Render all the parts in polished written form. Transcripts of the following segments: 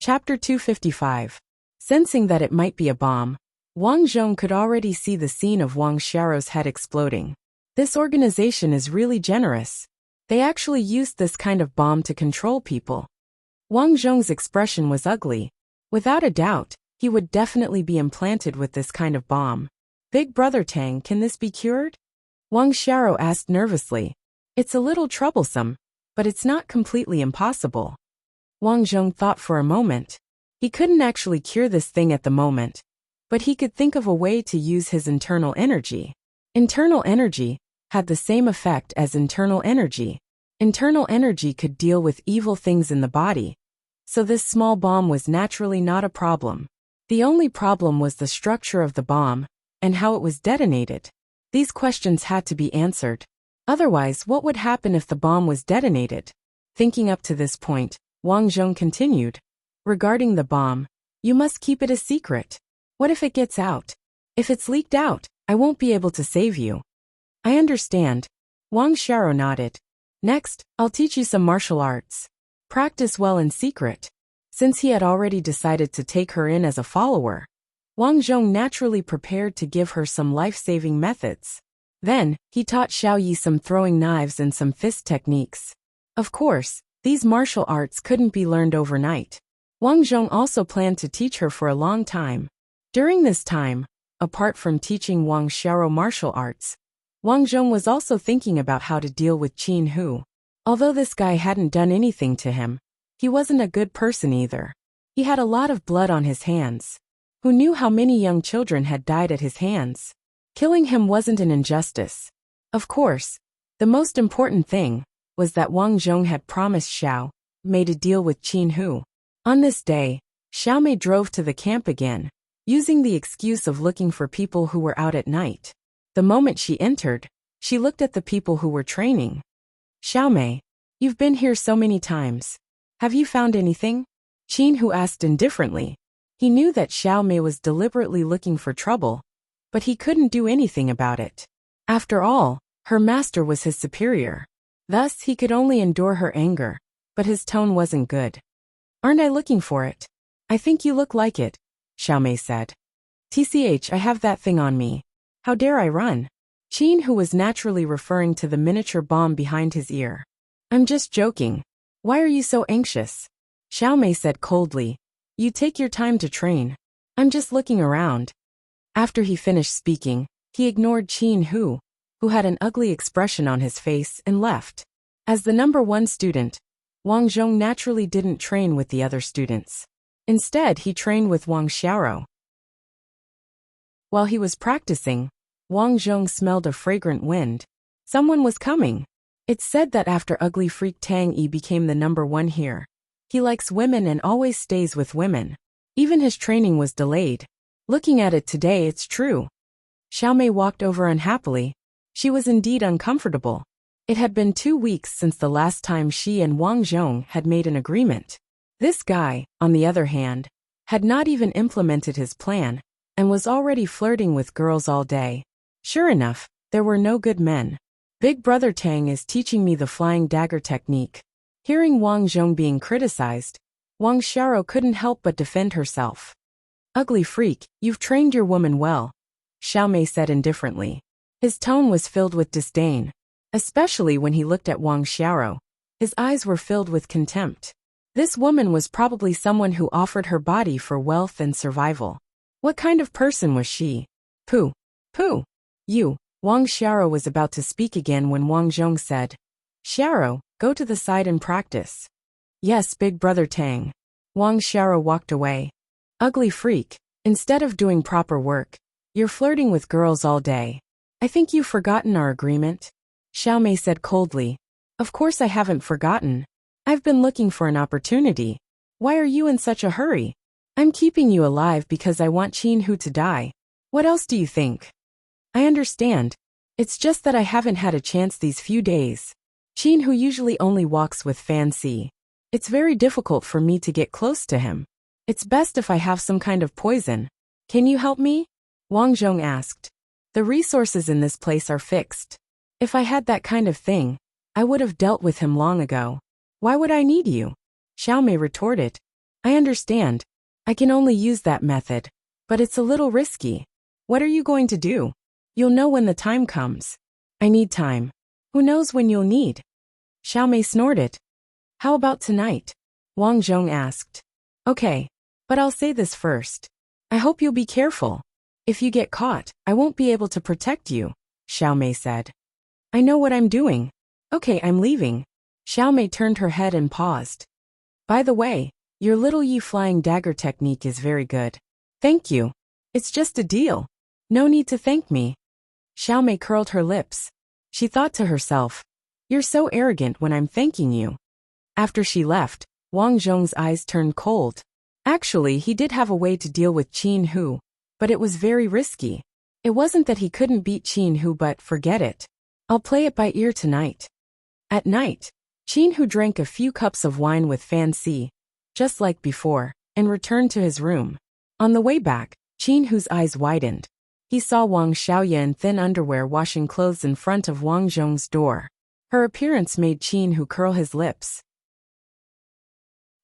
Chapter 255. Sensing that it might be a bomb, Wang Zhong could already see the scene of Wang Xiao's head exploding. This organization is really generous. They actually used this kind of bomb to control people. Wang Zhong's expression was ugly. Without a doubt, he would definitely be implanted with this kind of bomb. Big Brother Tang, can this be cured? Wang Xiao asked nervously. It's a little troublesome, but it's not completely impossible. Wang Zhong thought for a moment. He couldn't actually cure this thing at the moment, but he could think of a way to use his internal energy. Internal energy had the same effect as internal energy. Internal energy could deal with evil things in the body, so this small bomb was naturally not a problem. The only problem was the structure of the bomb and how it was detonated. These questions had to be answered. Otherwise, what would happen if the bomb was detonated? Thinking up to this point, Wang Zhong continued. Regarding the bomb, you must keep it a secret. What if it gets out? If it's leaked out, I won't be able to save you. I understand. Wang Xiao nodded. Next, I'll teach you some martial arts. Practice well in secret. Since he had already decided to take her in as a follower, Wang Zhong naturally prepared to give her some life-saving methods. Then, he taught Xiao Yi some throwing knives and some fist techniques. Of course, these martial arts couldn't be learned overnight. Wang Zhong also planned to teach her for a long time. During this time, apart from teaching Wang Xiao martial arts, Wang Zhong was also thinking about how to deal with Qin Hu. Although this guy hadn't done anything to him, he wasn't a good person either. He had a lot of blood on his hands. Who knew how many young children had died at his hands? Killing him wasn't an injustice. Of course, the most important thing was that Wang Zhong had promised Xiao Mei to deal with Qin Hu. On this day, Xiao Mei drove to the camp again, using the excuse of looking for people who were out at night. The moment she entered, she looked at the people who were training. Xiao Mei, you've been here so many times. Have you found anything? Qin Hu asked indifferently. He knew that Xiao Mei was deliberately looking for trouble, but he couldn't do anything about it. After all, her master was his superior. Thus, he could only endure her anger, but his tone wasn't good. Aren't I looking for it? I think you look like it, Xiao Mei said. TCH, I have that thing on me. How dare I run? Qin Hu was naturally referring to the miniature bomb behind his ear. I'm just joking. Why are you so anxious? Xiao Mei said coldly. You take your time to train. I'm just looking around. After he finished speaking, he ignored Qin Hu, who had an ugly expression on his face, and left. As the number one student, Wang Zhong naturally didn't train with the other students. Instead, he trained with Wang Xiao. While he was practicing, Wang Zhong smelled a fragrant wind. Someone was coming. It's said that after ugly freak Tang Yi became the number one here. He likes women and always stays with women. Even his training was delayed. Looking at it today, it's true. Xiao Mei walked over unhappily. She was indeed uncomfortable. It had been 2 weeks since the last time she and Wang Zhong had made an agreement. This guy, on the other hand, had not even implemented his plan, and was already flirting with girls all day. Sure enough, there were no good men. Big Brother Tang is teaching me the flying dagger technique. Hearing Wang Zhong being criticized, Wang Xiao couldn't help but defend herself. Ugly freak, you've trained your woman well, Xiao Mei said indifferently. His tone was filled with disdain, especially when he looked at Wang Xiao. His eyes were filled with contempt. This woman was probably someone who offered her body for wealth and survival. What kind of person was she? Pooh. Pooh. You. Wang Xiao was about to speak again when Wang Zhong said, Xiao, go to the side and practice. Yes, Big Brother Tang. Wang Xiao walked away. Ugly freak, instead of doing proper work, you're flirting with girls all day. I think you've forgotten our agreement, Xiao Mei said coldly. Of course I haven't forgotten. I've been looking for an opportunity. Why are you in such a hurry? I'm keeping you alive because I want Qin Hu to die. What else do you think? I understand. It's just that I haven't had a chance these few days. Qin Hu usually only walks with Fan Si. It's very difficult for me to get close to him. It's best if I have some kind of poison. Can you help me? Wang Zhong asked. The resources in this place are fixed. If I had that kind of thing, I would have dealt with him long ago. Why would I need you? Xiao Mei retorted. I understand. I can only use that method. But it's a little risky. What are you going to do? You'll know when the time comes. I need time. Who knows when you'll need? Xiaomei snorted. How about tonight? Wang Zhong asked. Okay. But I'll say this first. I hope you'll be careful. If you get caught, I won't be able to protect you, Xiaomei said. I know what I'm doing. Okay, I'm leaving. Xiaomei turned her head and paused. By the way, your little Yi flying dagger technique is very good. Thank you. It's just a deal. No need to thank me. Xiaomei curled her lips. She thought to herself, you're so arrogant when I'm thanking you. After she left, Wang Zhong's eyes turned cold. Actually, he did have a way to deal with Qin Hu, but it was very risky. It wasn't that he couldn't beat Qin Hu, but forget it. I'll play it by ear tonight. At night, Qin Hu drank a few cups of wine with Fan Si, just like before, and returned to his room. On the way back, Qin Hu's eyes widened. He saw Wang Xiaoya in thin underwear washing clothes in front of Wang Zhong's door. Her appearance made Qin Hu curl his lips.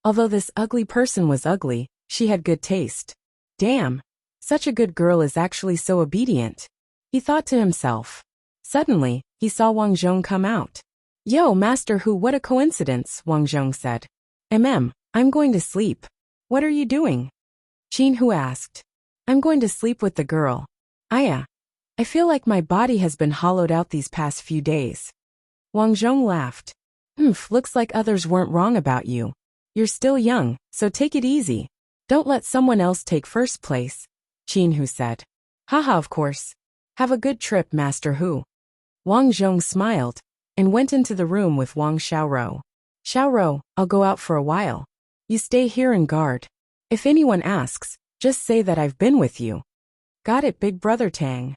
Although this ugly person was ugly, she had good taste. Damn, such a good girl is actually so obedient, he thought to himself. Suddenly, he saw Wang Zhong come out. Yo, Master Hu, what a coincidence, Wang Zhong said. I'm going to sleep. What are you doing? Qin Hu asked. I'm going to sleep with the girl. I feel like my body has been hollowed out these past few days. Wang Zhong laughed. Looks like others weren't wrong about you. You're still young, so take it easy. Don't let someone else take first place, Qin Hu said. Haha, of course. Have a good trip, Master Hu. Wang Zhong smiled and went into the room with Wang Xiaoro. Xiaoro, I'll go out for a while. You stay here and guard. If anyone asks, just say that I've been with you. Got it, big brother Tang.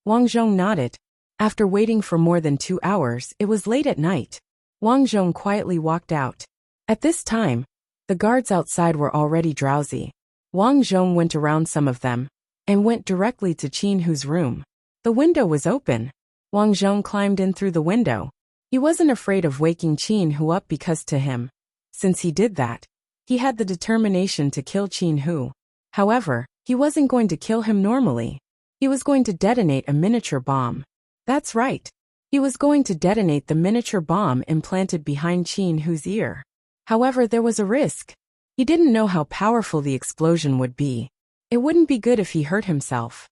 Wang Zhong nodded. After waiting for more than 2 hours, it was late at night. Wang Zhong quietly walked out. At this time, the guards outside were already drowsy. Wang Zhong went around some of them and went directly to Qin Hu's room. The window was open. Wang Zhong climbed in through the window. He wasn't afraid of waking Qin Hu up because to him, since he did that, he had the determination to kill Qin Hu. However, he wasn't going to kill him normally. He was going to detonate a miniature bomb. That's right. He was going to detonate the miniature bomb implanted behind Qin Hu's ear. However, there was a risk. He didn't know how powerful the explosion would be. It wouldn't be good if he hurt himself.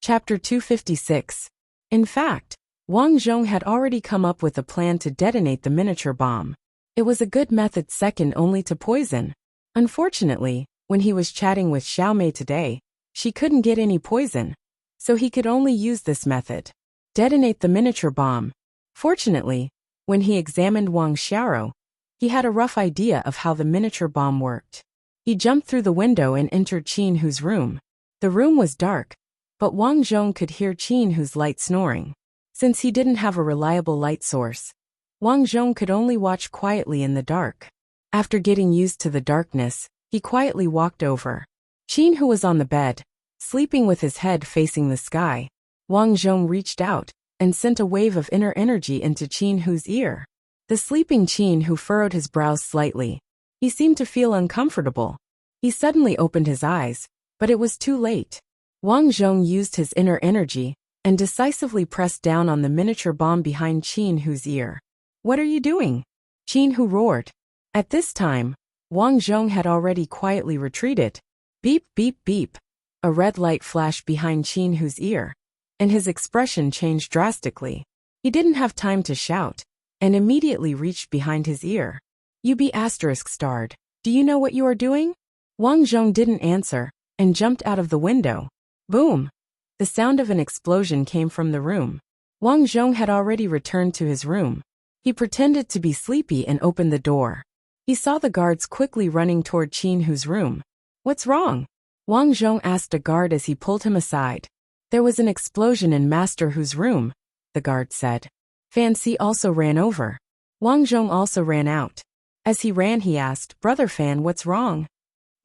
Chapter 256. In fact, Wang Zhong had already come up with a plan to detonate the miniature bomb. It was a good method second only to poison. Unfortunately, when he was chatting with Xiaomei today, she couldn't get any poison, so he could only use this method. Detonate the miniature bomb. Fortunately, when he examined Wang Xiaoro, he had a rough idea of how the miniature bomb worked. He jumped through the window and entered Qin Hu's room. The room was dark, but Wang Zhong could hear Qin Hu's light snoring. Since he didn't have a reliable light source, Wang Zhong could only watch quietly in the dark. After getting used to the darkness, he quietly walked over. Qin Hu was on the bed, sleeping with his head facing the sky. Wang Zhong reached out and sent a wave of inner energy into Qin Hu's ear. The sleeping Qin Hu furrowed his brows slightly. He seemed to feel uncomfortable. He suddenly opened his eyes, but it was too late. Wang Zhong used his inner energy and decisively pressed down on the miniature bomb behind Qin Hu's ear. What are you doing? Qin Hu roared. At this time, Wang Zhong had already quietly retreated. Beep, beep, beep. A red light flashed behind Qin Hu's ear, and his expression changed drastically. He didn't have time to shout, and immediately reached behind his ear. You be asterisk starred. Do you know what you are doing? Wang Zhong didn't answer, and jumped out of the window. Boom! The sound of an explosion came from the room. Wang Zhong had already returned to his room. He pretended to be sleepy and opened the door. He saw the guards quickly running toward Qin Hu's room. What's wrong? Wang Zhong asked a guard as he pulled him aside. There was an explosion in Master Hu's room, the guard said. Fan Si also ran over. Wang Zhong also ran out. As he ran, he asked, Brother Fan, what's wrong?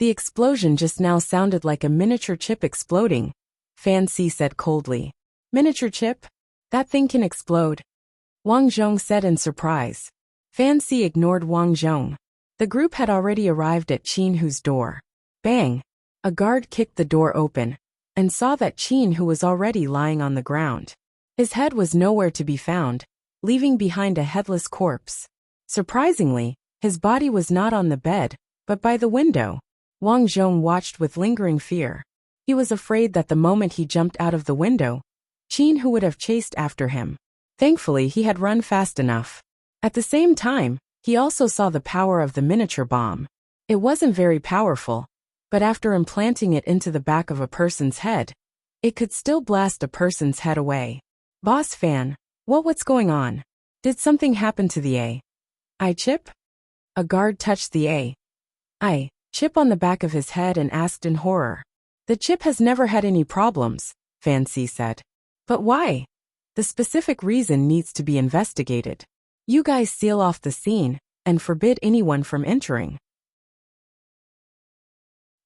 The explosion just now sounded like a miniature chip exploding, Fan Si said coldly. Miniature chip? That thing can explode? Wang Zhong said in surprise. Fan Si ignored Wang Zhong. The group had already arrived at Qin Hu's door. Bang! A guard kicked the door open and saw that Qin Hu was already lying on the ground. His head was nowhere to be found, leaving behind a headless corpse. Surprisingly, his body was not on the bed, but by the window. Wang Zhong watched with lingering fear. He was afraid that the moment he jumped out of the window, Qin Hu would have chased after him. Thankfully, he had run fast enough. At the same time, he also saw the power of the miniature bomb. It wasn't very powerful, but after implanting it into the back of a person's head, it could still blast a person's head away. Boss Fan, what's going on? Did something happen to the AI chip? A guard touched the AI chip on the back of his head and asked in horror. The chip has never had any problems, Fan Si said. But why? The specific reason needs to be investigated. You guys seal off the scene and forbid anyone from entering.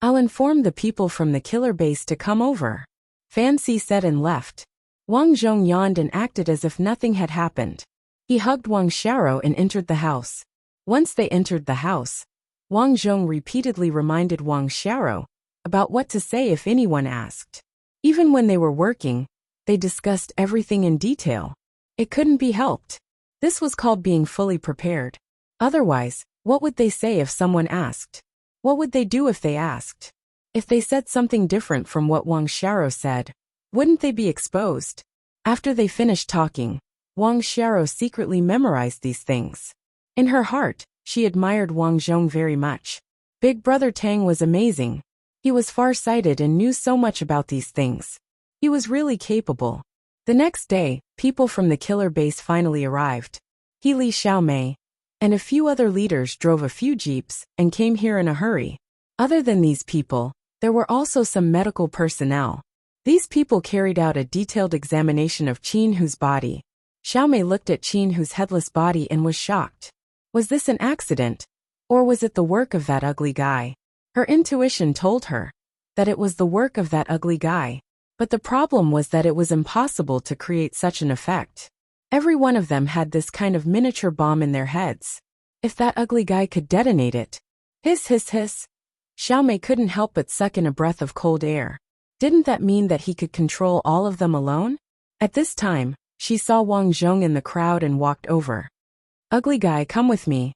I'll inform the people from the killer base to come over, Fan Si said and left. Wang Zhong yawned and acted as if nothing had happened. He hugged Wang Xiao and entered the house. Once they entered the house, Wang Zhong repeatedly reminded Wang Xiao about what to say if anyone asked. Even when they were working, they discussed everything in detail. It couldn't be helped. This was called being fully prepared. Otherwise, what would they say if someone asked? What would they do if they asked? If they said something different from what Wang Xiao said, wouldn't they be exposed? After they finished talking, Wang Xiao secretly memorized these things. In her heart, she admired Wang Zhong very much. Big Brother Tang was amazing. He was far-sighted and knew so much about these things. He was really capable. The next day, people from the killer base finally arrived. He Li Xiaomei and a few other leaders drove a few jeeps and came here in a hurry. Other than these people, there were also some medical personnel. These people carried out a detailed examination of Qin Hu's body. Xiaomei looked at Qin Hu's headless body and was shocked. Was this an accident? Or was it the work of that ugly guy? Her intuition told her that it was the work of that ugly guy. But the problem was that it was impossible to create such an effect. Every one of them had this kind of miniature bomb in their heads. If that ugly guy could detonate it. Hiss hiss hiss. Xiaomei couldn't help but suck in a breath of cold air. Didn't that mean that he could control all of them alone? At this time, she saw Wang Zhong in the crowd and walked over. Ugly guy, come with me.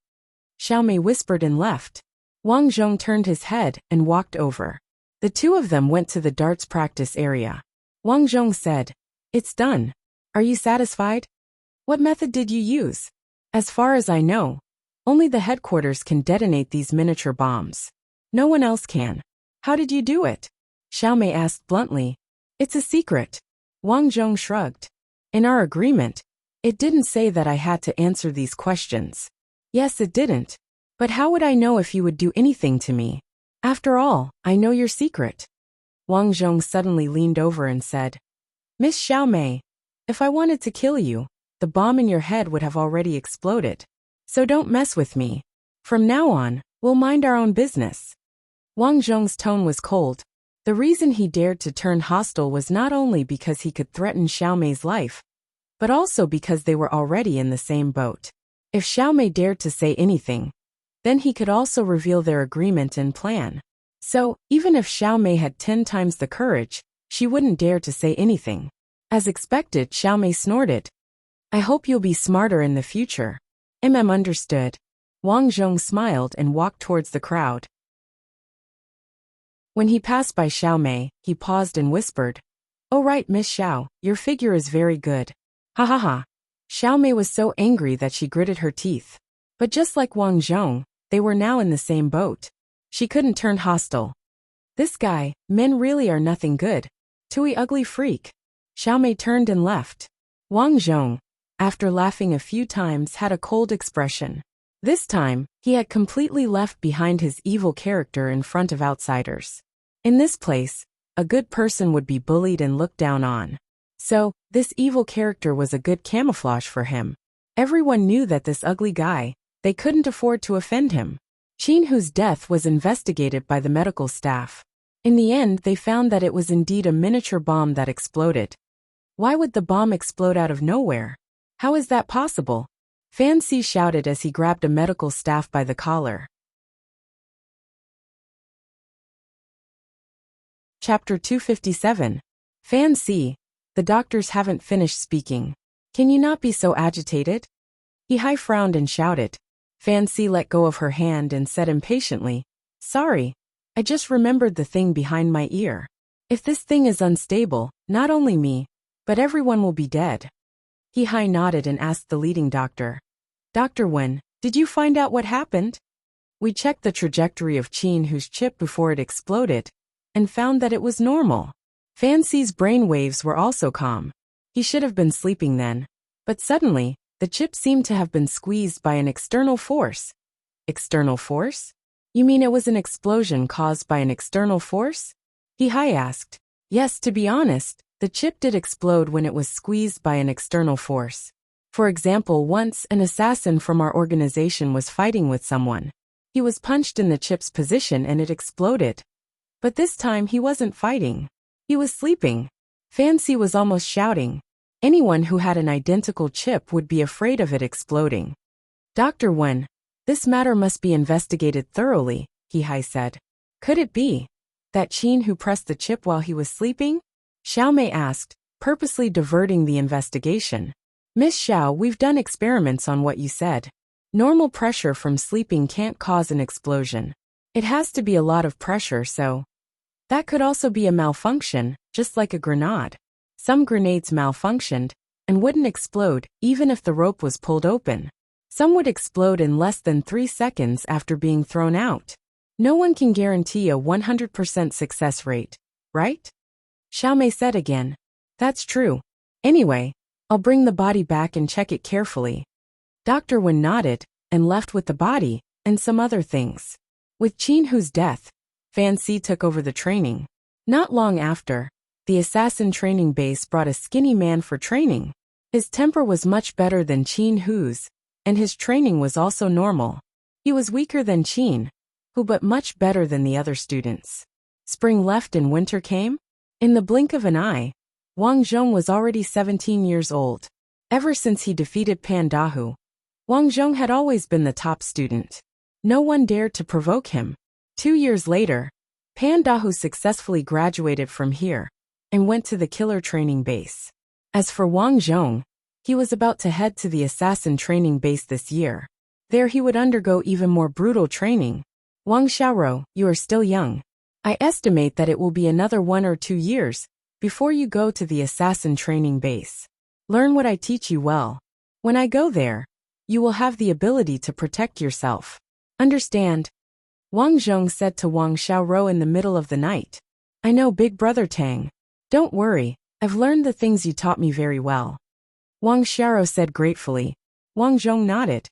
Xiaomei whispered and left. Wang Zhong turned his head and walked over. The two of them went to the darts practice area. Wang Zhong said, "It's done. Are you satisfied? What method did you use?" As far as I know, only the headquarters can detonate these miniature bombs. No one else can. How did you do it? Xiaomei asked bluntly. It's a secret. Wang Zhong shrugged. In our agreement, it didn't say that I had to answer these questions. Yes, it didn't. But how would I know if you would do anything to me? After all, I know your secret. Wang Zhong suddenly leaned over and said, Miss Xiaomei, if I wanted to kill you, the bomb in your head would have already exploded. So don't mess with me. From now on, we'll mind our own business. Wang Zhong's tone was cold. The reason he dared to turn hostile was not only because he could threaten Xiaomei's life, but also because they were already in the same boat. If Xiaomei dared to say anything, then he could also reveal their agreement and plan. So, even if Xiaomei had 10 times the courage, she wouldn't dare to say anything. As expected, Xiaomei snorted. I hope you'll be smarter in the future. Understood. Wang Zhong smiled and walked towards the crowd. When he passed by Xiaomei, he paused and whispered, Oh right, Miss Xiao, your figure is very good. Ha ha ha. Xiaomei was so angry that she gritted her teeth. But just like Wang Zhong, they were now in the same boat. She couldn't turn hostile. This guy, men really are nothing good. Tui ugly freak. Xiaomei turned and left. Wang Zhong, after laughing a few times, had a cold expression. This time, he had completely left behind his evil character in front of outsiders. In this place, a good person would be bullied and looked down on. So, this evil character was a good camouflage for him. Everyone knew that this ugly guy, they couldn't afford to offend him. Qin Hu's death was investigated by the medical staff. In the end, they found that it was indeed a miniature bomb that exploded. Why would the bomb explode out of nowhere? How is that possible? Fan Si shouted as he grabbed a medical staff by the collar. Chapter 257. Fan Si, the doctors haven't finished speaking. Can you not be so agitated? He frowned and shouted. Fan Si let go of her hand and said impatiently, Sorry, I just remembered the thing behind my ear. If this thing is unstable, not only me, but everyone will be dead. He nodded and asked the leading doctor. Dr. Wen, did you find out what happened? We checked the trajectory of Qin Hu's chip before it exploded, and found that it was normal. Fan Si's brain waves were also calm. He should have been sleeping then. But suddenly, the chip seemed to have been squeezed by an external force. External force? You mean it was an explosion caused by an external force? He asked. Yes, to be honest, the chip did explode when it was squeezed by an external force. For example, once an assassin from our organization was fighting with someone. He was punched in the chip's position and it exploded. But this time he wasn't fighting. He was sleeping. Fan Si was almost shouting. Anyone who had an identical chip would be afraid of it exploding. Dr. Wen, this matter must be investigated thoroughly, he said. Could it be that Qin Hu pressed the chip while he was sleeping? Xiao Mei asked, purposely diverting the investigation. Miss Xiao, we've done experiments on what you said. Normal pressure from sleeping can't cause an explosion. It has to be a lot of pressure, so that could also be a malfunction, just like a grenade. Some grenades malfunctioned and wouldn't explode even if the rope was pulled open. Some would explode in less than 3 seconds after being thrown out. No one can guarantee a 100% success rate, right? Xiao Mei said again. That's true. Anyway, I'll bring the body back and check it carefully. Dr. Wen nodded and left with the body and some other things. With Qin Hu's death, Fan Si took over the training. Not long after, the assassin training base brought a skinny man for training. His temper was much better than Qin Hu's, and his training was also normal. He was weaker than Qin Hu but much better than the other students. Spring left and winter came. In the blink of an eye, Wang Zhong was already 17 years old. Ever since he defeated Pan Dahu, Wang Zhong had always been the top student. No one dared to provoke him. 2 years later, Pan Dahu successfully graduated from here and went to the killer training base. As for Wang Zhong, he was about to head to the assassin training base this year. There he would undergo even more brutal training. Wang Xiaoro, you are still young. I estimate that it will be another 1 or 2 years before you go to the assassin training base. Learn what I teach you well. When I go there, you will have the ability to protect yourself. Understand? Wang Zhong said to Wang Xiaoro in the middle of the night. I know, Big Brother Tang. Don't worry, I've learned the things you taught me very well. Wang Xiaoro said gratefully. Wang Zhong nodded.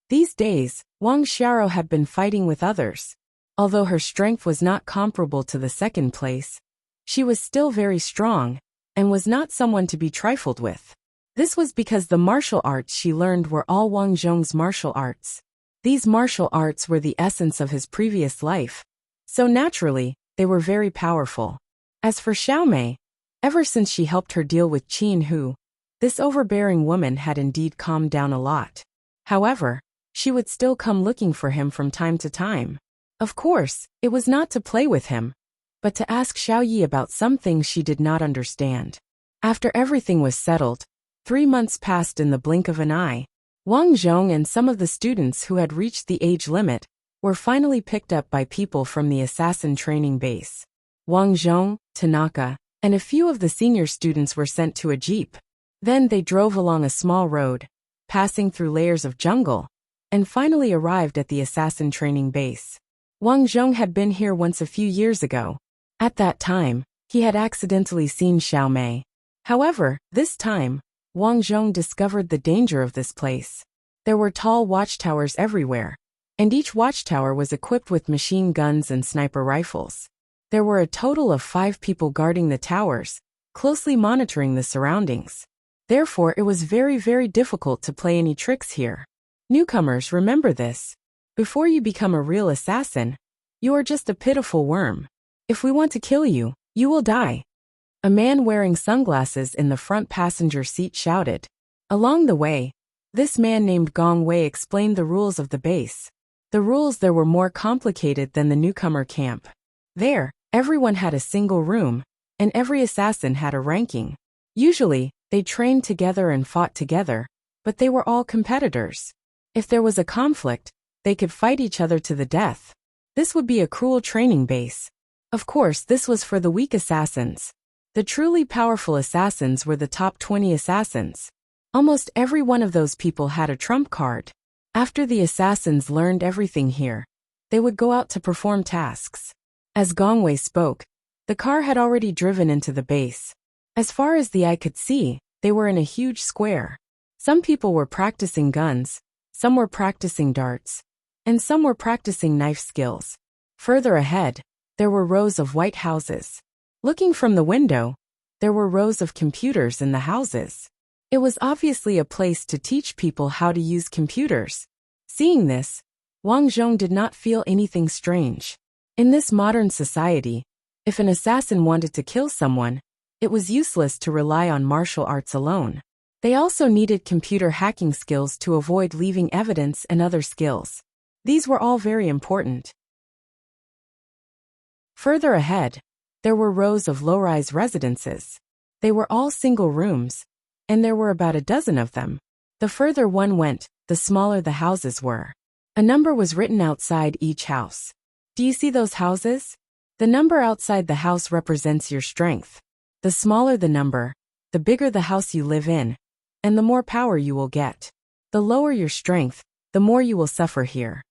These days, Wang Xiaoro had been fighting with others. Although her strength was not comparable to the second place, she was still very strong and was not someone to be trifled with. This was because the martial arts she learned were all Wang Zhong's martial arts. These martial arts were the essence of his previous life, so naturally, they were very powerful. As for Xiao Mei, ever since she helped her deal with Qin Hu, this overbearing woman had indeed calmed down a lot. However, she would still come looking for him from time to time. Of course, it was not to play with him, but to ask Xiao Yi about some things she did not understand. After everything was settled, 3 months passed in the blink of an eye. Wang Zhong and some of the students who had reached the age limit were finally picked up by people from the assassin training base. Wang Zhong, Tanaka, and a few of the senior students were sent to a jeep. Then they drove along a small road, passing through layers of jungle, and finally arrived at the assassin training base. Wang Zhong had been here once a few years ago. At that time, he had accidentally seen Xiao Mei. However, this time, Wang Zhong discovered the danger of this place. There were tall watchtowers everywhere, and each watchtower was equipped with machine guns and sniper rifles. There were a total of 5 people guarding the towers, closely monitoring the surroundings. Therefore, it was very, very difficult to play any tricks here. Newcomers, remember this. Before you become a real assassin, you are just a pitiful worm. If we want to kill you, you will die. A man wearing sunglasses in the front passenger seat shouted. Along the way, this man named Gong Wei explained the rules of the base. The rules there were more complicated than the newcomer camp. There, everyone had a single room, and every assassin had a ranking. Usually, they trained together and fought together, but they were all competitors. If there was a conflict, they could fight each other to the death. This would be a cruel training base. Of course, this was for the weak assassins. The truly powerful assassins were the top 20 assassins. Almost every one of those people had a trump card. After the assassins learned everything here, they would go out to perform tasks. As Gong Wei spoke, the car had already driven into the base. As far as the eye could see, they were in a huge square. Some people were practicing guns, some were practicing darts, and some were practicing knife skills. Further ahead, there were rows of white houses. Looking from the window, there were rows of computers in the houses. It was obviously a place to teach people how to use computers. Seeing this, Wang Zhong did not feel anything strange. In this modern society, if an assassin wanted to kill someone, it was useless to rely on martial arts alone. They also needed computer hacking skills to avoid leaving evidence and other skills. These were all very important. Further ahead, there were rows of low-rise residences. They were all single rooms, and there were about a dozen of them. The further one went, the smaller the houses were. A number was written outside each house. Do you see those houses? The number outside the house represents your strength. The smaller the number, the bigger the house you live in, and the more power you will get. The lower your strength, the more you will suffer here.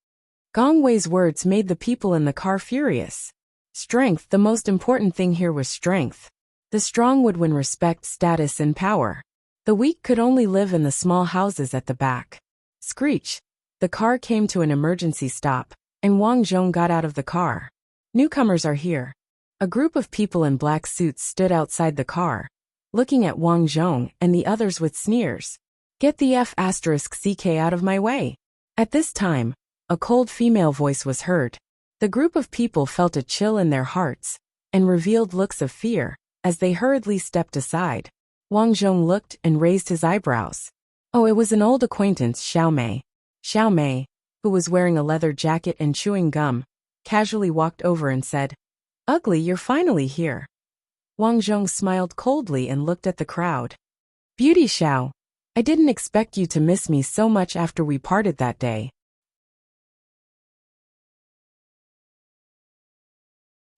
Gong Wei's words made the people in the car furious. Strength, the most important thing here was strength. The strong would win respect, status, and power. The weak could only live in the small houses at the back. Screech! The car came to an emergency stop, and Wang Zhong got out of the car. Newcomers are here. A group of people in black suits stood outside the car, looking at Wang Zhong and the others with sneers. Get the F***ck out of my way. At this time, a cold female voice was heard. The group of people felt a chill in their hearts, and revealed looks of fear, as they hurriedly stepped aside. Wang Zhong looked and raised his eyebrows. Oh, it was an old acquaintance, Xiao Mei. Xiao Mei, who was wearing a leather jacket and chewing gum, casually walked over and said, Ugly, you're finally here. Wang Zhong smiled coldly and looked at the crowd. Beauty Xiao, I didn't expect you to miss me so much after we parted that day.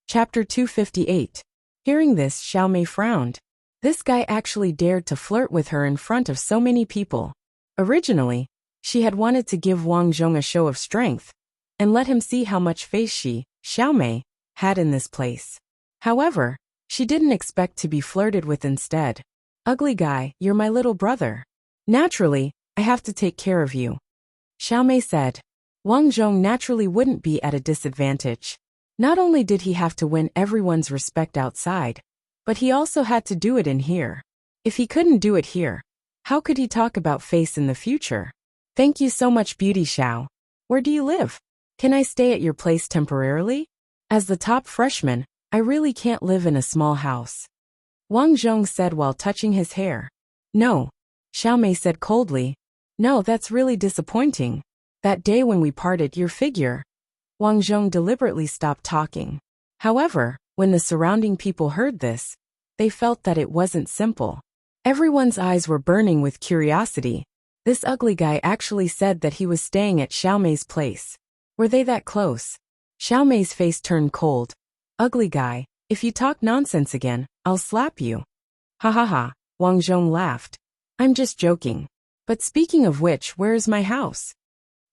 Chapter 258. Hearing this, Xiao Mei frowned. This guy actually dared to flirt with her in front of so many people. Originally, she had wanted to give Wang Zhong a show of strength, and let him see how much face she, Xiao Mei, had in this place. However, she didn't expect to be flirted with instead. Ugly guy, you're my little brother. Naturally, I have to take care of you. Xiao Mei said. Wang Zhong naturally wouldn't be at a disadvantage. Not only did he have to win everyone's respect outside, but he also had to do it in here. If he couldn't do it here, how could he talk about face in the future? Thank you so much, Beauty Xiao. Where do you live? Can I stay at your place temporarily? As the top freshman, I really can't live in a small house. Wang Zhong said while touching his hair. No, Xiao Mei said coldly. No, that's really disappointing. That day when we parted, your figure. Wang Zhong deliberately stopped talking. However, when the surrounding people heard this, they felt that it wasn't simple. Everyone's eyes were burning with curiosity. This ugly guy actually said that he was staying at Xiao Mei's place. Were they that close? Xiao Mei's face turned cold. Ugly guy, if you talk nonsense again, I'll slap you. Ha ha ha, Wang Zhong laughed. I'm just joking. But speaking of which, where is my house?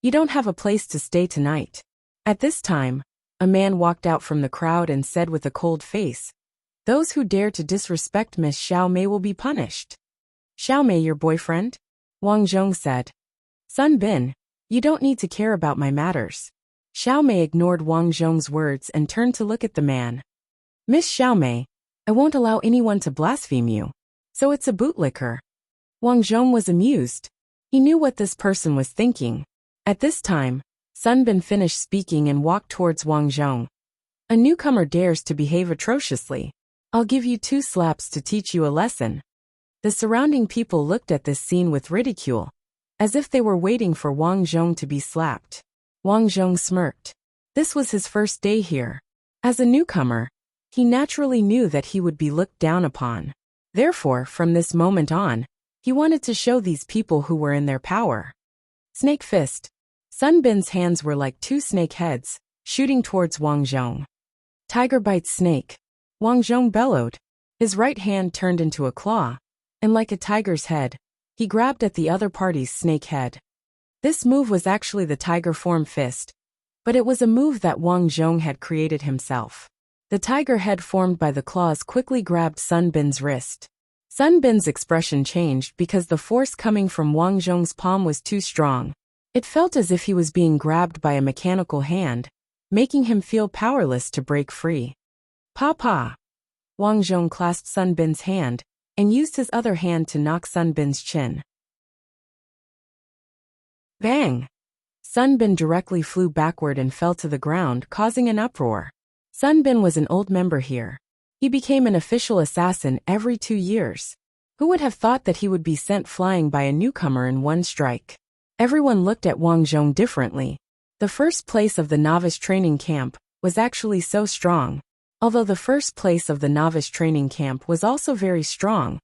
You don't have a place to stay tonight. At this time, a man walked out from the crowd and said with a cold face, Those who dare to disrespect Miss Xiao Mei will be punished. Xiao Mei your boyfriend? Wang Zhong said. Sun Bin, you don't need to care about my matters. Xiao Mei ignored Wang Zhong's words and turned to look at the man. Miss Xiao Mei, I won't allow anyone to blaspheme you. So it's a bootlicker. Wang Zhong was amused. He knew what this person was thinking. At this time, Sun Bin finished speaking and walked towards Wang Zhong. A newcomer dares to behave atrociously. I'll give you 2 slaps to teach you a lesson. The surrounding people looked at this scene with ridicule, as if they were waiting for Wang Zhong to be slapped. Wang Zhong smirked. This was his first day here. As a newcomer, he naturally knew that he would be looked down upon. Therefore, from this moment on, he wanted to show these people who were in their power. Snake fist. Sun Bin's hands were like two snake heads, shooting towards Wang Zhong. Tiger bites snake. Wang Zhong bellowed. His right hand turned into a claw, and like a tiger's head, he grabbed at the other party's snake head. This move was actually the tiger form fist, but it was a move that Wang Zhong had created himself. The tiger head formed by the claws quickly grabbed Sun Bin's wrist. Sun Bin's expression changed because the force coming from Wang Zhong's palm was too strong. It felt as if he was being grabbed by a mechanical hand, making him feel powerless to break free. Pa! Wang Zhong clasped Sun Bin's hand and used his other hand to knock Sun Bin's chin. Bang! Sun Bin directly flew backward and fell to the ground, causing an uproar. Sun Bin was an old member here. He became an official assassin every 2 years. Who would have thought that he would be sent flying by a newcomer in one strike? Everyone looked at Wang Zhong differently. The first place of the novice training camp was actually so strong. Although the first place of the novice training camp was also very strong,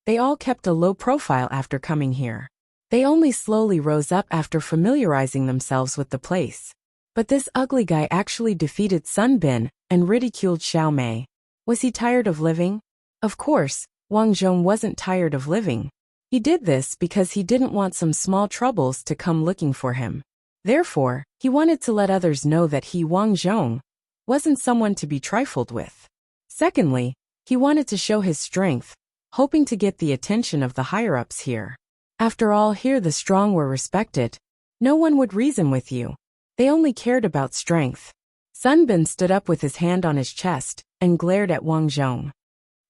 they all kept a low profile after coming here. They only slowly rose up after familiarizing themselves with the place. But this ugly guy actually defeated Sun Bin and ridiculed Xiao Mei. Was he tired of living? Of course, Wang Zhong wasn't tired of living. He did this because he didn't want some small troubles to come looking for him. Therefore, he wanted to let others know that he, Wang Zhong, wasn't someone to be trifled with. Secondly, he wanted to show his strength, hoping to get the attention of the higher-ups here. After all, here the strong were respected. No one would reason with you. They only cared about strength. Sun Bin stood up with his hand on his chest and glared at Wang Zhong.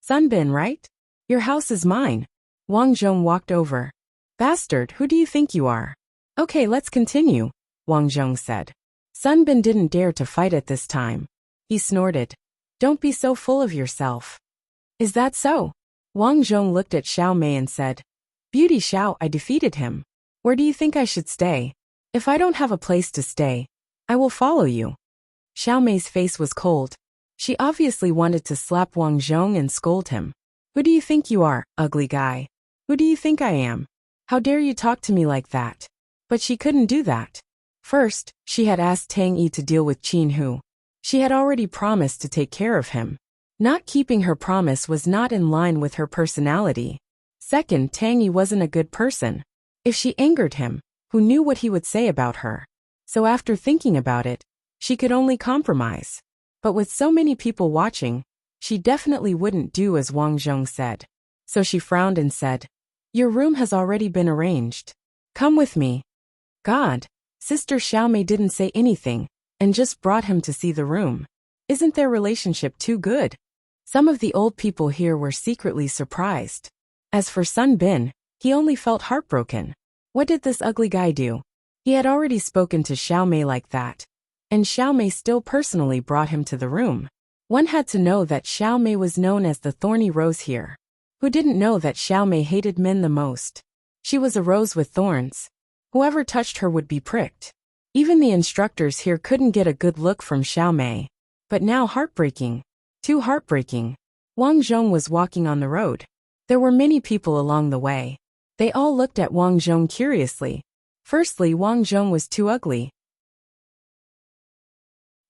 Sun Bin, right? Your house is mine. Wang Zhong walked over. Bastard, who do you think you are? Okay, let's continue, Wang Zhong said. Sun Bin didn't dare to fight at this time. He snorted. Don't be so full of yourself. Is that so? Wang Zhong looked at Xiao Mei and said, Beauty Xiao, I defeated him. Where do you think I should stay? If I don't have a place to stay, I will follow you. Xiao Mei's face was cold. She obviously wanted to slap Wang Zhong and scold him. Who do you think you are, ugly guy? Who do you think I am? How dare you talk to me like that? But she couldn't do that. First, she had asked Tang Yi to deal with Qin Hu. She had already promised to take care of him. Not keeping her promise was not in line with her personality. Second, Tang Yi wasn't a good person. If she angered him, who knew what he would say about her? So after thinking about it, she could only compromise. But with so many people watching, she definitely wouldn't do as Wang Zhong said. So she frowned and said, Your room has already been arranged. Come with me. God, Sister Xiao Mei didn't say anything, and just brought him to see the room. Isn't their relationship too good? Some of the old people here were secretly surprised. As for Sun Bin, he only felt heartbroken. What did this ugly guy do? He had already spoken to Xiao Mei like that, and Xiao Mei still personally brought him to the room. One had to know that Xiao Mei was known as the thorny rose here. Who didn't know that Xiao Mei hated men the most? She was a rose with thorns. Whoever touched her would be pricked. Even the instructors here couldn't get a good look from Xiao Mei. But now heartbreaking. Too heartbreaking. Wang Zhong was walking on the road. There were many people along the way. They all looked at Wang Zhong curiously. Firstly, Wang Zhong was too ugly.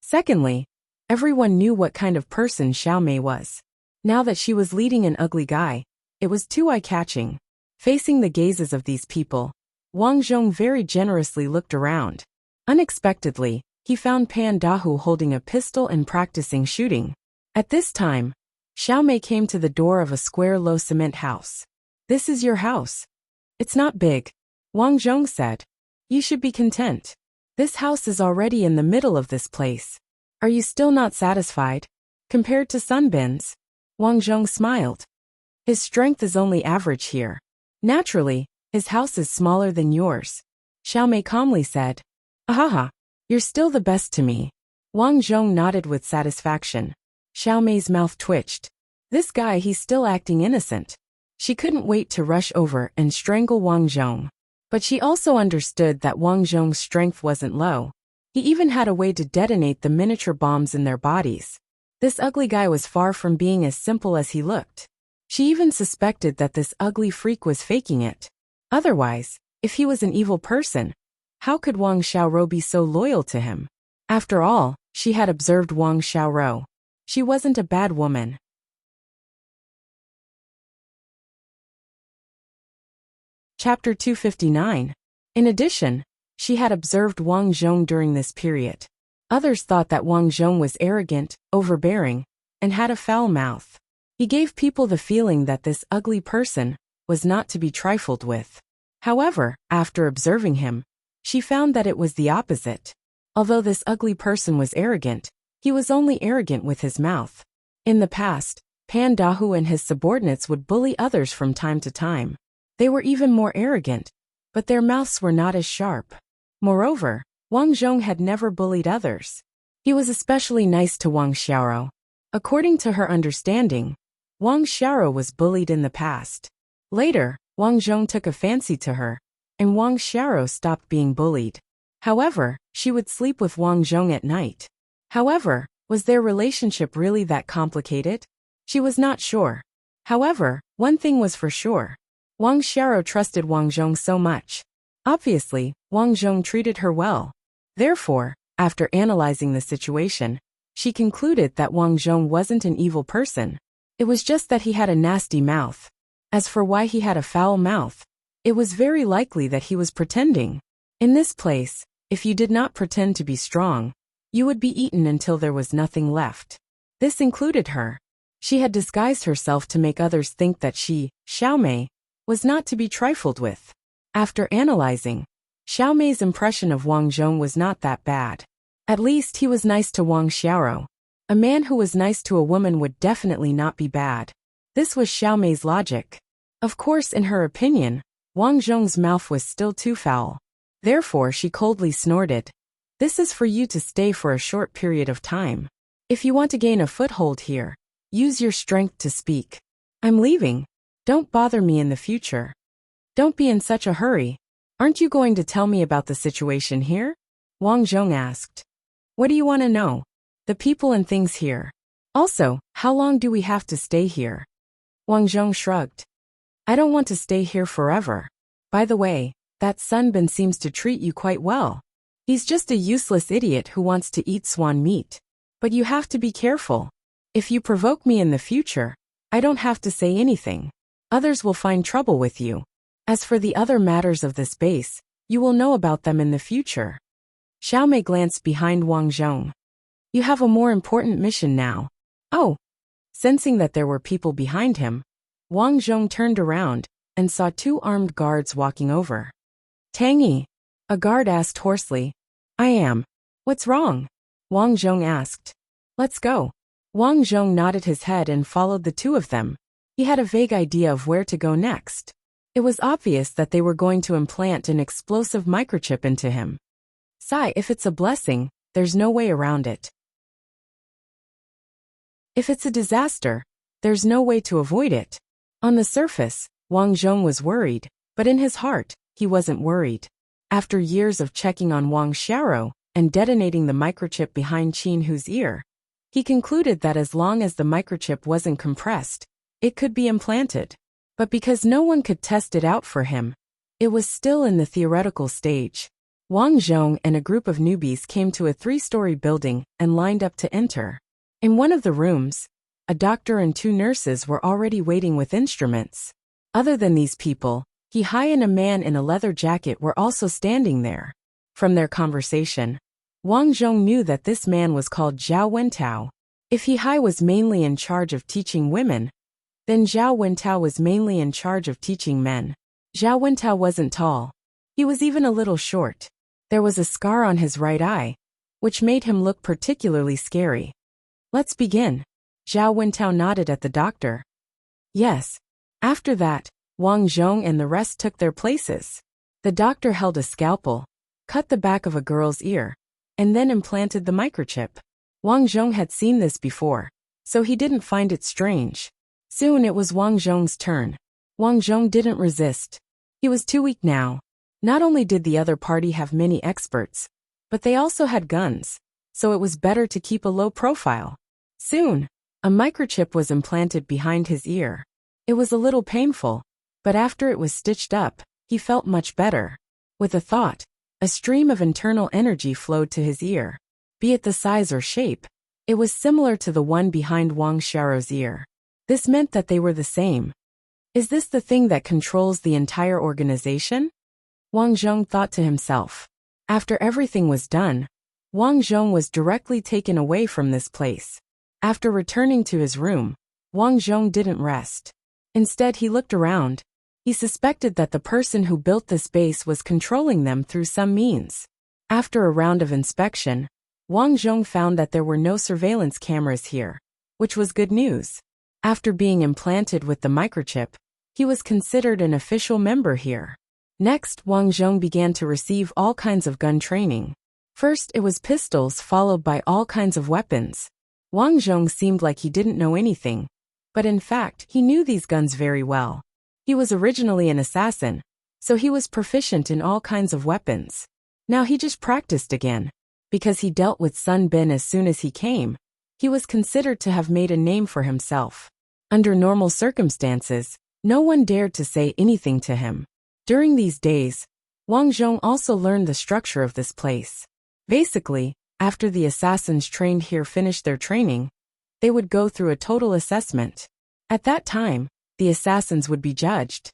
Secondly, everyone knew what kind of person Xiao Mei was. Now that she was leading an ugly guy, it was too eye-catching. Facing the gazes of these people, Wang Zhong very generously looked around. Unexpectedly, he found Pan Dahu holding a pistol and practicing shooting. At this time, Xiao Mei came to the door of a square low cement house. This is your house. It's not big, Wang Zhong said. You should be content. This house is already in the middle of this place. Are you still not satisfied? Compared to Sun Bin's? Wang Zhong smiled. His strength is only average here. Naturally, his house is smaller than yours. Xiao Mei calmly said. Ahaha, you're still the best to me. Wang Zhong nodded with satisfaction. Xiao Mei's mouth twitched. This guy, he's still acting innocent. She couldn't wait to rush over and strangle Wang Zhong. But she also understood that Wang Zhong's strength wasn't low. He even had a way to detonate the miniature bombs in their bodies. This ugly guy was far from being as simple as he looked. She even suspected that this ugly freak was faking it. Otherwise, if he was an evil person, how could Wang Xiaoro be so loyal to him? After all, she had observed Wang Xiaoro. She wasn't a bad woman. Chapter 259. In addition, she had observed Wang Zhong during this period. Others thought that Wang Zhong was arrogant, overbearing, and had a foul mouth. He gave people the feeling that this ugly person was not to be trifled with. However, after observing him, she found that it was the opposite. Although this ugly person was arrogant, he was only arrogant with his mouth. In the past, Pan Dahu and his subordinates would bully others from time to time. They were even more arrogant, but their mouths were not as sharp. Moreover, Wang Zhong had never bullied others. He was especially nice to Wang Xiaoro. According to her understanding, Wang Xiaoro was bullied in the past. Later, Wang Zhong took a fancy to her, and Wang Xiaoro stopped being bullied. However, she would sleep with Wang Zhong at night. However, was their relationship really that complicated? She was not sure. However, one thing was for sure. Wang Xiaoro trusted Wang Zhong so much. Obviously, Wang Zhong treated her well. Therefore, after analyzing the situation, she concluded that Wang Zhong wasn't an evil person. It was just that he had a nasty mouth. As for why he had a foul mouth, it was very likely that he was pretending. In this place, if you did not pretend to be strong, you would be eaten until there was nothing left. This included her. She had disguised herself to make others think that she, Xiaomei, was not to be trifled with. After analyzing, Xiaomei's impression of Wang Zhong was not that bad. At least he was nice to Wang Xiaoro. A man who was nice to a woman would definitely not be bad. This was Xiaomei's logic. Of course, in her opinion, Wang Zhong's mouth was still too foul. Therefore, she coldly snorted. This is for you to stay for a short period of time. If you want to gain a foothold here, use your strength to speak. I'm leaving. Don't bother me in the future. Don't be in such a hurry. Aren't you going to tell me about the situation here? Wang Zhong asked. What do you want to know? The people and things here. Also, how long do we have to stay here? Wang Zhong shrugged. I don't want to stay here forever. By the way, that Sun Bin seems to treat you quite well. He's just a useless idiot who wants to eat swan meat. But you have to be careful. If you provoke me in the future, I don't have to say anything. Others will find trouble with you. As for the other matters of this base, you will know about them in the future. Xiaomei glanced behind Wang Zhong. You have a more important mission now. Oh. Sensing that there were people behind him, Wang Zhong turned around and saw two armed guards walking over. Tangy, a guard asked hoarsely. I am. What's wrong? Wang Zhong asked. Let's go. Wang Zhong nodded his head and followed the two of them. He had a vague idea of where to go next. It was obvious that they were going to implant an explosive microchip into him. If it's a blessing, there's no way around it. If it's a disaster, there's no way to avoid it. On the surface, Wang Zhong was worried, but in his heart, he wasn't worried. After years of checking on Wang Xiaoro and detonating the microchip behind Qin Hu's ear, he concluded that as long as the microchip wasn't compressed, it could be implanted. But because no one could test it out for him, it was still in the theoretical stage. Wang Zhong and a group of newbies came to a 3-story building and lined up to enter. In one of the rooms, a doctor and 2 nurses were already waiting with instruments. Other than these people, He Hai and a man in a leather jacket were also standing there. From their conversation, Wang Zhong knew that this man was called Zhao Wentao. If He Hai was mainly in charge of teaching women, then Zhao Wentao was mainly in charge of teaching men. Zhao Wentao wasn't tall. He was even a little short. There was a scar on his right eye, which made him look particularly scary. Let's begin. Zhao Wentao nodded at the doctor. Yes. After that, Wang Zhong and the rest took their places. The doctor held a scalpel, cut the back of a girl's ear, and then implanted the microchip. Wang Zhong had seen this before, so he didn't find it strange. Soon it was Wang Zhong's turn. Wang Zhong didn't resist. He was too weak now. Not only did the other party have many experts, but they also had guns, so it was better to keep a low profile. Soon, a microchip was implanted behind his ear. It was a little painful, but after it was stitched up, he felt much better. With a thought, a stream of internal energy flowed to his ear. Be it the size or shape, it was similar to the one behind Wang Xiao's ear. This meant that they were the same. Is this the thing that controls the entire organization? Wang Zhong thought to himself. After everything was done, Wang Zhong was directly taken away from this place. After returning to his room, Wang Zhong didn't rest. Instead, he looked around. He suspected that the person who built this base was controlling them through some means. After a round of inspection, Wang Zhong found that there were no surveillance cameras here, which was good news. After being implanted with the microchip, he was considered an official member here. Next, Wang Zhong began to receive all kinds of gun training. First, it was pistols followed by all kinds of weapons. Wang Zhong seemed like he didn't know anything, but in fact, he knew these guns very well. He was originally an assassin, so he was proficient in all kinds of weapons. Now he just practiced again. Because he dealt with Sun Bin as soon as he came, he was considered to have made a name for himself. Under normal circumstances, no one dared to say anything to him. During these days, Wang Zhong also learned the structure of this place. Basically, after the assassins trained here finished their training, they would go through a total assessment. At that time, the assassins would be judged.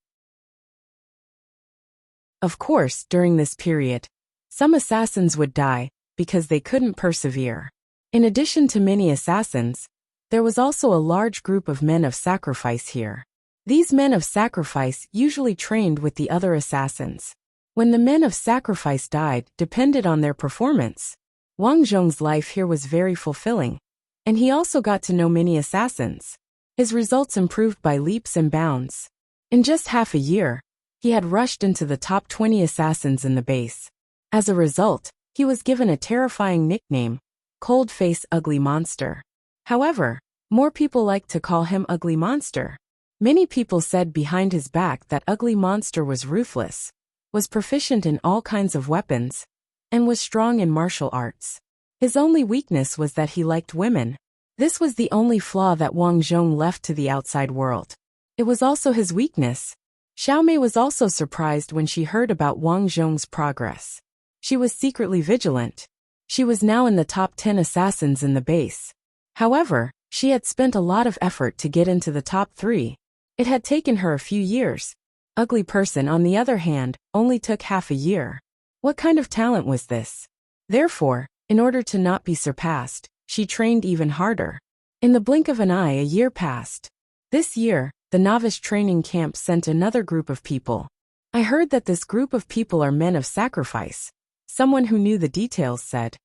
Of course, during this period, some assassins would die because they couldn't persevere. In addition to many assassins, there was also a large group of men of sacrifice here. These men of sacrifice usually trained with the other assassins. When the men of sacrifice died, depended on their performance. Wang Zhong's life here was very fulfilling, and he also got to know many assassins. His results improved by leaps and bounds. In just half a year, he had rushed into the top 20 assassins in the base. As a result, he was given a terrifying nickname, Cold Face Ugly Monster. However, more people liked to call him Ugly Monster. Many people said behind his back that Ugly Monster was ruthless, was proficient in all kinds of weapons, and was strong in martial arts. His only weakness was that he liked women. This was the only flaw that Wang Zhong left to the outside world. It was also his weakness. Xiaomei was also surprised when she heard about Wang Zhong's progress. She was secretly vigilant. She was now in the top 10 assassins in the base. However, she had spent a lot of effort to get into the top 3. It had taken her a few years. Ugly Person, on the other hand, only took half a year. What kind of talent was this? Therefore, in order to not be surpassed, she trained even harder. In the blink of an eye, a year passed. This year, the novice training camp sent another group of people. I heard that this group of people are men of sacrifice. Someone who knew the details said.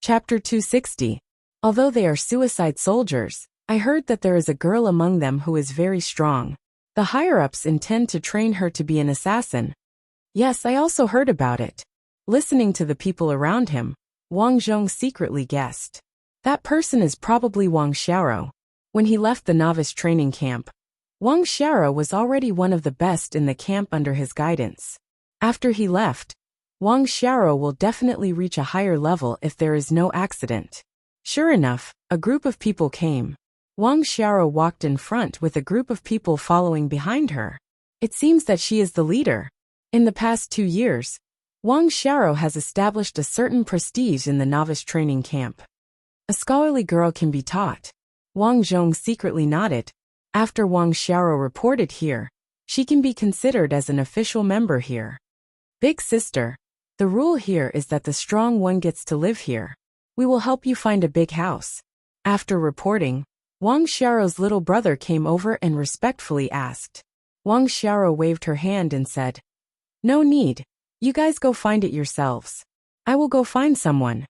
Chapter 260. Although they are suicide soldiers, I heard that there is a girl among them who is very strong. The higher-ups intend to train her to be an assassin. Yes, I also heard about it. Listening to the people around him, Wang Zhong secretly guessed. That person is probably Wang Xiao. When he left the novice training camp, Wang Xiao was already one of the best in the camp under his guidance. After he left, Wang Xiao will definitely reach a higher level if there is no accident. Sure enough, a group of people came. Wang Xiao walked in front with a group of people following behind her. It seems that she is the leader. In the past 2 years, Wang Xiao has established a certain prestige in the novice training camp. A scholarly girl can be taught. Wang Zhong secretly nodded. After Wang Xiao reported here, she can be considered as an official member here. Big sister, the rule here is that the strong one gets to live here. We will help you find a big house. After reporting, Wang Xiao's little brother came over and respectfully asked. Wang Xiao waved her hand and said, "No need. You guys go find it yourselves. I will go find someone."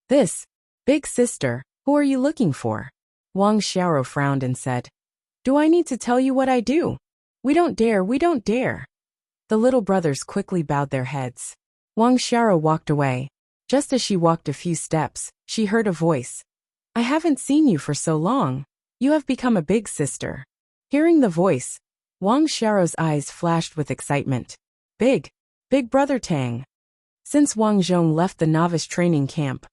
This, big sister, who are you looking for? Wang Xiao frowned and said, "Do I need to tell you what I do? We don't dare, we don't dare." The little brothers quickly bowed their heads. Wang Xiao walked away. Just as she walked a few steps, she heard a voice. I haven't seen you for so long. You have become a big sister. Hearing the voice, Wang Xiao's eyes flashed with excitement. Big brother Tang. Since Wang Zhong left the novice training camp,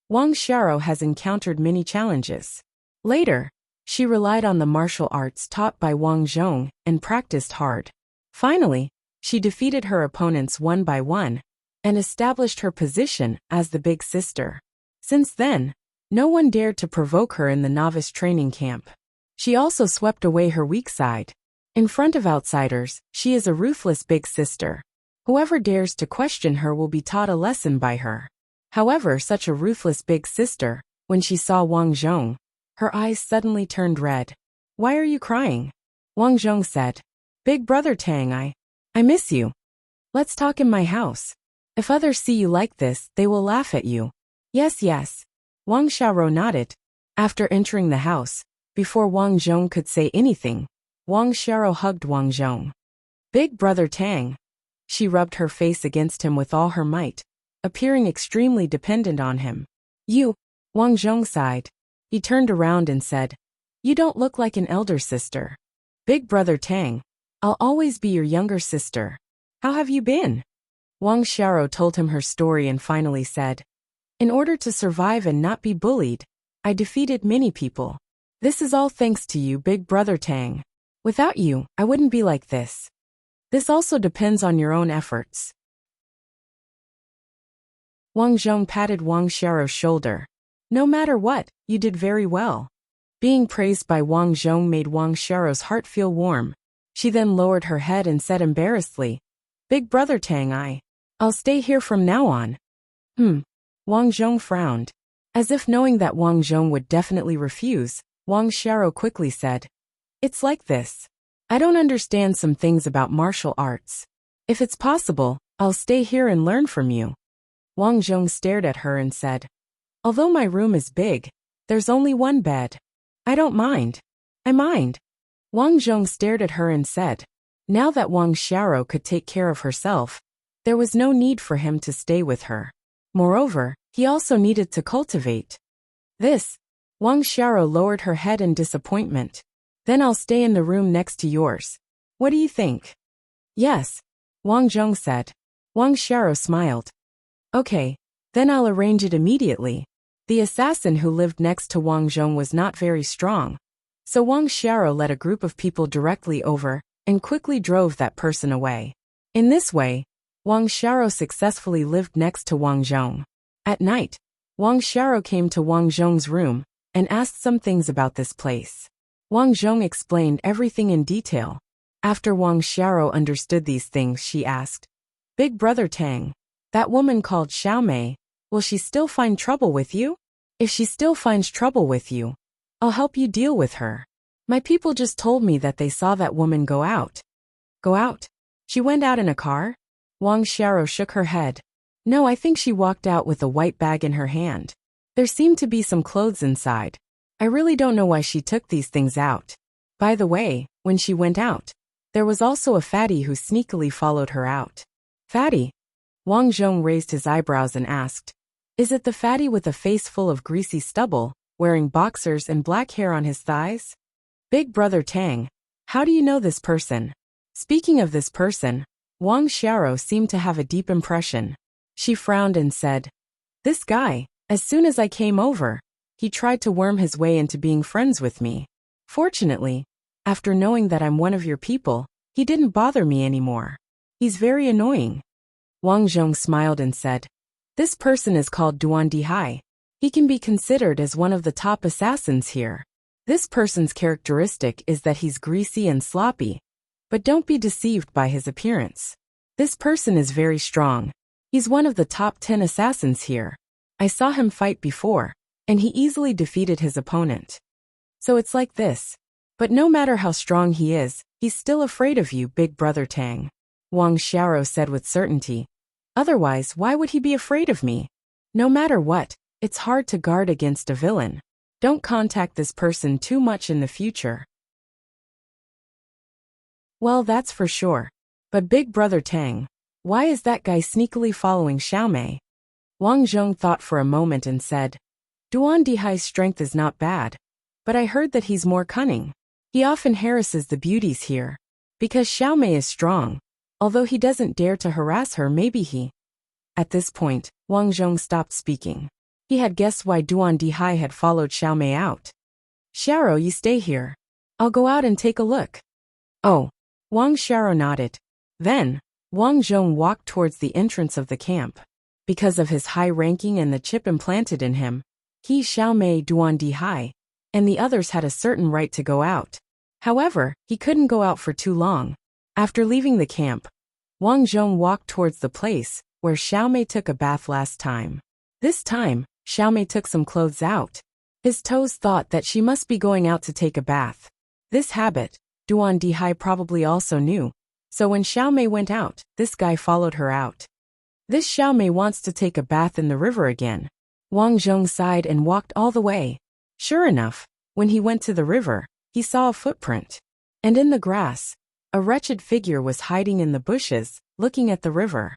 Wang Xiao has encountered many challenges. Later, she relied on the martial arts taught by Wang Zhong and practiced hard. Finally, she defeated her opponents one by one and established her position as the big sister. Since then, no one dared to provoke her in the novice training camp. She also swept away her weak side. In front of outsiders, she is a ruthless big sister. Whoever dares to question her will be taught a lesson by her. However, such a ruthless big sister, when she saw Wang Zhong, her eyes suddenly turned red. Why are you crying? Wang Zhong said. Big brother Tang, I miss you. Let's talk in my house. If others see you like this, they will laugh at you. Yes. Wang Xiao nodded. After entering the house, before Wang Zhong could say anything, Wang Xiao hugged Wang Zhong. Big brother Tang. She rubbed her face against him with all her might, appearing extremely dependent on him. You, Wang Zhong sighed. He turned around and said, You don't look like an elder sister. Big brother Tang, I'll always be your younger sister. How have you been? Wang Xiao told him her story and finally said, In order to survive and not be bullied, I defeated many people. This is all thanks to you, big brother Tang. Without you, I wouldn't be like this. This also depends on your own efforts. Wang Zhong patted Wang Xiao's shoulder. No matter what, you did very well. Being praised by Wang Zhong made Wang Xiao's heart feel warm. She then lowered her head and said embarrassedly, Big brother Tang, I'll stay here from now on. Wang Zhong frowned. As if knowing that Wang Zhong would definitely refuse, Wang Xiao quickly said, It's like this. I don't understand some things about martial arts. If it's possible, I'll stay here and learn from you. Wang Zhong stared at her and said, Although my room is big, there's only one bed. I don't mind. I mind. Wang Zhong stared at her and said, Now that Wang Xiao could take care of herself, there was no need for him to stay with her. Moreover, he also needed to cultivate. This. Wang Xiao lowered her head in disappointment. Then I'll stay in the room next to yours. What do you think? Yes, Wang Zhong said. Wang Xiao smiled. Okay, then I'll arrange it immediately. The assassin who lived next to Wang Zhong was not very strong, so Wang Xiao led a group of people directly over and quickly drove that person away. In this way, Wang Xiao successfully lived next to Wang Zhong. At night, Wang Xiao came to Wang Zhong's room and asked some things about this place. Wang Zhong explained everything in detail. After Wang Xiao understood these things, she asked, Big brother Tang, that woman called Xiaomei, will she still find trouble with you? If she still finds trouble with you, I'll help you deal with her. My people just told me that they saw that woman go out. Go out? She went out in a car? Wang Xiao shook her head. No, I think she walked out with a white bag in her hand. There seemed to be some clothes inside. I really don't know why she took these things out. By the way, when she went out, there was also a fatty who sneakily followed her out. Fatty? Wang Zhong raised his eyebrows and asked, Is it the fatty with a face full of greasy stubble, wearing boxers and black hair on his thighs? Big brother Tang, how do you know this person? Speaking of this person, Wang Xiao seemed to have a deep impression. She frowned and said, This guy, as soon as I came over, he tried to worm his way into being friends with me. Fortunately, after knowing that I'm one of your people, he didn't bother me anymore. He's very annoying. Wang Zhong smiled and said, This person is called Duan Dihai. He can be considered as one of the top assassins here. This person's characteristic is that he's greasy and sloppy, but don't be deceived by his appearance. This person is very strong. He's one of the top 10 assassins here. I saw him fight before, and he easily defeated his opponent. So it's like this. But no matter how strong he is, he's still afraid of you, big brother Tang. Wang Xiao said with certainty. Otherwise, why would he be afraid of me? No matter what, it's hard to guard against a villain. Don't contact this person too much in the future. Well, that's for sure. But big brother Tang, why is that guy sneakily following Xiaomei? Wang Zhong thought for a moment and said, Duan Dihai's strength is not bad, but I heard that he's more cunning. He often harasses the beauties here. Because Xiaomei is strong, although he doesn't dare to harass her, maybe he. At this point, Wang Zhong stopped speaking. He had guessed why Duan Dihai had followed Xiaomei out. Xiao, you stay here. I'll go out and take a look. Oh. Wang Xiao nodded. Then, Wang Zhong walked towards the entrance of the camp. Because of his high ranking and the chip implanted in him, he, Xiaomei, Duan Dihai, and the others had a certain right to go out. However, he couldn't go out for too long. After leaving the camp, Wang Zhong walked towards the place where Xiaomei took a bath last time. This time, Xiaomei took some clothes out. His toes thought that she must be going out to take a bath. This habit, Duan Dihai probably also knew. So when Xiaomei went out, this guy followed her out. This Xiaomei wants to take a bath in the river again. Wang Zhong sighed and walked all the way. Sure enough, when he went to the river, he saw a footprint. And in the grass, a wretched figure was hiding in the bushes, looking at the river.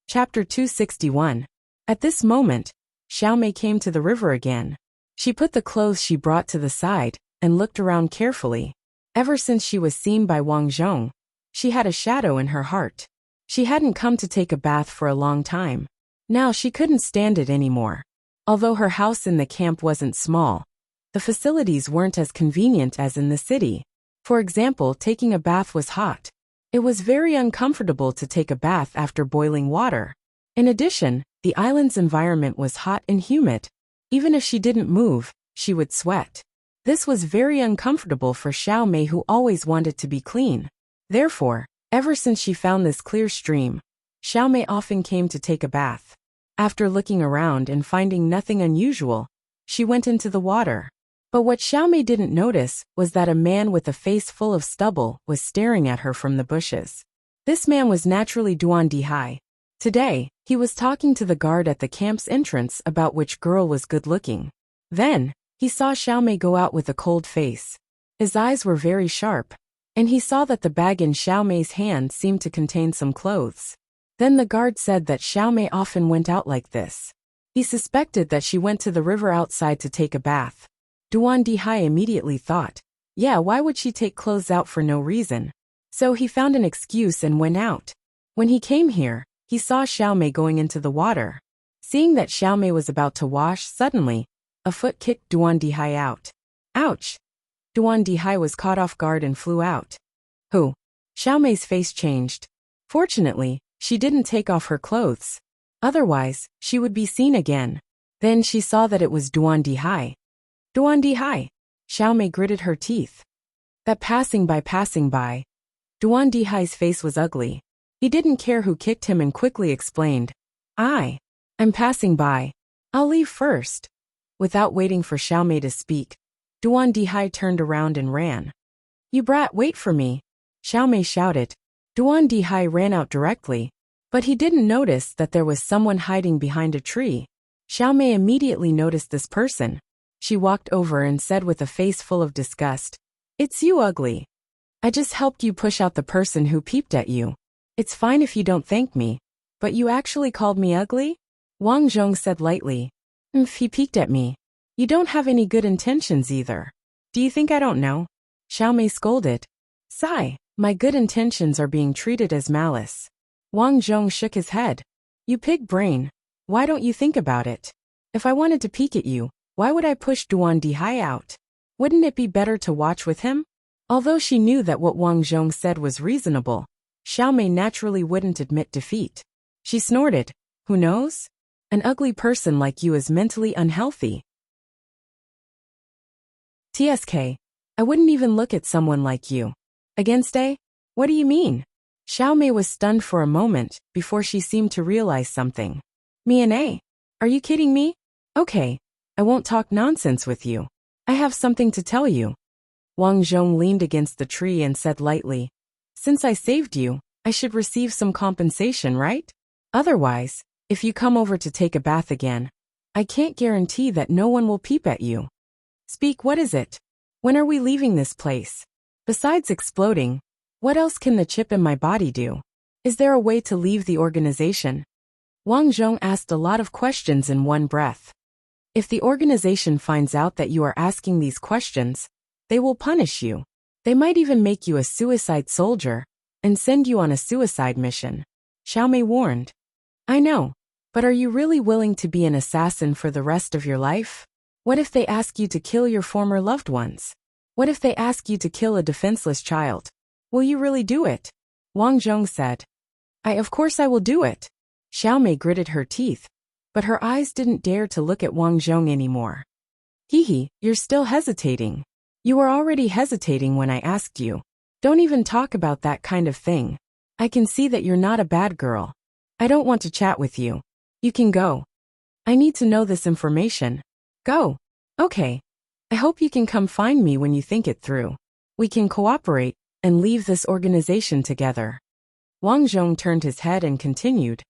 Chapter 261. At this moment, Xiaomei came to the river again. She put the clothes she brought to the side and looked around carefully. Ever since she was seen by Wang Zhong, she had a shadow in her heart. She hadn't come to take a bath for a long time. Now she couldn't stand it anymore. Although her house in the camp wasn't small, the facilities weren't as convenient as in the city. For example, taking a bath was hot. It was very uncomfortable to take a bath after boiling water. In addition, the island's environment was hot and humid. Even if she didn't move, she would sweat. This was very uncomfortable for Xiaomei, who always wanted to be clean. Therefore, ever since she found this clear stream, Xiaomei often came to take a bath. After looking around and finding nothing unusual, she went into the water. But what Xiaomei didn't notice was that a man with a face full of stubble was staring at her from the bushes. This man was naturally Duan Dihai. Today, he was talking to the guard at the camp's entrance about which girl was good-looking. Then, he saw Xiaomei go out with a cold face. His eyes were very sharp, and he saw that the bag in Xiaomei's hand seemed to contain some clothes. Then the guard said that Xiaomei often went out like this. He suspected that she went to the river outside to take a bath. Duan Dihai immediately thought, yeah, why would she take clothes out for no reason? So he found an excuse and went out. When he came here, he saw Xiaomei going into the water. Seeing that Xiaomei was about to wash, suddenly, a foot kicked Duan Dihai out. Ouch! Duan Dihai was caught off guard and flew out. Who? Xiaomei's face changed. Fortunately, she didn't take off her clothes. Otherwise, she would be seen again. Then she saw that it was Duan Dihai. Duan Dihai! Xiaomei gritted her teeth. That passing by. Duan Dihai's face was ugly. He didn't care who kicked him and quickly explained. I'm passing by. I'll leave first. Without waiting for Xiaomei to speak, Duan Dihai turned around and ran. You brat, wait for me! Xiaomei shouted. Duan Dihai ran out directly, but he didn't notice that there was someone hiding behind a tree. Xiaomei immediately noticed this person. She walked over and said with a face full of disgust, It's you, ugly. I just helped you push out the person who peeped at you. It's fine if you don't thank me, but you actually called me ugly? Wang Zhong said lightly. He peeked at me. You don't have any good intentions either. Do you think I don't know? Xiaomei scolded. Sigh, my good intentions are being treated as malice. Wang Zhong shook his head. You pig brain. Why don't you think about it? If I wanted to peek at you, why would I push Duan Dihai out? Wouldn't it be better to watch with him? Although she knew that what Wang Zhong said was reasonable, Xiaomei naturally wouldn't admit defeat. She snorted. Who knows? An ugly person like you is mentally unhealthy. TSK. I wouldn't even look at someone like you. Against A? What do you mean? Xiaomei was stunned for a moment before she seemed to realize something. Me and A? Are you kidding me? Okay. I won't talk nonsense with you. I have something to tell you. Wang Zhong leaned against the tree and said lightly, Since I saved you, I should receive some compensation, right? Otherwise, if you come over to take a bath again, I can't guarantee that no one will peep at you. Speak, what is it? When are we leaving this place? Besides exploding, what else can the chip in my body do? Is there a way to leave the organization? Wang Zhong asked a lot of questions in one breath. If the organization finds out that you are asking these questions, they will punish you. They might even make you a suicide soldier and send you on a suicide mission. Xiaomei warned. I know, but are you really willing to be an assassin for the rest of your life? What if they ask you to kill your former loved ones? What if they ask you to kill a defenseless child? Will you really do it? Wang Zhong said. Of course I will do it. Xiaomei gritted her teeth, but her eyes didn't dare to look at Wang Zhong anymore. Hehe, you're still hesitating. You were already hesitating when I asked you. Don't even talk about that kind of thing. I can see that you're not a bad girl. I don't want to chat with you. You can go. I need to know this information. Go. Okay. I hope you can come find me when you think it through. We can cooperate and leave this organization together. Wang Zhong turned his head and continued.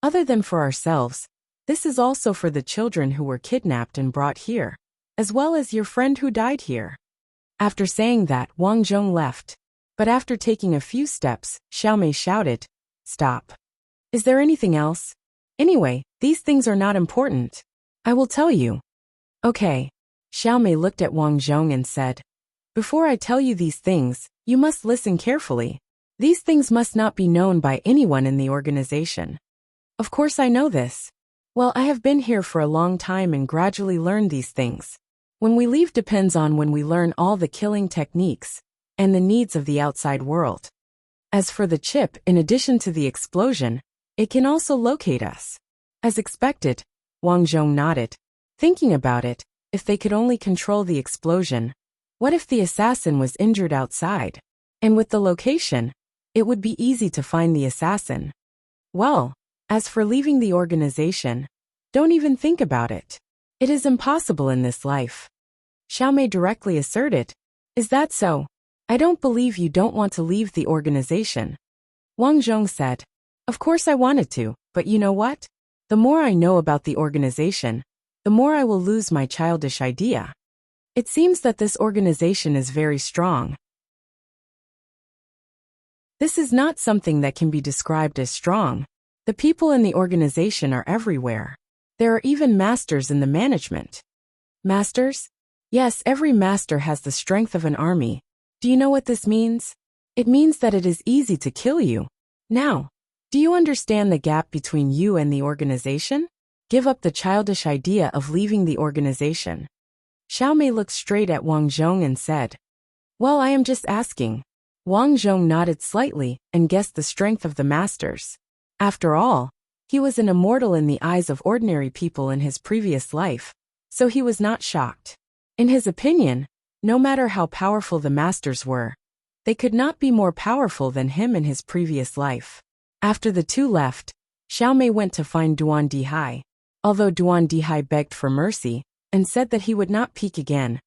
Other than for ourselves, this is also for the children who were kidnapped and brought here, as well as your friend who died here. After saying that, Wang Zhong left. But after taking a few steps, Xiaomei shouted, Stop. Is there anything else? Anyway, these things are not important. I will tell you. Okay. Xiaomei looked at Wang Zhong and said, Before I tell you these things, you must listen carefully. These things must not be known by anyone in the organization. Of course I know this. Well, I have been here for a long time and gradually learned these things. When we leave depends on when we learn all the killing techniques and the needs of the outside world. As for the chip, in addition to the explosion, it can also locate us. As expected, Wang Zhong nodded. Thinking about it, if they could only control the explosion, what if the assassin was injured outside? And with the location, it would be easy to find the assassin. Well, as for leaving the organization, don't even think about it. It is impossible in this life. Xiaomei directly asserted. Is that so? I don't believe you don't want to leave the organization. Wang Zhong said. Of course I wanted to, but you know what? The more I know about the organization, the more I will lose my childish idea. It seems that this organization is very strong. This is not something that can be described as strong. The people in the organization are everywhere. There are even masters in the management. Masters? Yes, every master has the strength of an army. Do you know what this means? It means that it is easy to kill you. Now, do you understand the gap between you and the organization? Give up the childish idea of leaving the organization. Xiaomei looked straight at Wang Zhong and said, Well, I am just asking. Wang Zhong nodded slightly and guessed the strength of the masters. After all, he was an immortal in the eyes of ordinary people in his previous life, so he was not shocked. In his opinion, no matter how powerful the masters were, they could not be more powerful than him in his previous life. After the two left, Xiaomei went to find Duan Dihai. Although Duan Dihai begged for mercy and said that he would not peek again,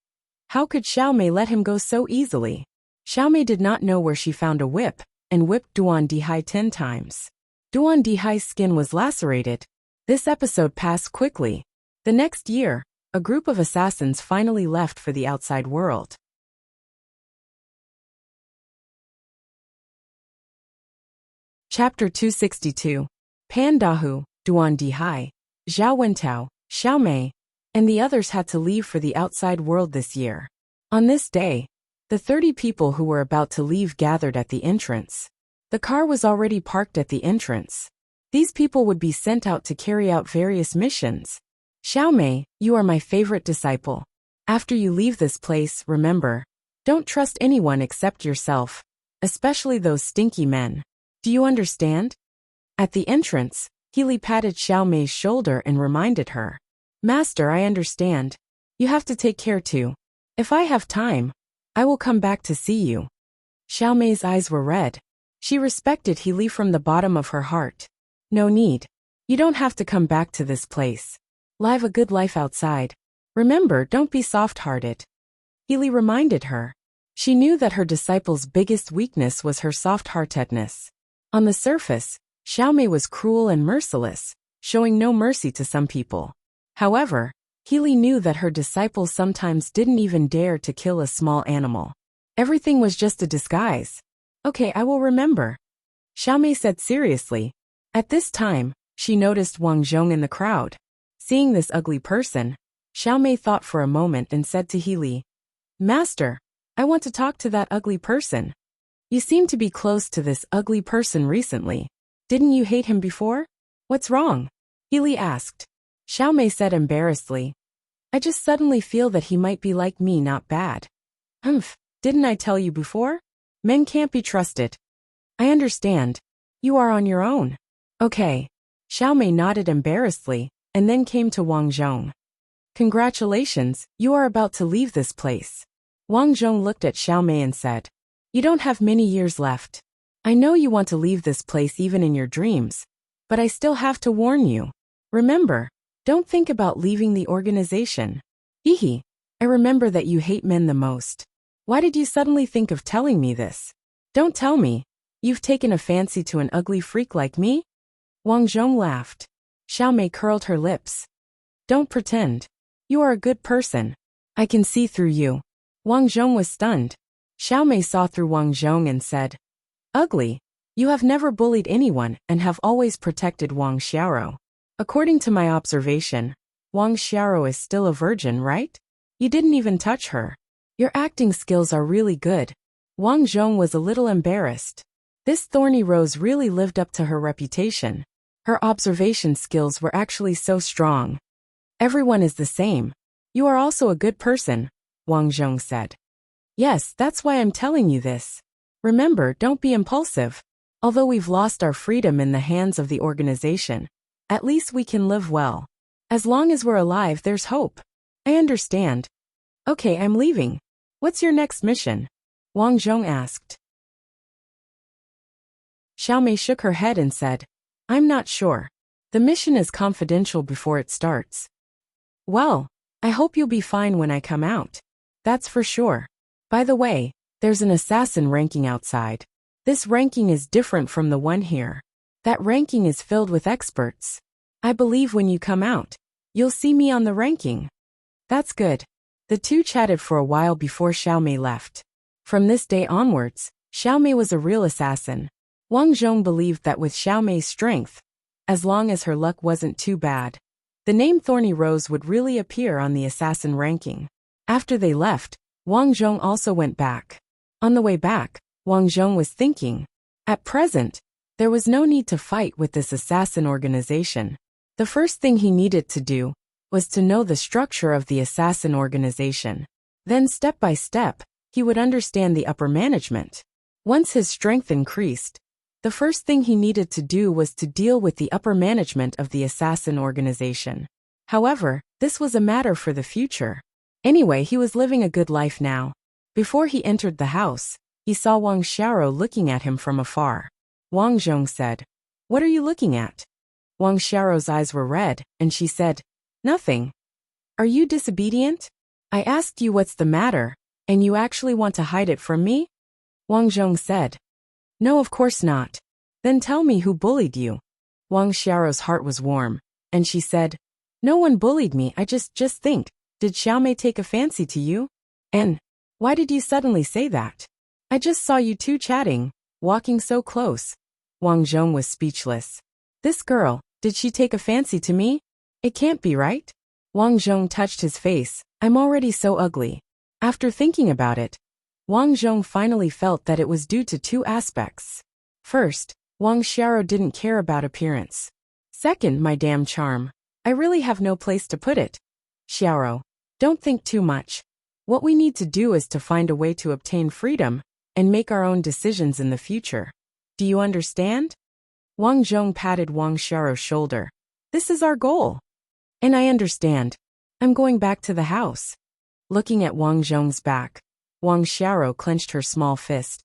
how could Xiaomei let him go so easily? Xiaomei did not know where she found a whip and whipped Duan Dihai 10 times. Duan Dihai's skin was lacerated. This episode passed quickly. The next year, a group of assassins finally left for the outside world. Chapter 262. Pan Dahu, Duan Dihai, Zhao Wentao, Xiaomei, and the others had to leave for the outside world this year. On this day, the 30 people who were about to leave gathered at the entrance. The car was already parked at the entrance. These people would be sent out to carry out various missions. Xiaomei, you are my favorite disciple. After you leave this place, remember, don't trust anyone except yourself, especially those stinky men. Do you understand? At the entrance, Healy patted Xiaomei's shoulder and reminded her. Master, I understand. You have to take care too. If I have time, I will come back to see you. Xiaomei's eyes were red. She respected Healy from the bottom of her heart. No need. You don't have to come back to this place. Live a good life outside. Remember, don't be soft-hearted. Healy reminded her. She knew that her disciple's biggest weakness was her soft-heartedness. On the surface, Xiaomei was cruel and merciless, showing no mercy to some people. However, Healy knew that her disciple sometimes didn't even dare to kill a small animal. Everything was just a disguise. Okay, I will remember. Xiaomei said seriously. At this time, she noticed Wang Zhong in the crowd. Seeing this ugly person, Xiaomei thought for a moment and said to Healy, Master, I want to talk to that ugly person. You seem to be close to this ugly person recently. Didn't you hate him before? What's wrong? Healy asked. Xiaomei said embarrassedly, I just suddenly feel that he might be like me, not bad. Didn't I tell you before? Men can't be trusted. I understand. You are on your own. Okay. Xiaomei nodded embarrassedly, and then came to Wang Zhong. Congratulations, you are about to leave this place. Wang Zhong looked at Xiaomei and said, You don't have many years left. I know you want to leave this place even in your dreams, but I still have to warn you. Remember, don't think about leaving the organization. Hehe, I remember that you hate men the most. Why did you suddenly think of telling me this? Don't tell me. You've taken a fancy to an ugly freak like me? Wang Zhong laughed. Xiaomei curled her lips. Don't pretend. You are a good person. I can see through you. Wang Zhong was stunned. Xiaomei saw through Wang Zhong and said, Ugly. You have never bullied anyone and have always protected Wang Xiaoro. According to my observation, Wang Xiaoro is still a virgin, right? You didn't even touch her. Your acting skills are really good. Wang Zhong was a little embarrassed. This thorny rose really lived up to her reputation. Her observation skills were actually so strong. Everyone is the same. You are also a good person, Wang Zhong said. Yes, that's why I'm telling you this. Remember, don't be impulsive. Although we've lost our freedom in the hands of the organization, at least we can live well. As long as we're alive, there's hope. I understand. Okay, I'm leaving. What's your next mission? Wang Zhong asked. Xiaomei shook her head and said, I'm not sure. The mission is confidential before it starts. Well, I hope you'll be fine when I come out. That's for sure. By the way, there's an assassin ranking outside. This ranking is different from the one here. That ranking is filled with experts. I believe when you come out, you'll see me on the ranking. That's good. The two chatted for a while before Xiaomei left. From this day onwards, Xiaomei was a real assassin. Wang Zhong believed that with Xiaomei's strength, as long as her luck wasn't too bad, the name Thorny Rose would really appear on the assassin ranking. After they left, Wang Zhong also went back. On the way back, Wang Zhong was thinking, at present, there was no need to fight with this assassin organization. The first thing he needed to do was to know the structure of the assassin organization. Then step by step, he would understand the upper management. Once his strength increased, the first thing he needed to do was to deal with the upper management of the assassin organization. However, this was a matter for the future. Anyway, he was living a good life now. Before he entered the house, he saw Wang Xiaoro looking at him from afar. Wang Zhong said, What are you looking at? Wang Xiaoro's eyes were red, and she said, Nothing. Are you disobedient? I asked you what's the matter, and you actually want to hide it from me? Wang Zhong said, No, of course not. Then tell me who bullied you. Wang Xiaoro's heart was warm, and she said, No one bullied me, I just think, did Xiaomei take a fancy to you? And why did you suddenly say that? I just saw you two chatting, walking so close. Wang Zhong was speechless. This girl, did she take a fancy to me? It can't be right? Wang Zhong touched his face. I'm already so ugly. After thinking about it, Wang Zhong finally felt that it was due to two aspects. First, Wang Xiaoro didn't care about appearance. Second, my damn charm. I really have no place to put it. Xiaoro, don't think too much. What we need to do is to find a way to obtain freedom and make our own decisions in the future. Do you understand? Wang Zhong patted Wang Xiaoro's shoulder. This is our goal. And I understand. I'm going back to the house. Looking at Wang Zhong's back, Wang Xiaoro clenched her small fist.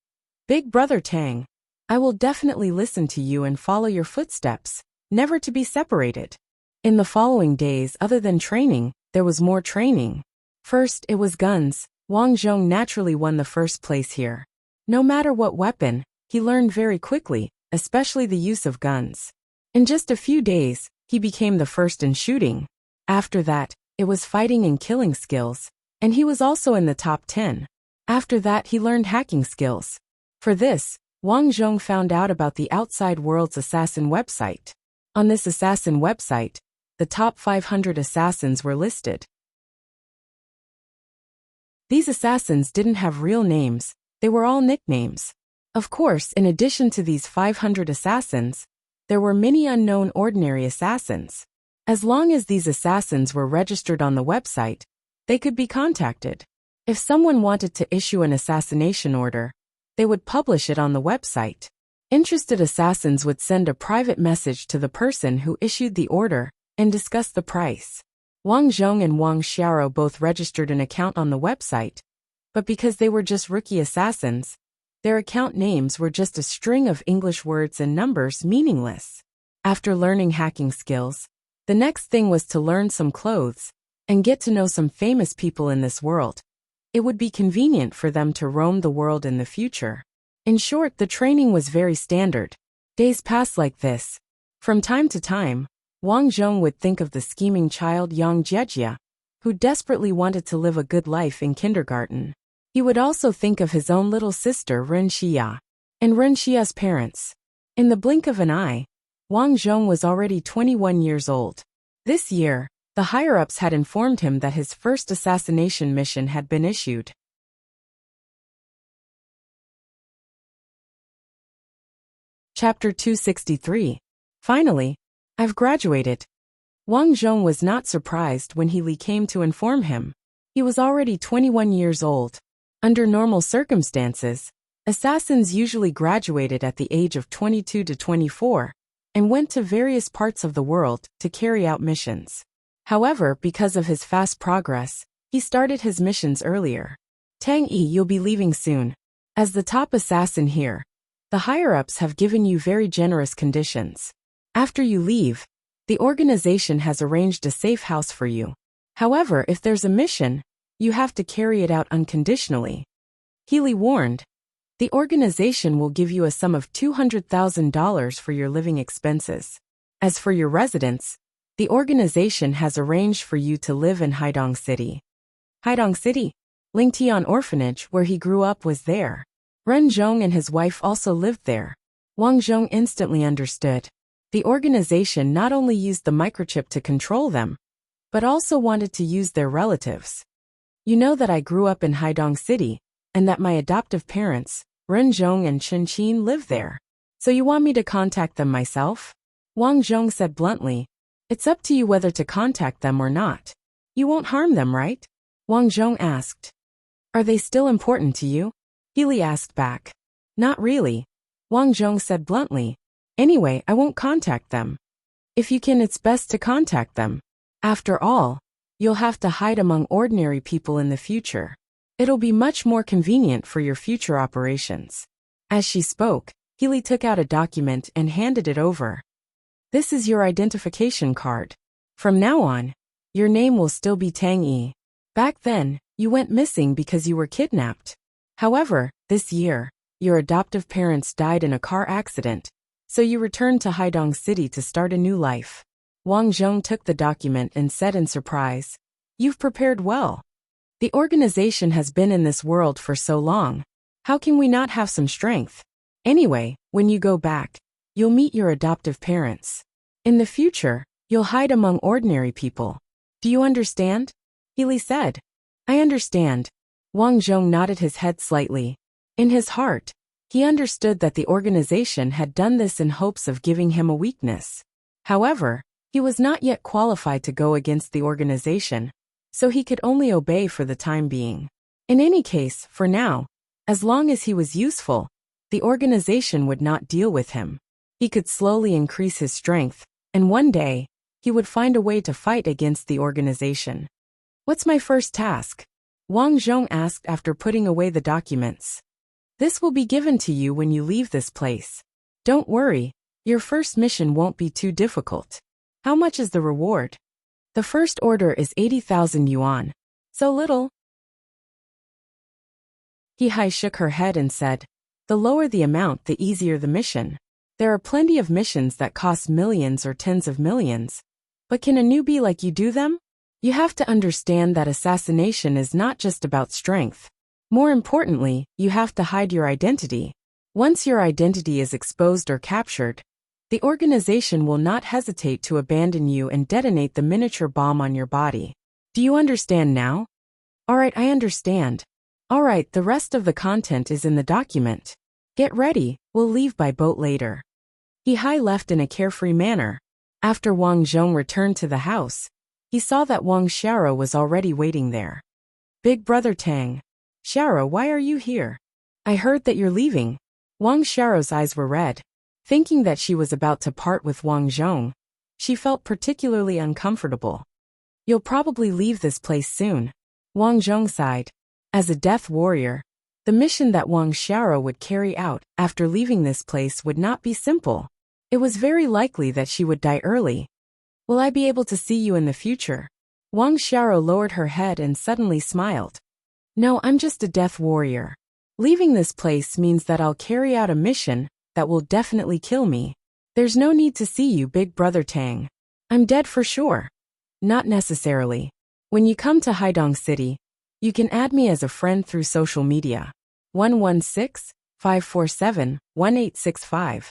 Big brother Tang, I will definitely listen to you and follow your footsteps, never to be separated. In the following days, other than training, there was more training. First, it was guns. Wang Zhong naturally won the first place here. No matter what weapon, he learned very quickly, especially the use of guns. In just a few days, he became the first in shooting. After that, it was fighting and killing skills, and he was also in the top 10. After that, he learned hacking skills. For this, Wang Zhong found out about the outside world's assassin website. On this assassin website, the top 500 assassins were listed. These assassins didn't have real names, they were all nicknames. Of course, in addition to these 500 assassins, there were many unknown ordinary assassins. As long as these assassins were registered on the website, they could be contacted. If someone wanted to issue an assassination order, they would publish it on the website. Interested assassins would send a private message to the person who issued the order and discuss the price. Wang Zhong and Wang Xiao both registered an account on the website, but because they were just rookie assassins, their account names were just a string of English words and numbers meaningless. After learning hacking skills, the next thing was to learn some clothes and get to know some famous people in this world. It would be convenient for them to roam the world in the future. In short, the training was very standard. Days passed like this. From time to time, Wang Zhong would think of the scheming child Yang Jiejia, who desperately wanted to live a good life in kindergarten. He would also think of his own little sister Ren Xia and Ren Xia's parents. In the blink of an eye, Wang Zhong was already 21 years old. This year, the higher-ups had informed him that his first assassination mission had been issued. Chapter 263. Finally, I've graduated. Wang Zhong was not surprised when Li came to inform him. He was already 21 years old. Under normal circumstances, assassins usually graduated at the age of 22 to 24 and went to various parts of the world to carry out missions. However, because of his fast progress, he started his missions earlier. Tang Yi, you'll be leaving soon. As the top assassin here, the higher-ups have given you very generous conditions. After you leave, the organization has arranged a safe house for you. However, if there's a mission, you have to carry it out unconditionally. Li warned, the organization will give you a sum of $200,000 for your living expenses. As for your residence, the organization has arranged for you to live in Haidong City. Haidong City? Lingtian Orphanage, where he grew up, was there. Ren Zhong and his wife also lived there. Wang Zhong instantly understood. The organization not only used the microchip to control them, but also wanted to use their relatives. You know that I grew up in Haidong City, and that my adoptive parents, Ren Zhong and Chen Qin, live there. So you want me to contact them myself? Wang Zhong said bluntly. It's up to you whether to contact them or not. You won't harm them, right? Wang Zhong asked. Are they still important to you? Li asked back. Not really. Wang Zhong said bluntly. Anyway, I won't contact them. If you can, it's best to contact them. After all, you'll have to hide among ordinary people in the future. It'll be much more convenient for your future operations. As she spoke, Li took out a document and handed it over. This is your identification card. From now on, your name will still be Tang Yi. Back then, you went missing because you were kidnapped. However, this year, your adoptive parents died in a car accident, so you returned to Haidong City to start a new life. Wang Zhong took the document and said in surprise, You've prepared well. The organization has been in this world for so long. How can we not have some strength? Anyway, when you go back, you'll meet your adoptive parents. In the future, you'll hide among ordinary people. Do you understand? Li said. I understand. Wang Zhong nodded his head slightly. In his heart, he understood that the organization had done this in hopes of giving him a weakness. However, he was not yet qualified to go against the organization, so he could only obey for the time being. In any case, for now, as long as he was useful, the organization would not deal with him. He could slowly increase his strength, and one day, he would find a way to fight against the organization. What's my first task? Wang Zhong asked after putting away the documents. This will be given to you when you leave this place. Don't worry, your first mission won't be too difficult. How much is the reward? The first order is 80,000 yuan. So little? Hai shook her head and said, the lower the amount, the easier the mission. There are plenty of missions that cost millions or tens of millions. But can a newbie like you do them? You have to understand that assassination is not just about strength. More importantly, you have to hide your identity. Once your identity is exposed or captured, the organization will not hesitate to abandon you and detonate the miniature bomb on your body. Do you understand now? Alright, I understand. Alright, the rest of the content is in the document. Get ready, we'll leave by boat later. He left in a carefree manner. After Wang Zhong returned to the house, he saw that Wang Xiao was already waiting there. Big brother Tang. Xiao, why are you here? I heard that you're leaving. Wang Xiao's eyes were red. Thinking that she was about to part with Wang Zhong, she felt particularly uncomfortable. You'll probably leave this place soon. Wang Zhong sighed. As a death warrior, the mission that Wang Xiao would carry out after leaving this place would not be simple. It was very likely that she would die early. Will I be able to see you in the future? Wang Xiao lowered her head and suddenly smiled. No, I'm just a death warrior. Leaving this place means that I'll carry out a mission that will definitely kill me. There's no need to see you, big brother Tang. I'm dead for sure. Not necessarily. When you come to Haidong City, you can add me as a friend through social media. 116-547-1865.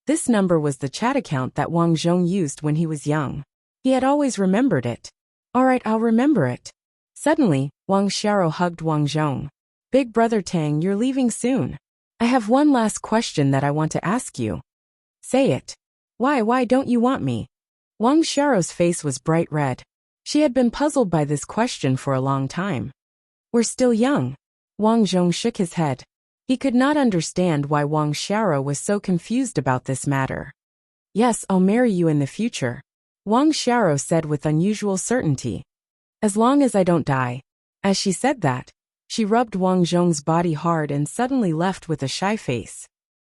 This number was the chat account that Wang Zhong used when he was young. He had always remembered it. Alright, I'll remember it. Suddenly, Wang Xiao hugged Wang Zhong. Big brother Tang, you're leaving soon. I have one last question that I want to ask you. Say it. Why don't you want me? Wang Xiao's face was bright red. She had been puzzled by this question for a long time. We're still young. Wang Zhong shook his head. He could not understand why Wang Xiao was so confused about this matter. Yes, I'll marry you in the future. Wang Xiao said with unusual certainty. As long as I don't die. As she said that, she rubbed Wang Zhong's body hard and suddenly left with a shy face.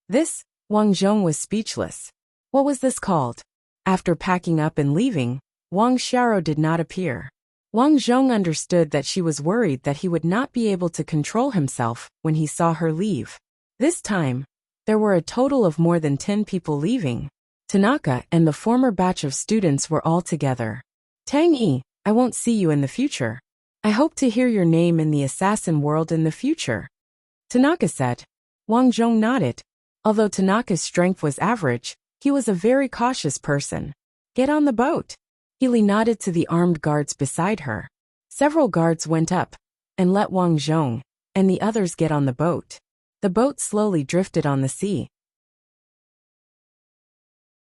This, Wang Zhong was speechless. What was this called? After packing up and leaving, Wang Xiao did not appear. Wang Zhong understood that she was worried that he would not be able to control himself when he saw her leave. This time, there were a total of more than 10 people leaving. Tanaka and the former batch of students were all together. Tang Yi, I won't see you in the future. I hope to hear your name in the assassin world in the future. Tanaka said. Wang Zhong nodded. Although Tanaka's strength was average, he was a very cautious person. Get on the boat. Healy nodded to the armed guards beside her. Several guards went up and let Wang Zhong and the others get on the boat. The boat slowly drifted on the sea.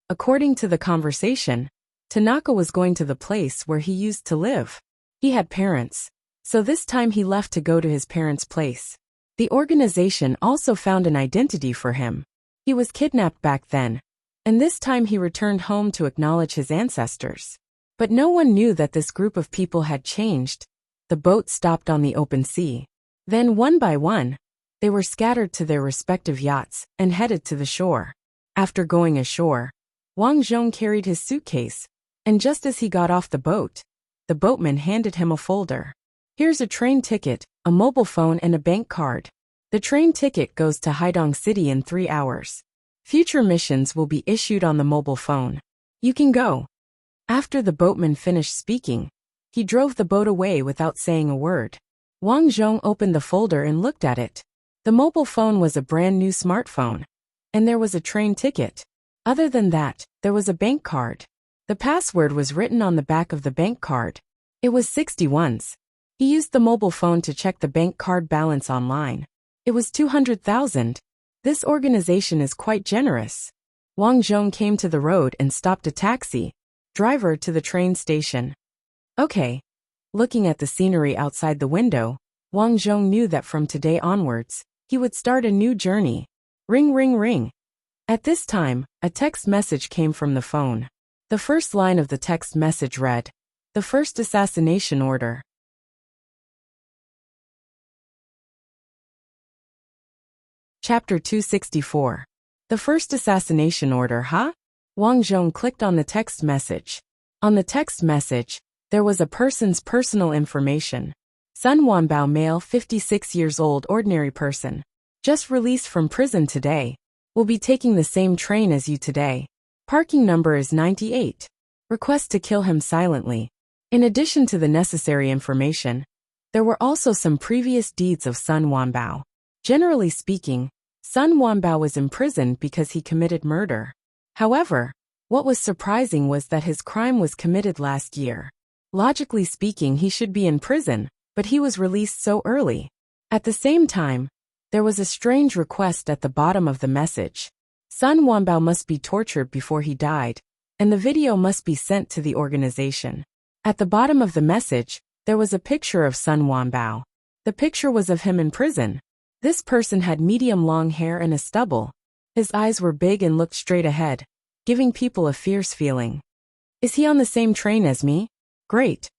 According to the conversation, Tanaka was going to the place where he used to live. He had parents, so this time he left to go to his parents' place. The organization also found an identity for him. He was kidnapped back then, and this time he returned home to acknowledge his ancestors. But no one knew that this group of people had changed. The boat stopped on the open sea. Then one by one, they were scattered to their respective yachts and headed to the shore. After going ashore, Wang Zhong carried his suitcase, and just as he got off the boatman handed him a folder. Here's a train ticket, a mobile phone and a bank card. The train ticket goes to Haidong City in 3 hours. Future missions will be issued on the mobile phone. You can go. After the boatman finished speaking, he drove the boat away without saying a word. Wang Zhong opened the folder and looked at it. The mobile phone was a brand new smartphone, and there was a train ticket. Other than that, there was a bank card. The password was written on the back of the bank card. It was 61s. He used the mobile phone to check the bank card balance online. It was 200,000. This organization is quite generous. Wang Zhong came to the road and stopped a taxi. Driver to the train station. Okay. Looking at the scenery outside the window, Wang Zhong knew that from today onwards, he would start a new journey. Ring ring ring. At this time, a text message came from the phone. The first line of the text message read, "The first assassination order." Chapter 264. The first assassination order, huh? Wang Zhong clicked on the text message. On the text message, there was a person's personal information. Sun Wanbao, male, 56 years old, ordinary person. Just released from prison today. Will be taking the same train as you today. Parking number is 98. Request to kill him silently. In addition to the necessary information, there were also some previous deeds of Sun Wanbao. Generally speaking, Sun Wanbao was imprisoned because he committed murder. However, what was surprising was that his crime was committed last year. Logically speaking, he should be in prison, but he was released so early. At the same time, there was a strange request at the bottom of the message. Sun Wanbao must be tortured before he died, and the video must be sent to the organization. At the bottom of the message, there was a picture of Sun Wanbao. The picture was of him in prison. This person had medium long hair and a stubble. His eyes were big and looked straight ahead, giving people a fierce feeling. Is he on the same train as me? Great.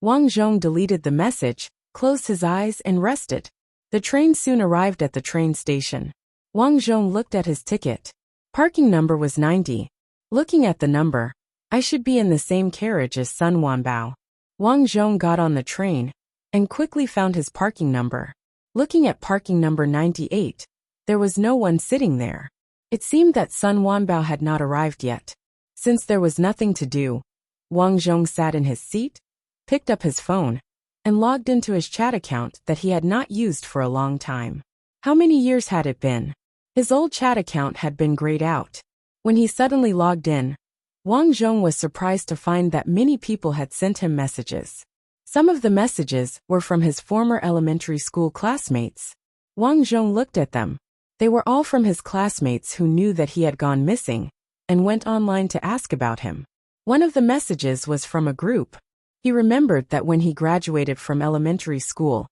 Wang Zhong deleted the message, closed his eyes and rested. The train soon arrived at the train station. Wang Zhong looked at his ticket. Parking number was 90. Looking at the number, I should be in the same carriage as Sun Wanbao. Wang Zhong got on the train and quickly found his parking number. Looking at parking number 98, there was no one sitting there. It seemed that Sun Wanbao had not arrived yet. Since there was nothing to do, Wang Zhong sat in his seat, picked up his phone, and logged into his chat account that he had not used for a long time. How many years had it been? His old chat account had been grayed out. When he suddenly logged in, Wang Zhong was surprised to find that many people had sent him messages. Some of the messages were from his former elementary school classmates. Wang Zhong looked at them. They were all from his classmates who knew that he had gone missing and went online to ask about him. One of the messages was from a group. He remembered that when he graduated from elementary school,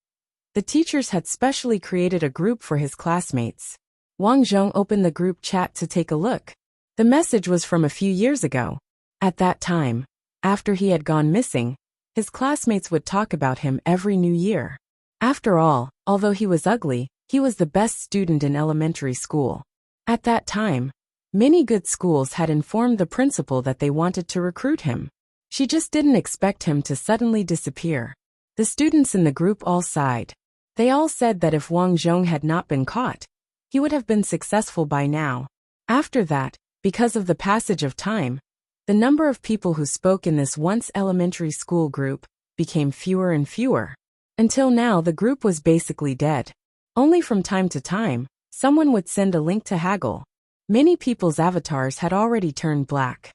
the teachers had specially created a group for his classmates. Wang Zhong opened the group chat to take a look. The message was from a few years ago. At that time, after he had gone missing, his classmates would talk about him every new year. After all, although he was ugly, he was the best student in elementary school. At that time, many good schools had informed the principal that they wanted to recruit him. She just didn't expect him to suddenly disappear. The students in the group all sighed. They all said that if Wang Zhong had not been caught, he would have been successful by now. After that, because of the passage of time, the number of people who spoke in this once elementary school group became fewer and fewer. Until now, the group was basically dead. Only from time to time, someone would send a link to Haggle. Many people's avatars had already turned black.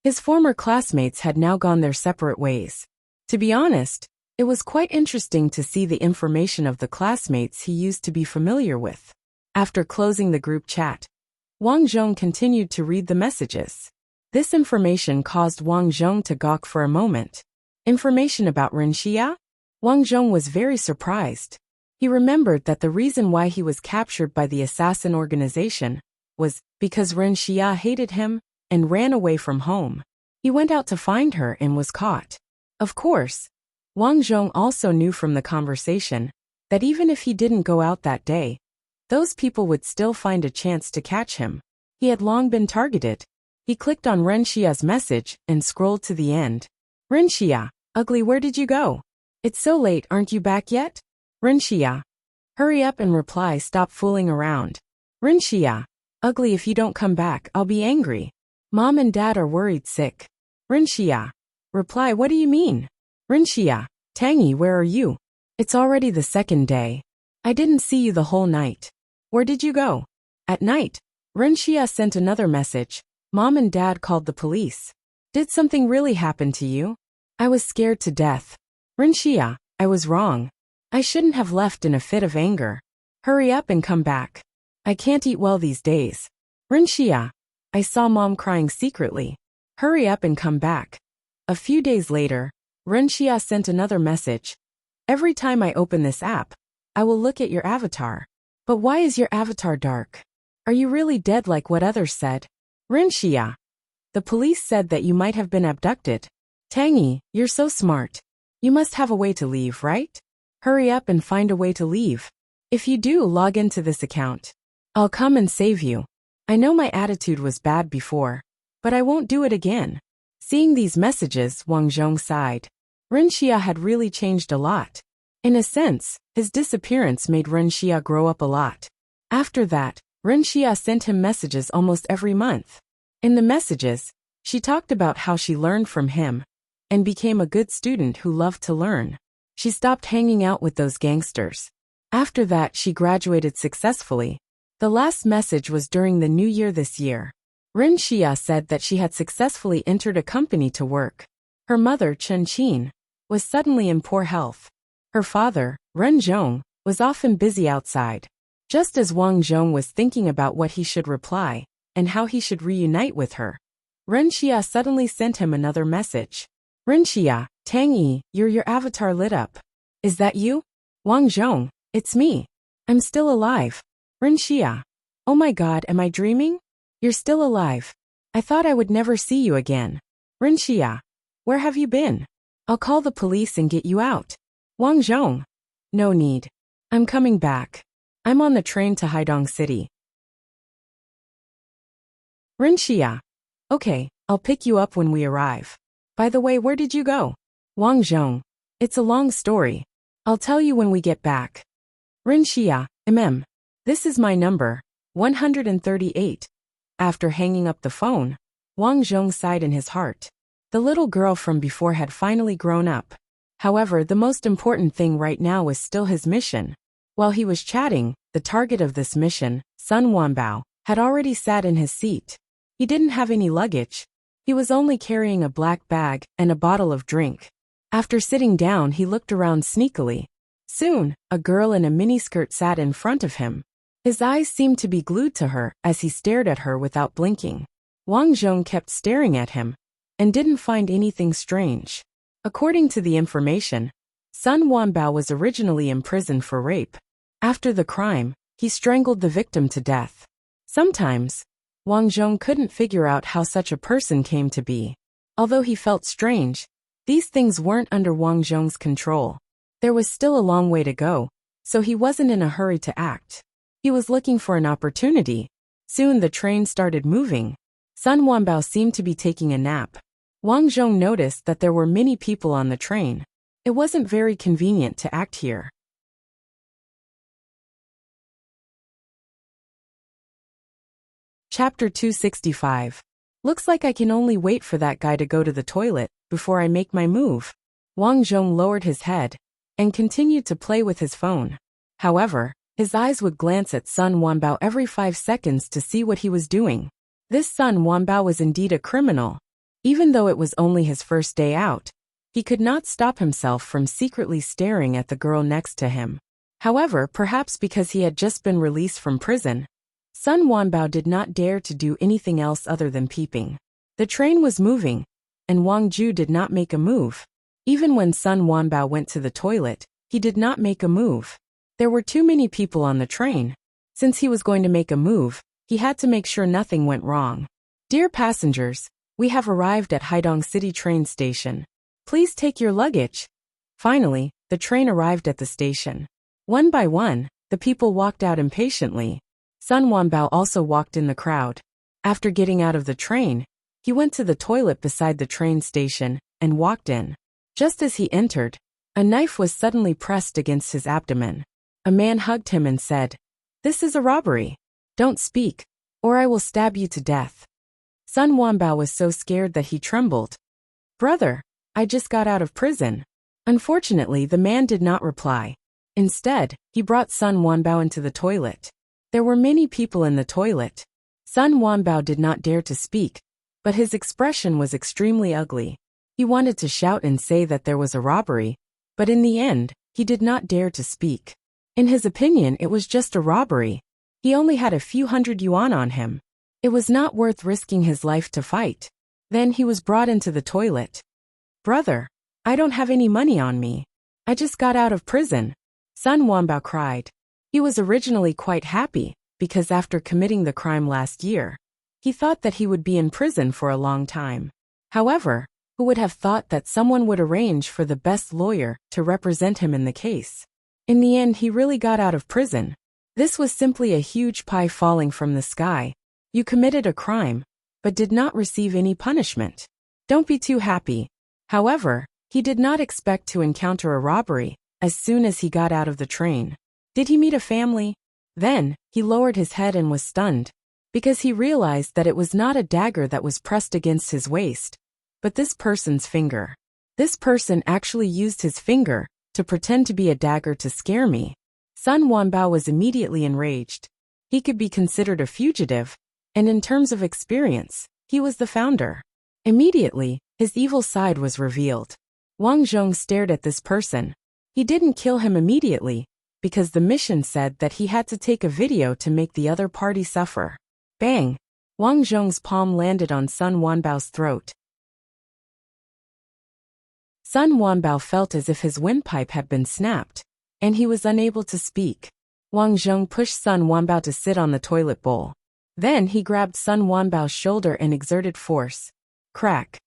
His former classmates had now gone their separate ways. To be honest, it was quite interesting to see the information of the classmates he used to be familiar with. After closing the group chat, Wang Zhong continued to read the messages. This information caused Wang Zhong to gawk for a moment. Information about Ren Xia? Wang Zhong was very surprised. He remembered that the reason why he was captured by the assassin organization was because Ren Xia hated him and ran away from home. He went out to find her and was caught. Of course, Wang Zhong also knew from the conversation that even if he didn't go out that day, those people would still find a chance to catch him. He had long been targeted. He clicked on Ren Xia's message and scrolled to the end. Ren Xia, ugly, where did you go? It's so late, aren't you back yet? Ren Xia, hurry up and reply, stop fooling around. Ren Xia, ugly, if you don't come back, I'll be angry. Mom and Dad are worried sick. Ren Xia, reply, what do you mean? Ren Xia, Tangy, where are you? It's already the second day. I didn't see you the whole night. Where did you go? At night, Ren Xia sent another message. Mom and Dad called the police. Did something really happen to you? I was scared to death. Ren Xia, I was wrong. I shouldn't have left in a fit of anger. Hurry up and come back. I can't eat well these days. Ren Xia, I saw Mom crying secretly. Hurry up and come back. A few days later, Ren Xia sent another message. Every time I open this app, I will look at your avatar. But why is your avatar dark? Are you really dead like what others said? Ren Xia, the police said that you might have been abducted. Tangy, you're so smart. You must have a way to leave, right? Hurry up and find a way to leave. If you do, log into this account. I'll come and save you. I know my attitude was bad before, but I won't do it again. Seeing these messages, Wang Zhong sighed. Ren Xia had really changed a lot. In a sense, his disappearance made Ren Xia grow up a lot. After that, Ren Xia sent him messages almost every month. In the messages, she talked about how she learned from him and became a good student who loved to learn. She stopped hanging out with those gangsters. After that, she graduated successfully. The last message was during the new year this year. Ren Xia said that she had successfully entered a company to work. Her mother, Chen Qin, was suddenly in poor health. Her father, Ren Zhong, was often busy outside. Just as Wang Zhong was thinking about what he should reply and how he should reunite with her, Ren Xia suddenly sent him another message. Ren Xia, Tang Yi, your avatar lit up. Is that you? Wang Zhong, it's me. I'm still alive. Ren Xia. Oh my god, am I dreaming? You're still alive. I thought I would never see you again. Ren Xia. Where have you been? I'll call the police and get you out. Wang Zhong. No need. I'm coming back. I'm on the train to Haidong City. Ren Xia. Okay, I'll pick you up when we arrive. By the way, where did you go? Wang Zhong. It's a long story. I'll tell you when we get back. Ren Xia. This is my number, 138. After hanging up the phone, Wang Zhong sighed in his heart. The little girl from before had finally grown up. However, the most important thing right now was still his mission. While he was chatting, the target of this mission, Sun Wanbao, had already sat in his seat. He didn't have any luggage. He was only carrying a black bag and a bottle of drink. After sitting down, he looked around sneakily. Soon, a girl in a miniskirt sat in front of him. His eyes seemed to be glued to her as he stared at her without blinking. Wang Zhong kept staring at him and didn't find anything strange. According to the information, Sun Wanbao was originally imprisoned for rape. After the crime, he strangled the victim to death. Sometimes, Wang Zhong couldn't figure out how such a person came to be. Although he felt strange, these things weren't under Wang Zhong's control. There was still a long way to go, so he wasn't in a hurry to act. He was looking for an opportunity. Soon the train started moving. Sun Wanbao seemed to be taking a nap. Wang Zhong noticed that there were many people on the train. It wasn't very convenient to act here. Chapter 265. Looks like I can only wait for that guy to go to the toilet before I make my move. Wang Zhong lowered his head and continued to play with his phone. However, his eyes would glance at Sun Wanbao every 5 seconds to see what he was doing. This Sun Wanbao was indeed a criminal. Even though it was only his first day out, he could not stop himself from secretly staring at the girl next to him. However, perhaps because he had just been released from prison, Sun Wanbao did not dare to do anything else other than peeping. The train was moving, and Wang Ju did not make a move. Even when Sun Wanbao went to the toilet, he did not make a move. There were too many people on the train. Since he was going to make a move, he had to make sure nothing went wrong. Dear passengers, we have arrived at Haidong City train station. Please take your luggage. Finally, the train arrived at the station. One by one, the people walked out impatiently. Sun Wanbao also walked in the crowd. After getting out of the train, he went to the toilet beside the train station and walked in. Just as he entered, a knife was suddenly pressed against his abdomen. A man hugged him and said, "This is a robbery. Don't speak, or I will stab you to death." Sun Wanbao was so scared that he trembled. "Brother, I just got out of prison." Unfortunately, the man did not reply. Instead, he brought Sun Wanbao into the toilet. There were many people in the toilet. Sun Wanbao did not dare to speak, but his expression was extremely ugly. He wanted to shout and say that there was a robbery, but in the end, he did not dare to speak. In his opinion, it was just a robbery. He only had a few hundred yuan on him. It was not worth risking his life to fight. Then he was brought into the toilet. "Brother, I don't have any money on me. I just got out of prison," Sun Wanbao cried. He was originally quite happy, because after committing the crime last year, he thought that he would be in prison for a long time. However, who would have thought that someone would arrange for the best lawyer to represent him in the case? In the end, he really got out of prison. This was simply a huge pie falling from the sky. You committed a crime, but did not receive any punishment. Don't be too happy. However, he did not expect to encounter a robbery as soon as he got out of the train. Did he meet a family? Then, he lowered his head and was stunned, because he realized that it was not a dagger that was pressed against his waist, but this person's finger. This person actually used his finger to pretend to be a dagger to scare me. Sun Wanbao was immediately enraged. He could be considered a fugitive, and in terms of experience, he was the founder. Immediately, his evil side was revealed. Wang Zhong stared at this person. He didn't kill him immediately, because the mission said that he had to take a video to make the other party suffer. Bang! Wang Zhong's palm landed on Sun Wanbao's throat. Sun Wanbao felt as if his windpipe had been snapped, and he was unable to speak. Wang Zhong pushed Sun Wanbao to sit on the toilet bowl. Then he grabbed Sun Wanbao's shoulder and exerted force. Crack.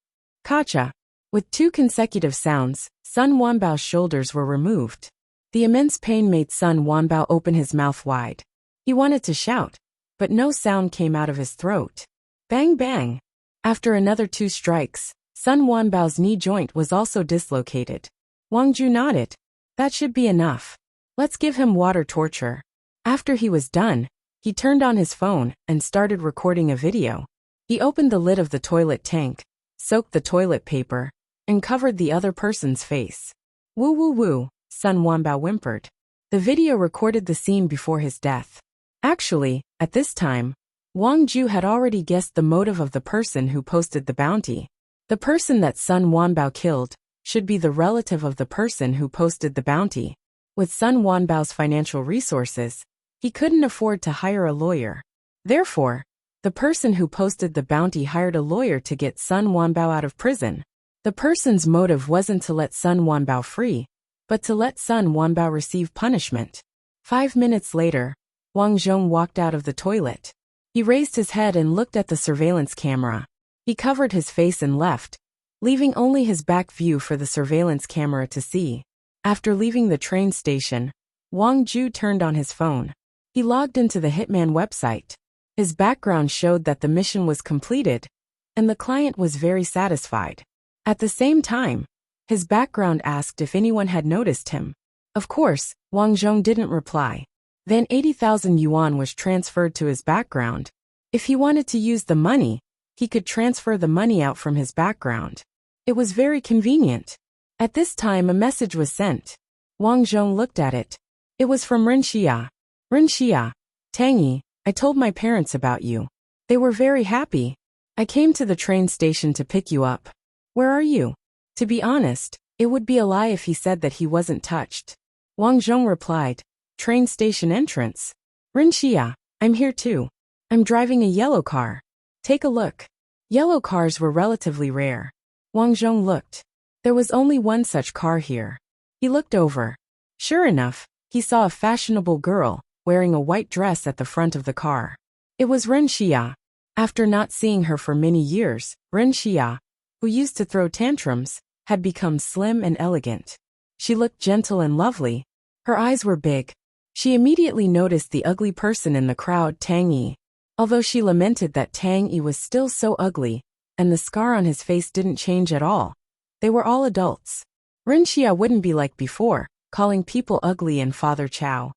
Kacha. With 2 consecutive sounds, Sun Wanbao's shoulders were removed. The immense pain made Sun Wanbao open his mouth wide. He wanted to shout, but no sound came out of his throat. Bang bang. After another 2 strikes, Sun Wanbao's knee joint was also dislocated. Wang Ju nodded. That should be enough. Let's give him water torture. After he was done, he turned on his phone and started recording a video. He opened the lid of the toilet tank, soaked the toilet paper, and covered the other person's face. Woo woo woo, Sun Wanbao whimpered. The video recorded the scene before his death. Actually, at this time, Wang Ju had already guessed the motive of the person who posted the bounty. The person that Sun Wanbao killed should be the relative of the person who posted the bounty. With Sun Wanbao's financial resources, he couldn't afford to hire a lawyer. Therefore, the person who posted the bounty hired a lawyer to get Sun Wanbao out of prison. The person's motive wasn't to let Sun Wanbao free, but to let Sun Wanbao receive punishment. 5 minutes later, Wang Zhong walked out of the toilet. He raised his head and looked at the surveillance camera. He covered his face and left, leaving only his back view for the surveillance camera to see. After leaving the train station, Wang Ju turned on his phone. He logged into the Hitman website. His background showed that the mission was completed, and the client was very satisfied. At the same time, his background asked if anyone had noticed him. Of course, Wang Zhong didn't reply. Then 80,000 yuan was transferred to his background. If he wanted to use the money, he could transfer the money out from his background. It was very convenient. At this time a message was sent. Wang Zhong looked at it. It was from Ren Xia. Ren Xia, Tangy, I told my parents about you. They were very happy. I came to the train station to pick you up. Where are you? To be honest, it would be a lie if he said that he wasn't touched. Wang Zhong replied, train station entrance. Ren Xia, I'm here too. I'm driving a yellow car. Take a look. Yellow cars were relatively rare. Wang Zhong looked. There was only one such car here. He looked over. Sure enough, he saw a fashionable girl, wearing a white dress at the front of the car. It was Ren Xia. After not seeing her for many years, Ren Xia, who used to throw tantrums, had become slim and elegant. She looked gentle and lovely. Her eyes were big. She immediately noticed the ugly person in the crowd, Tang Yi. Although she lamented that Tang Yi was still so ugly, and the scar on his face didn't change at all. They were all adults. Ren Xia wouldn't be like before, calling people ugly and Father Chow.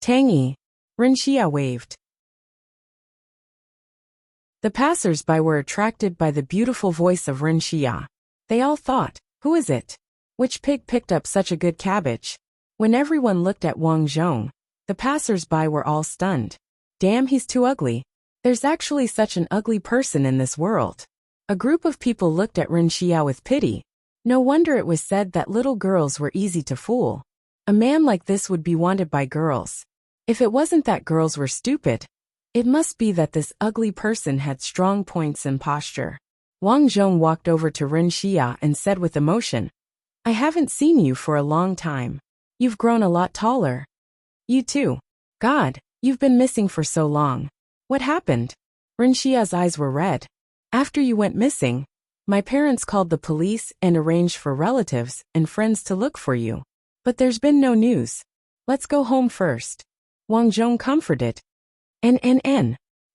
Tang Yi. Ren Xia waved. The passers-by were attracted by the beautiful voice of Ren Xia. They all thought, who is it? Which pig picked up such a good cabbage? When everyone looked at Wang Zhong, the passers-by were all stunned. Damn, he's too ugly. There's actually such an ugly person in this world. A group of people looked at Ren Xia with pity. No wonder it was said that little girls were easy to fool. A man like this would be wanted by girls. If it wasn't that girls were stupid, it must be that this ugly person had strong points and posture. Wang Zhong walked over to Ren Xia and said with emotion, I haven't seen you for a long time. You've grown a lot taller. You too. God, you've been missing for so long. What happened? Ren Xia's eyes were red. After you went missing, my parents called the police and arranged for relatives and friends to look for you. But there's been no news. Let's go home first. Wang Zhong comforted.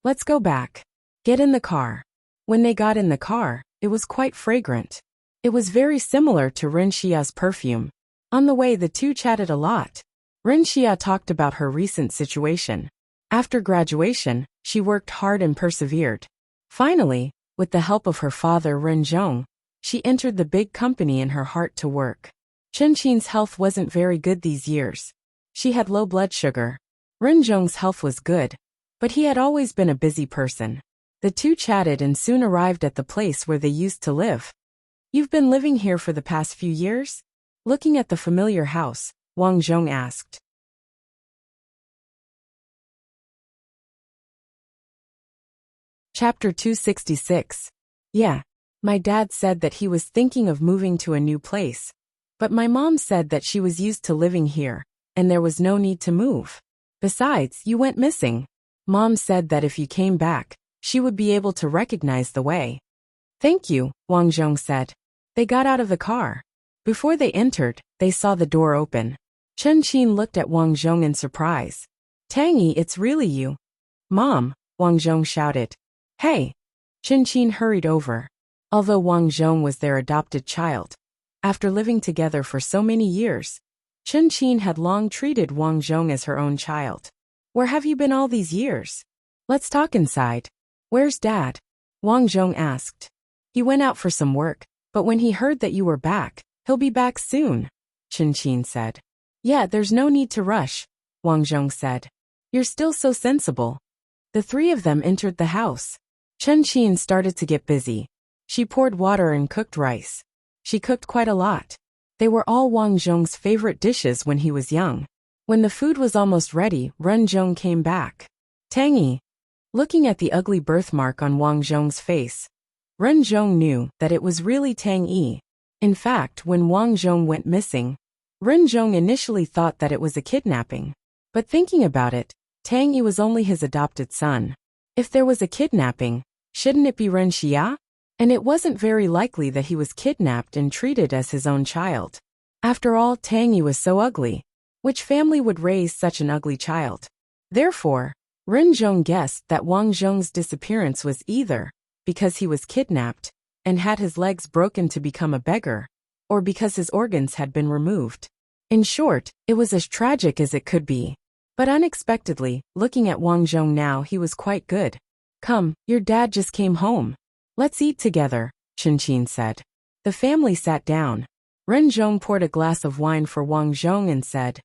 Let's go back. Get in the car. When they got in the car, it was quite fragrant. It was very similar to Ren Xia's perfume. On the way the two chatted a lot. Ren Xia talked about her recent situation. After graduation, she worked hard and persevered. Finally, with the help of her father Ren Zhong, she entered the big company in her heart to work. Chen Qin's health wasn't very good these years. She had low blood sugar. Renjong's health was good, but he had always been a busy person. The two chatted and soon arrived at the place where they used to live. You've been living here for the past few years? Looking at the familiar house, Wang Zhong asked. Chapter 266. Yeah. My dad said that he was thinking of moving to a new place, but my mom said that she was used to living here, and there was no need to move. Besides, you went missing. Mom said that if you came back, she would be able to recognize the way. Thank you, Wang Zhong said. They got out of the car. Before they entered, they saw the door open. Chen Qin looked at Wang Zhong in surprise. Tangy, it's really you. Mom, Wang Zhong shouted. Hey! Chen Qin hurried over. Although Wang Zhong was their adopted child, after living together for so many years, Chen Qin had long treated Wang Zhong as her own child. Where have you been all these years? Let's talk inside. Where's Dad? Wang Zhong asked. He went out for some work, but when he heard that you were back, he'll be back soon, Chen Qin said. Yeah, there's no need to rush, Wang Zhong said. You're still so sensible. The three of them entered the house. Chen Qin started to get busy. She poured water and cooked rice. She cooked quite a lot. They were all Wang Zhong's favorite dishes when he was young. When the food was almost ready, Ren Zhong came back. Tangy. Looking at the ugly birthmark on Wang Zhong's face, Ren Zhong knew that it was really Tang Yi. In fact, when Wang Zhong went missing, Ren Zhong initially thought that it was a kidnapping. But thinking about it, Tang Yi was only his adopted son. If there was a kidnapping, shouldn't it be Ren Xia? And it wasn't very likely that he was kidnapped and treated as his own child. After all, Tang Yi was so ugly. Which family would raise such an ugly child? Therefore, Ren Zhong guessed that Wang Zhong's disappearance was either because he was kidnapped and had his legs broken to become a beggar, or because his organs had been removed. In short, it was as tragic as it could be. But unexpectedly, looking at Wang Zhong now, he was quite good. Come, your dad just came home. Let's eat together, Chen Qin said. The family sat down. Ren Zhong poured a glass of wine for Wang Zhong and said,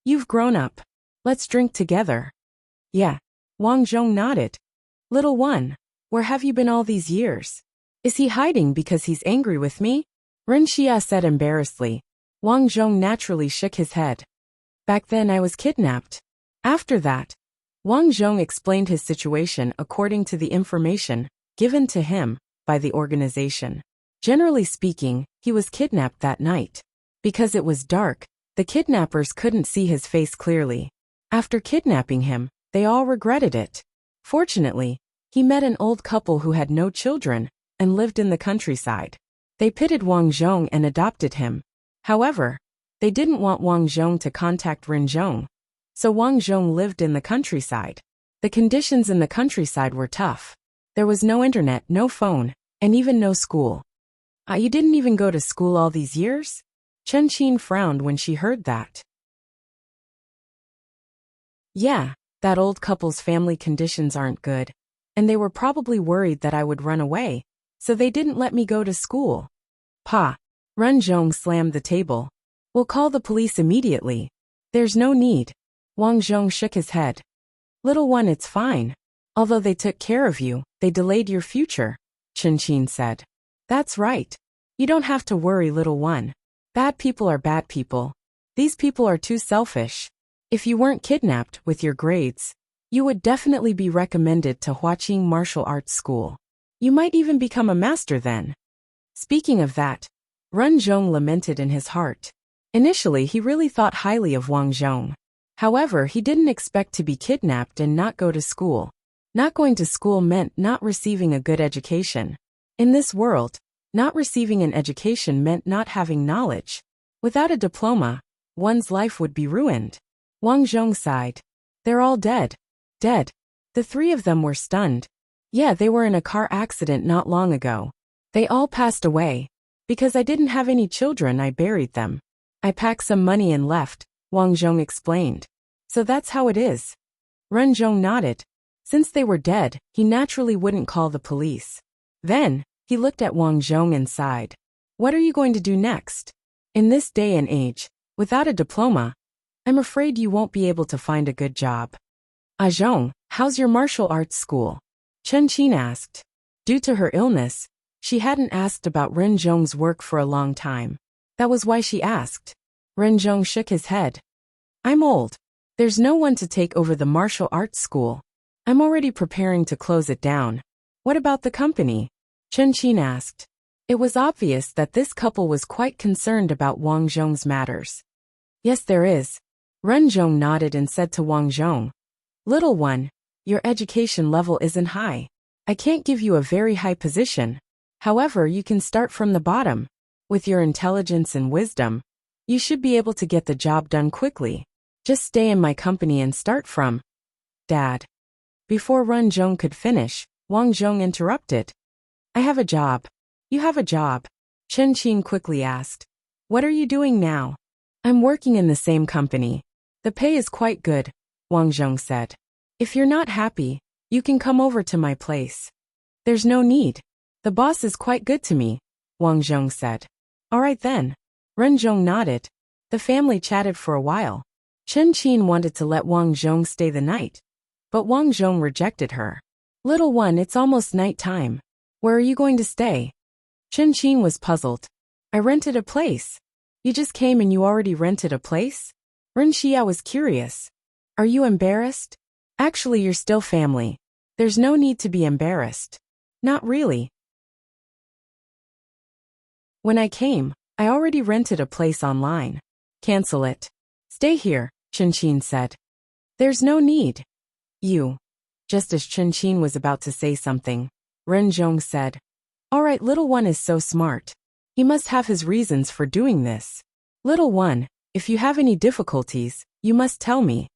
You've grown up. Let's drink together. Yeah. Wang Zhong nodded. Little one, where have you been all these years? Is he hiding because he's angry with me? Ren Xia said embarrassedly. Wang Zhong naturally shook his head. Back then I was kidnapped. After that, Wang Zhong explained his situation according to the information given to him by the organization. Generally speaking, he was kidnapped that night. Because it was dark, the kidnappers couldn't see his face clearly. After kidnapping him, they all regretted it. Fortunately, he met an old couple who had no children and lived in the countryside. They pitied Wang Zhong and adopted him. However, they didn't want Wang Zhong to contact Ren Zhong, so Wang Zhong lived in the countryside. The conditions in the countryside were tough. There was no internet, no phone, and even no school. You didn't even go to school all these years? Chen Qin frowned when she heard that. Yeah, that old couple's family conditions aren't good, and they were probably worried that I would run away, so they didn't let me go to school. Pa! Ren Zhong slammed the table. We'll call the police immediately. There's no need. Wang Zhong shook his head. Little one, it's fine. Although they took care of you, they delayed your future, Chen Qin said. That's right. You don't have to worry, little one. Bad people are bad people. These people are too selfish. If you weren't kidnapped with your grades, you would definitely be recommended to Huaqing Martial Arts School. You might even become a master then. Speaking of that, Ren Zhong lamented in his heart. Initially, he really thought highly of Wang Zhong. However, he didn't expect to be kidnapped and not go to school. Not going to school meant not receiving a good education. In this world, not receiving an education meant not having knowledge. Without a diploma, one's life would be ruined. Wang Zhong sighed. They're all dead. Dead. The three of them were stunned. Yeah, they were in a car accident not long ago. They all passed away. Because I didn't have any children, I buried them. I packed some money and left, Wang Zhong explained. So that's how it is. Ren Zhong nodded. Since they were dead, he naturally wouldn't call the police. Then, he looked at Wang Zhong and sighed. What are you going to do next? In this day and age, without a diploma, I'm afraid you won't be able to find a good job. Zhong, how's your martial arts school? Chen Qin asked. Due to her illness, she hadn't asked about Ren Zhong's work for a long time. That was why she asked. Ren Zhong shook his head. I'm old. There's no one to take over the martial arts school. I'm already preparing to close it down. What about the company? Chen Qin asked. It was obvious that this couple was quite concerned about Wang Zhong's matters. Yes, there is. Ren Zhong nodded and said to Wang Zhong. Little one, your education level isn't high. I can't give you a very high position. However, you can start from the bottom. With your intelligence and wisdom, you should be able to get the job done quickly. Just stay in my company and start from. Dad. Before Ren Zhong could finish, Wang Zhong interrupted. I have a job. You have a job. Chen Qin quickly asked. What are you doing now? I'm working in the same company. The pay is quite good, Wang Zhong said. If you're not happy, you can come over to my place. There's no need. The boss is quite good to me, Wang Zhong said. All right then. Ren Zhong nodded. The family chatted for a while. Chen Qin wanted to let Wang Zhong stay the night, but Wang Zhong rejected her. Little one, it's almost night time. Where are you going to stay? Chen Qin was puzzled. I rented a place. You just came and you already rented a place? Ren Xia was curious. Are you embarrassed? Actually, you're still family. There's no need to be embarrassed. Not really. When I came, I already rented a place online. Cancel it. Stay here, Chen Qin said. There's no need. You. Just as Chen Qin was about to say something, Ren Zhong said, all right, little one is so smart. He must have his reasons for doing this. Little one, if you have any difficulties, you must tell me.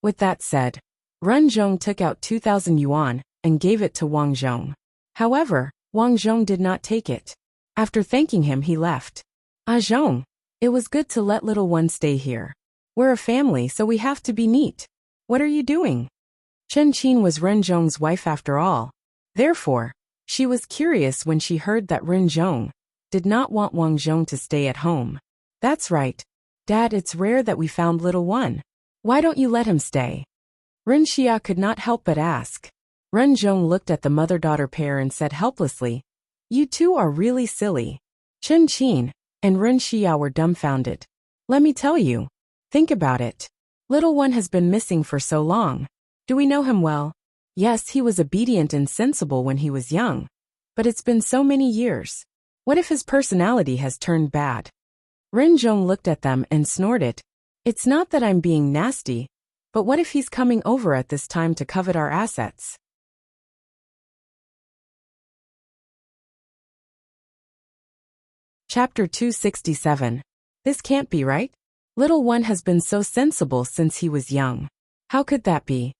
With that said, Ren Zhong took out 2,000 yuan and gave it to Wang Zhong. However, Wang Zhong did not take it. After thanking him, he left. Zhong, it was good to let little one stay here. We're a family, so we have to be neat. What are you doing? Chen Qin was Ren Zhong's wife after all. Therefore, she was curious when she heard that Ren Zhong did not want Wang Zhong to stay at home. That's right. Dad, it's rare that we found little one. Why don't you let him stay? Ren Xia could not help but ask. Ren Zhong looked at the mother-daughter pair and said helplessly, you two are really silly. Chen Qin and Ren Xia were dumbfounded. Let me tell you. Think about it. Little one has been missing for so long. Do we know him well? Yes, he was obedient and sensible when he was young. But it's been so many years. What if his personality has turned bad? Ren Zhong looked at them and snorted. It's not that I'm being nasty, but what if he's coming over at this time to covet our assets? Chapter 267. This can't be right. Little one has been so sensible since he was young. How could that be?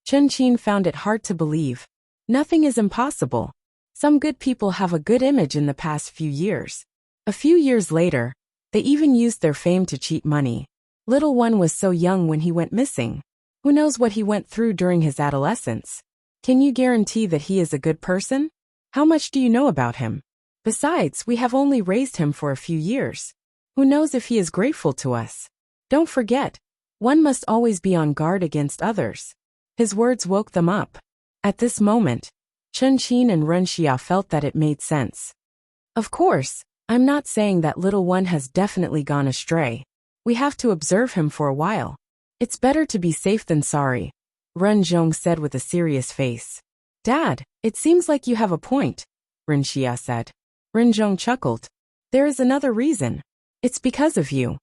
Chen Qin found it hard to believe. Nothing is impossible. Some good people have a good image in the past few years. A few years later, they even used their fame to cheat money. Little one was so young when he went missing. Who knows what he went through during his adolescence? Can you guarantee that he is a good person? How much do you know about him? Besides, we have only raised him for a few years. Who knows if he is grateful to us? Don't forget, one must always be on guard against others. His words woke them up. At this moment, Chen Qin and Ren Xia felt that it made sense. Of course, I'm not saying that little one has definitely gone astray. We have to observe him for a while. It's better to be safe than sorry, Ren Zhong said with a serious face. Dad, it seems like you have a point, Ren Xia said. Ren Zhong chuckled. There is another reason. It's because of you.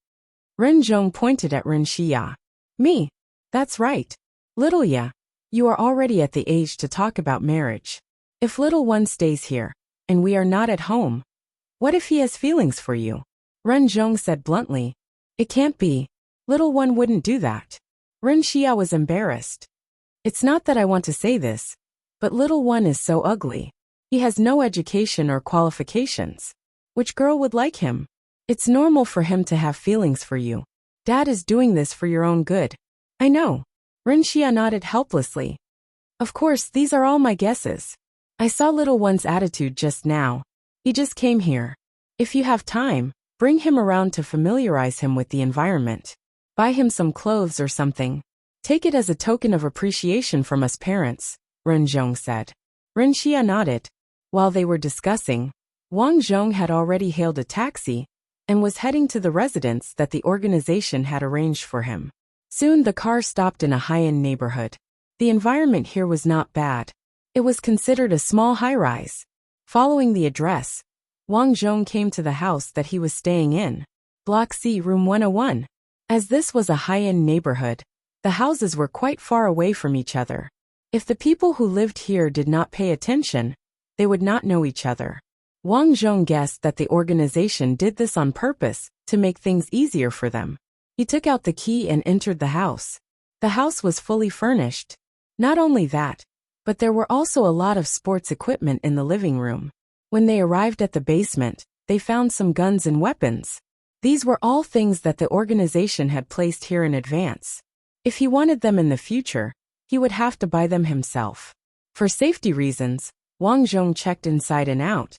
Ren Zhong pointed at Ren Xia. Me? That's right. Little ya, you are already at the age to talk about marriage. If little one stays here, and we are not at home, what if he has feelings for you? Ren Zhong said bluntly. It can't be. Little one wouldn't do that. Ren Xia was embarrassed. It's not that I want to say this, but little one is so ugly. He has no education or qualifications. Which girl would like him? It's normal for him to have feelings for you. Dad is doing this for your own good. I know. Ren Xia nodded helplessly. Of course, these are all my guesses. I saw little one's attitude just now. He just came here. If you have time, bring him around to familiarize him with the environment. Buy him some clothes or something. Take it as a token of appreciation from us parents, Ren Zhong said. Ren Xia nodded. While they were discussing, Wang Zhong had already hailed a taxi and was heading to the residence that the organization had arranged for him. Soon the car stopped in a high-end neighborhood. The environment here was not bad. It was considered a small high-rise. Following the address, Wang Zhong came to the house that he was staying in, Block C, Room 101. As this was a high-end neighborhood, the houses were quite far away from each other. If the people who lived here did not pay attention, they would not know each other. Wang Zhong guessed that the organization did this on purpose to make things easier for them. He took out the key and entered the house. The house was fully furnished. Not only that, but there were also a lot of sports equipment in the living room. When they arrived at the basement, they found some guns and weapons. These were all things that the organization had placed here in advance. If he wanted them in the future, he would have to buy them himself. For safety reasons, Wang Zhong checked inside and out,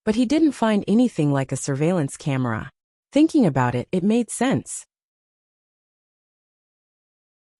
but he didn't find anything like a surveillance camera. Thinking about it, it made sense.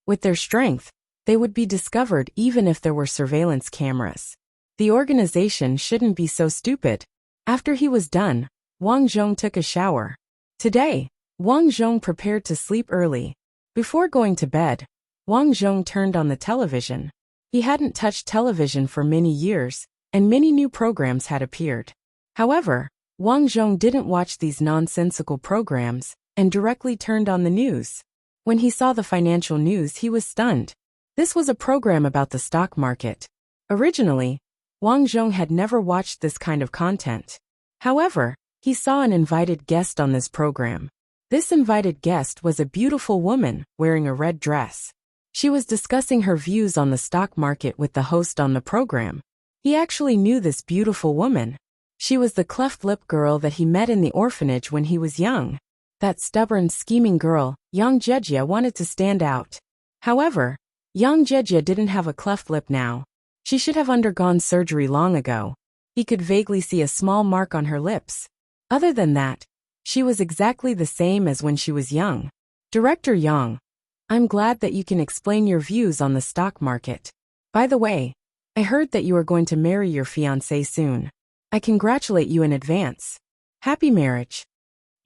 With their strength, they would be discovered even if there were surveillance cameras. The organization shouldn't be so stupid. After he was done, Wang Zhong took a shower. Today, Wang Zhong prepared to sleep early. Before going to bed, Wang Zhong turned on the television. He hadn't touched television for many years, and many new programs had appeared. However, Wang Zhong didn't watch these nonsensical programs and directly turned on the news. When he saw the financial news, he was stunned. This was a program about the stock market. Originally, Wang Zhong had never watched this kind of content. However, he saw an invited guest on this program. This invited guest was a beautiful woman wearing a red dress. She was discussing her views on the stock market with the host on the program. He actually knew this beautiful woman. She was the cleft lip girl that he met in the orphanage when he was young. That stubborn, scheming girl, Yang Jejia, wanted to stand out. However, Yang Jejia didn't have a cleft lip now. She should have undergone surgery long ago. He could vaguely see a small mark on her lips. Other than that, she was exactly the same as when she was young. Director Yang, I'm glad that you can explain your views on the stock market. By the way, I heard that you are going to marry your fiancé soon. I congratulate you in advance. Happy marriage.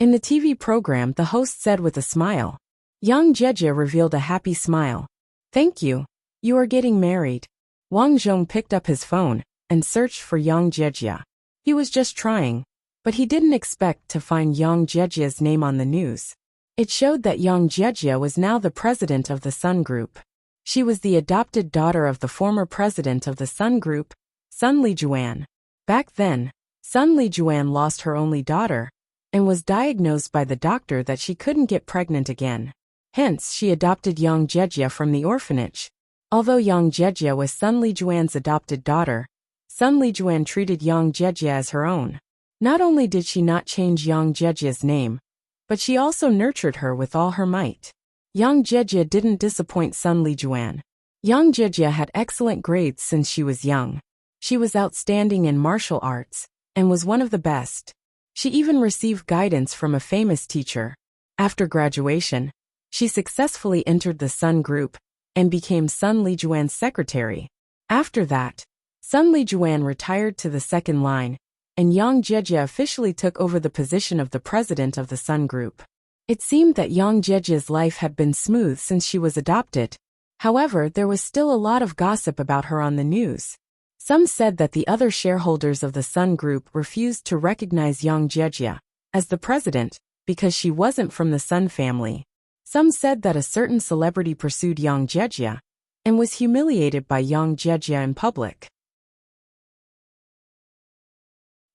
In the TV program, the host said with a smile. Yang Jejia revealed a happy smile. Thank you. You are getting married. Wang Zhong picked up his phone and searched for Yang Jejia. He was just trying, but he didn't expect to find Yang Jejia's name on the news. It showed that Yang Jejia was now the president of the Sun Group. She was the adopted daughter of the former president of the Sun Group, Sun Lijuan. Back then, Sun Lijuan lost her only daughter and was diagnosed by the doctor that she couldn't get pregnant again. Hence, she adopted Yang Jejia from the orphanage. Although Yang Jejia was Sun Lijuan's adopted daughter, Sun Lijuan treated Yang Jejia as her own. Not only did she not change Yang Jejia's name, but she also nurtured her with all her might. Yang Jejia didn't disappoint Sun Lijuan. Yang Jejia had excellent grades since she was young. She was outstanding in martial arts and was one of the best. She even received guidance from a famous teacher. After graduation, she successfully entered the Sun Group and became Sun Lijuan's secretary. After that, Sun Lijuan retired to the second line, and Yang Jejia officially took over the position of the president of the Sun Group. It seemed that Yang Jejia's life had been smooth since she was adopted. However, there was still a lot of gossip about her on the news. Some said that the other shareholders of the Sun Group refused to recognize Yang Jejia as the president because she wasn't from the Sun family. Some said that a certain celebrity pursued Yang Jejia and was humiliated by Yang Jejia in public.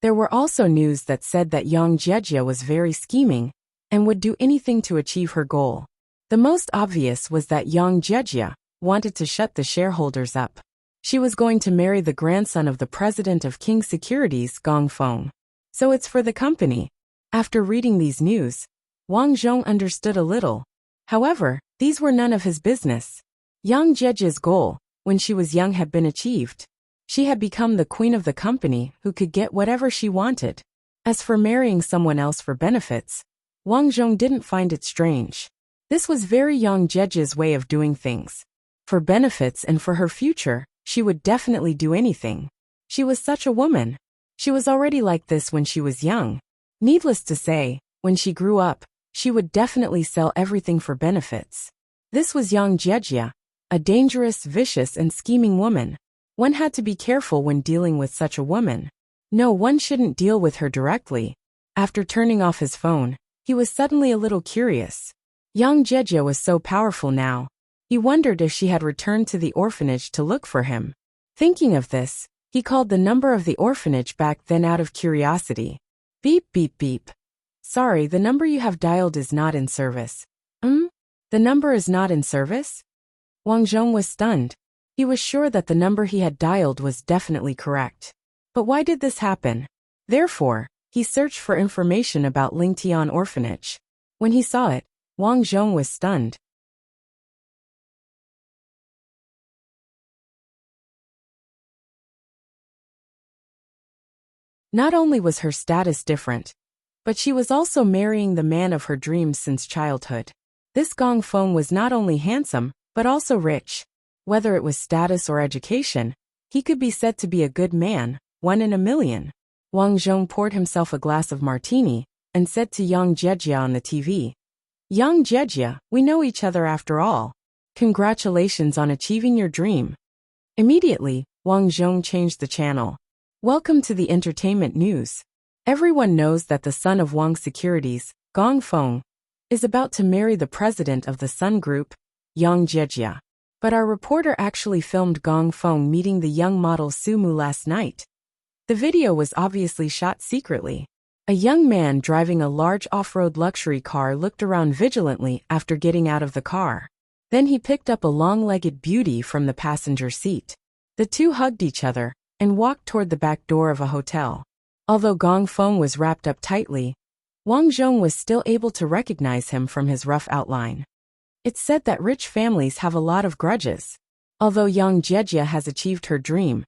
There were also news that said that Yang Jejia was very scheming and would do anything to achieve her goal. The most obvious was that Yang Jejia wanted to shut the shareholders up. She was going to marry the grandson of the president of King Securities, Gong Feng. So it's for the company. After reading these news, Wang Zhong understood a little. However, these were none of his business. Yang Jejia's goal, when she was young, had been achieved. She had become the queen of the company who could get whatever she wanted. As for marrying someone else for benefits, Wang Zhong didn't find it strange. This was very Yang Jiejia's way of doing things. For benefits and for her future, she would definitely do anything. She was such a woman. She was already like this when she was young. Needless to say, when she grew up, she would definitely sell everything for benefits. This was Yang Jiejia, a dangerous, vicious and scheming woman. One had to be careful when dealing with such a woman. No, one shouldn't deal with her directly. After turning off his phone, he was suddenly a little curious. Yang Jiejia was so powerful now. He wondered if she had returned to the orphanage to look for him. Thinking of this, he called the number of the orphanage back then out of curiosity. Beep beep beep. Sorry, the number you have dialed is not in service. The number is not in service? Wang Zhong was stunned. He was sure that the number he had dialed was definitely correct. But why did this happen? Therefore, he searched for information about Lingtian orphanage. When he saw it, Wang Zhong was stunned. Not only was her status different, but she was also marrying the man of her dreams since childhood. This Gong Feng was not only handsome, but also rich. Whether it was status or education, he could be said to be a good man, one in a million. Wang Zhong poured himself a glass of martini and said to Yang Jiejia on the TV, "Yang Jiejia, we know each other after all. Congratulations on achieving your dream." Immediately, Wang Zhong changed the channel. Welcome to the entertainment news. Everyone knows that the son of Wang Securities, Gong Feng, is about to marry the president of the Sun Group, Yang Jiejia. But our reporter actually filmed Gong Feng meeting the young model Sumu last night. The video was obviously shot secretly. A young man driving a large off-road luxury car looked around vigilantly after getting out of the car. Then he picked up a long-legged beauty from the passenger seat. The two hugged each other and walked toward the back door of a hotel. Although Gong Feng was wrapped up tightly, Wang Zhong was still able to recognize him from his rough outline. It's said that rich families have a lot of grudges. Although Yang Jiejia has achieved her dream,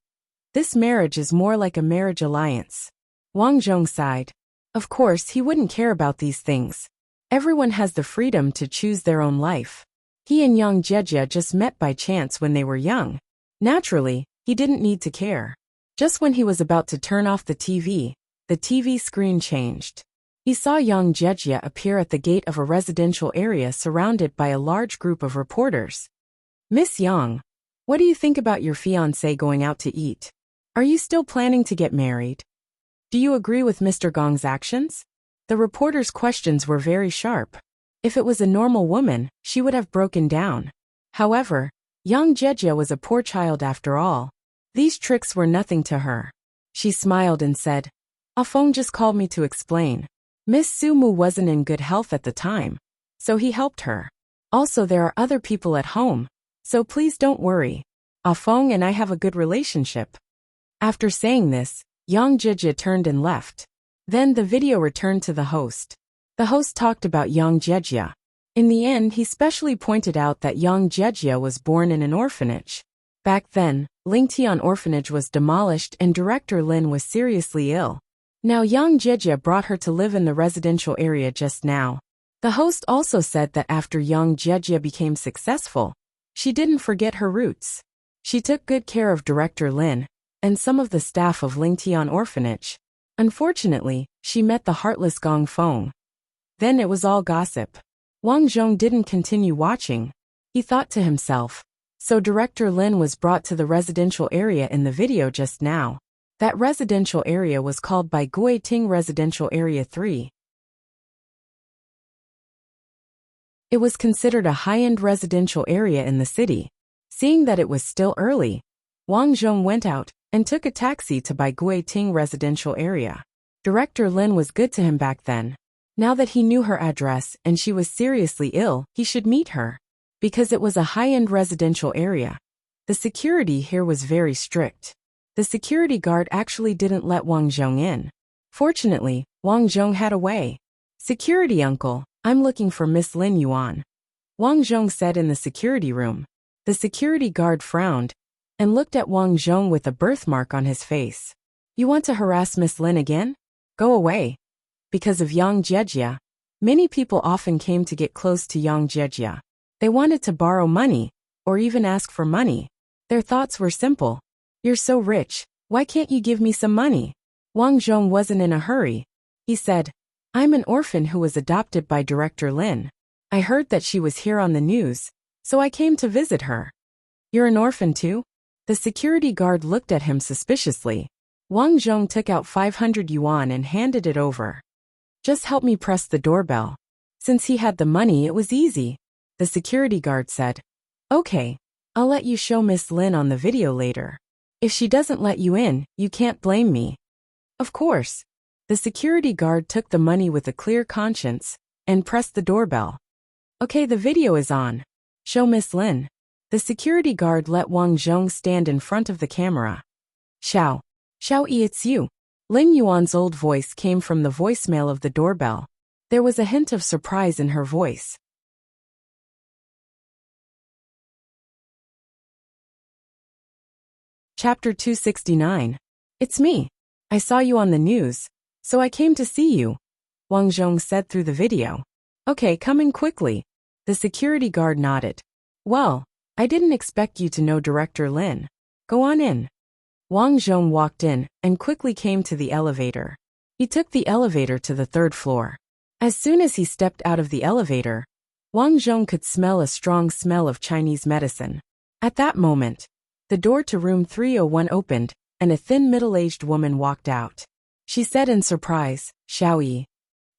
this marriage is more like a marriage alliance. Wang Zhong sighed. Of course, he wouldn't care about these things. Everyone has the freedom to choose their own life. He and Yang Jiejia just met by chance when they were young. Naturally, he didn't need to care. Just when he was about to turn off the TV screen changed. He saw Yang Jiejia appear at the gate of a residential area surrounded by a large group of reporters. "Miss Yang, what do you think about your fiancé going out to eat? Are you still planning to get married? Do you agree with Mr. Gong's actions?" The reporter's questions were very sharp. If it was a normal woman, she would have broken down. However, Yang Jiejia was a poor child after all. These tricks were nothing to her. She smiled and said, "Ah Feng just called me to explain. Miss Sumu wasn't in good health at the time, so he helped her. Also, there are other people at home, so please don't worry. Ah Feng and I have a good relationship." After saying this, Yang Jiejia turned and left. Then the video returned to the host. The host talked about Yang Jiejia. In the end, he specially pointed out that Yang Jiejia was born in an orphanage. Back then, Lingtian orphanage was demolished and Director Lin was seriously ill. Now Yang Jiejia brought her to live in the residential area just now. The host also said that after Yang Jiejia became successful, she didn't forget her roots. She took good care of Director Lin and some of the staff of Lingtian orphanage. Unfortunately, she met the heartless Gong Feng. Then it was all gossip. Wang Zhong didn't continue watching. He thought to himself, so Director Lin was brought to the residential area in the video just now. That residential area was called by Guiting Residential Area 3. It was considered a high-end residential area in the city. Seeing that it was still early, Wang Zhong went out and took a taxi to Bai Guiting Residential Area. Director Lin was good to him back then. Now that he knew her address and she was seriously ill, he should meet her. Because it was a high-end residential area, the security here was very strict. The security guard actually didn't let Wang Zhong in. Fortunately, Wang Zhong had a way. "Security uncle, I'm looking for Miss Lin Yuan," Wang Zhong said in the security room. The security guard frowned and looked at Wang Zhong with a birthmark on his face. "You want to harass Miss Lin again? Go away." Because of Yang Jiejia, Many people often came to get close to Yang Jejia. They wanted to borrow money, or even ask for money. Their thoughts were simple. You're so rich, why can't you give me some money? Wang Zhong wasn't in a hurry. He said, I'm an orphan who was adopted by Director Lin. I heard that she was here on the news, so I came to visit her. You're an orphan too? The security guard looked at him suspiciously. Wang Zhong took out 500 yuan and handed it over. Just help me press the doorbell. Since he had the money, it was easy. The security guard said, Okay, I'll let you show Miss Lin on the video later. If she doesn't let you in, you can't blame me. Of course. The security guard took the money with a clear conscience and pressed the doorbell. Okay, the video is on. Show Miss Lin. The security guard let Wang Zhong stand in front of the camera. Xiao Yi, it's you. Lin Yuan's old voice came from the voicemail of the doorbell. There was a hint of surprise in her voice. Chapter 269. It's me. I saw you on the news, so I came to see you, Wang Zhong said through the video. Okay, come in quickly. The security guard nodded. Well, I didn't expect you to know Director Lin. Go on in. Wang Zhong walked in and quickly came to the elevator. He took the elevator to the 3rd floor. As soon as he stepped out of the elevator, Wang Zhong could smell a strong smell of Chinese medicine. At that moment, the door to room 301 opened, and a thin middle-aged woman walked out. She said in surprise, Xiao Yi.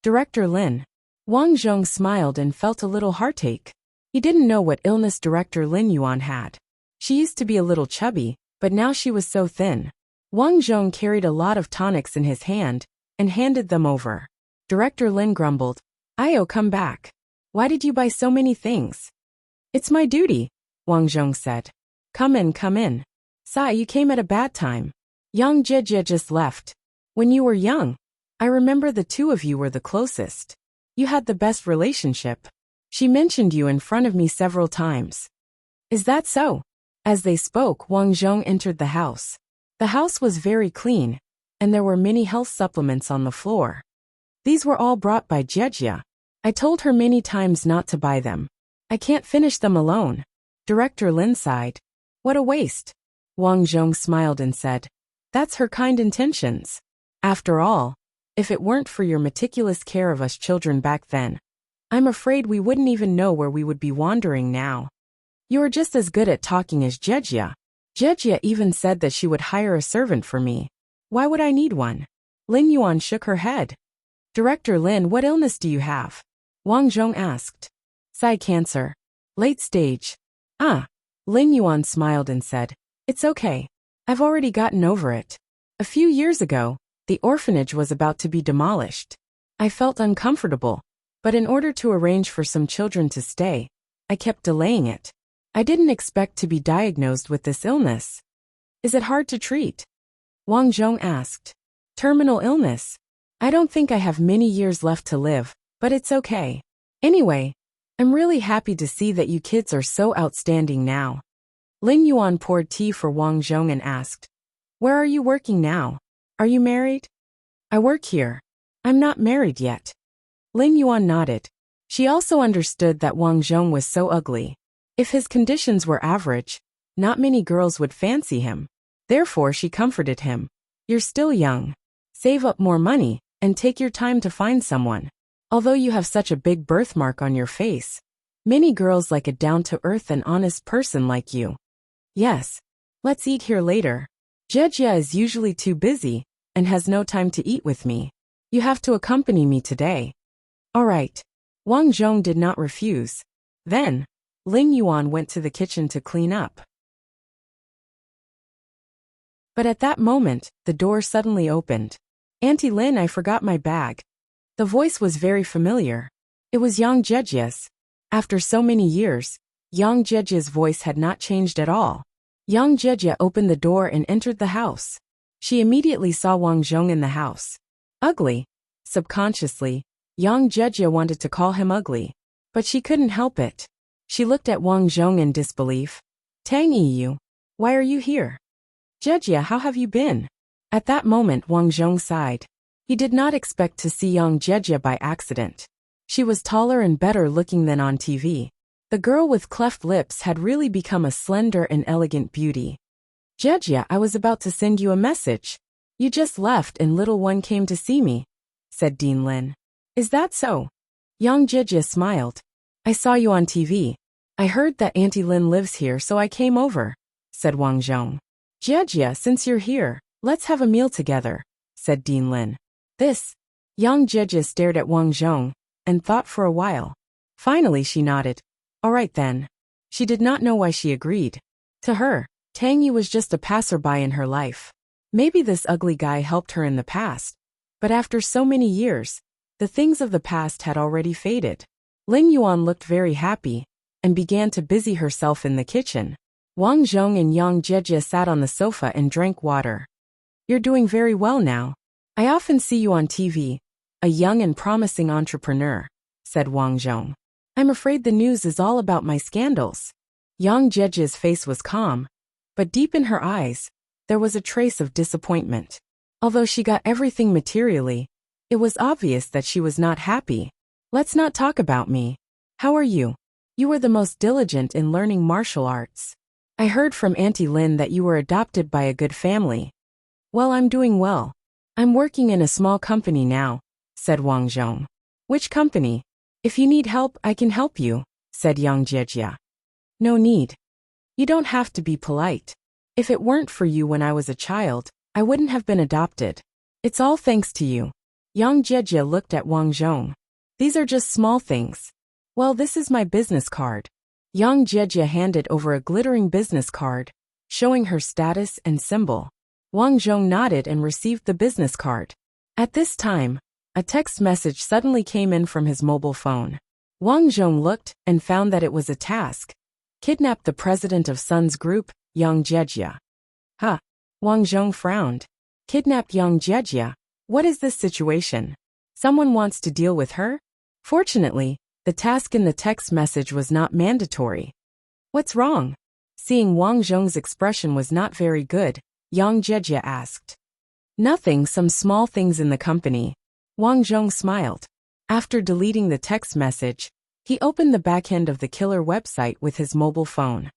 Director Lin. Wang Zhong smiled and felt a little heartache. He didn't know what illness Director Lin Yuan had. She used to be a little chubby, but now she was so thin. Wang Zhong carried a lot of tonics in his hand and handed them over. Director Lin grumbled, Io, come back. Why did you buy so many things? It's my duty, Wang Zhong said. Come in, come in. Sai, you came at a bad time. Yang Jejia just left. When you were young, I remember the two of you were the closest. You had the best relationship. She mentioned you in front of me several times. Is that so? As they spoke, Wang Zhong entered the house. The house was very clean, and there were many health supplements on the floor. These were all brought by Jejia. I told her many times not to buy them. I can't finish them alone. Director Lin sighed. What a waste. Wang Zhong smiled and said, That's her kind intentions. After all, if it weren't for your meticulous care of us children back then, I'm afraid we wouldn't even know where we would be wandering now. You are just as good at talking as Jejia. Jejia even said that she would hire a servant for me. Why would I need one? Lin Yuan shook her head. Director Lin, what illness do you have? Wang Zhong asked. Side cancer. Late stage. Ah. Lin Yuan smiled and said, It's okay. I've already gotten over it. A few years ago, the orphanage was about to be demolished. I felt uncomfortable, but in order to arrange for some children to stay, I kept delaying it. I didn't expect to be diagnosed with this illness. Is it hard to treat? Wang Zhong asked. Terminal illness. I don't think I have many years left to live, but it's okay. Anyway, I'm really happy to see that you kids are so outstanding now. Lin Yuan poured tea for Wang Zhong and asked, Where are you working now? Are you married? I work here. I'm not married yet. Lin Yuan nodded. She also understood that Wang Zhong was so ugly. If his conditions were average, not many girls would fancy him. Therefore, she comforted him. You're still young. Save up more money and take your time to find someone. Although you have such a big birthmark on your face, many girls like a down-to-earth and honest person like you. Yes. Let's eat here later. Jejia is usually too busy and has no time to eat with me. You have to accompany me today. All right. Wang Zhong did not refuse. Then, Lin Yuan went to the kitchen to clean up. But at that moment, the door suddenly opened. Auntie Lin, I forgot my bag. The voice was very familiar. It was Yang Jejia's. After so many years, Yang Jejia's voice had not changed at all. Yang Jejia opened the door and entered the house. She immediately saw Wang Zhong in the house. Ugly. Subconsciously, Yang Jejia wanted to call him ugly, but she couldn't help it. She looked at Wang Zhong in disbelief. Tang Yi, why are you here? Jejia, how have you been? At that moment Wang Zhong sighed. He did not expect to see Yang Jejia by accident. She was taller and better looking than on TV. The girl with cleft lips had really become a slender and elegant beauty. "Jejia, I was about to send you a message. You just left and little one came to see me," said Dean Lin. "Is that so?" Young Jejia smiled. "I saw you on TV. I heard that Auntie Lin lives here, so I came over," said Wang Zhong. "Jejia, since you're here, let's have a meal together," said Dean Lin. "This?" Young Jejia stared at Wang Zhong and thought for a while. Finally she nodded. "All right then." She did not know why she agreed. To her, Tang Yi was just a passerby in her life. Maybe this ugly guy helped her in the past, but after so many years, the things of the past had already faded. Lin Yuan looked very happy and began to busy herself in the kitchen. Wang Zhong and Yang Jejia sat on the sofa and drank water. "You're doing very well now. I often see you on TV, a young and promising entrepreneur," said Wang Zhong. "I'm afraid the news is all about my scandals." Yang Jejia's face was calm, but deep in her eyes, there was a trace of disappointment. Although she got everything materially, it was obvious that she was not happy. "Let's not talk about me. How are you? You were the most diligent in learning martial arts. I heard from Auntie Lin that you were adopted by a good family." "Well, I'm doing well. I'm working in a small company now," said Wang Zhong. "Which company? If you need help, I can help you," said Yang Jejia. "No need. You don't have to be polite. If it weren't for you when I was a child, I wouldn't have been adopted. It's all thanks to you." Yang Jejia looked at Wang Zhong. "These are just small things." "Well, this is my business card." Yang Jejia handed over a glittering business card, showing her status and symbol. Wang Zhong nodded and received the business card. At this time, a text message suddenly came in from his mobile phone. Wang Zhong looked and found that it was a task. "Kidnap the president of Sun's group, Yang Jejia." "Huh." Wang Zhong frowned. "Kidnap Yang Jejia? What is this situation? Someone wants to deal with her?" Fortunately, the task in the text message was not mandatory. "What's wrong?" Seeing Wang Zhong's expression was not very good, Yang Jejia asked. "Nothing, some small things in the company." Wang Zhong smiled. After deleting the text message, he opened the back end of the killer website with his mobile phone.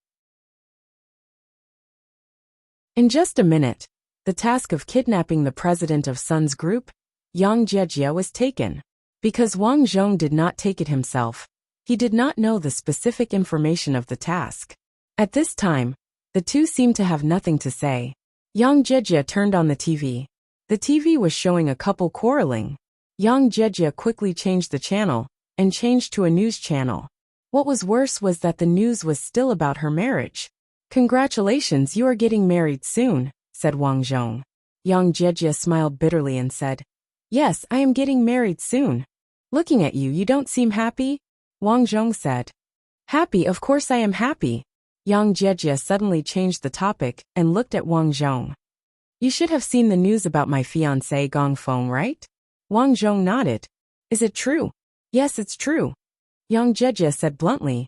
In just a minute, the task of kidnapping the president of Sun's group, Yang Jejia, was taken. Because Wang Zhong did not take it himself, he did not know the specific information of the task. At this time, the two seemed to have nothing to say. Yang Jejia turned on the TV. The TV was showing a couple quarreling. Yang Jejia quickly changed the channel and changed to a news channel. What was worse was that the news was still about her marriage. "Congratulations, you are getting married soon," said Wang Zhong. Yang Jejia smiled bitterly and said, "Yes, I am getting married soon. Looking at you, you don't seem happy," Wang Zhong said. "Happy, of course I am happy." Yang Jejia suddenly changed the topic and looked at Wang Zhong. "You should have seen the news about my fiancé Gong Feng, right?" Wang Zhong nodded. "Is it true?" "Yes, it's true," Yang Jejia said bluntly.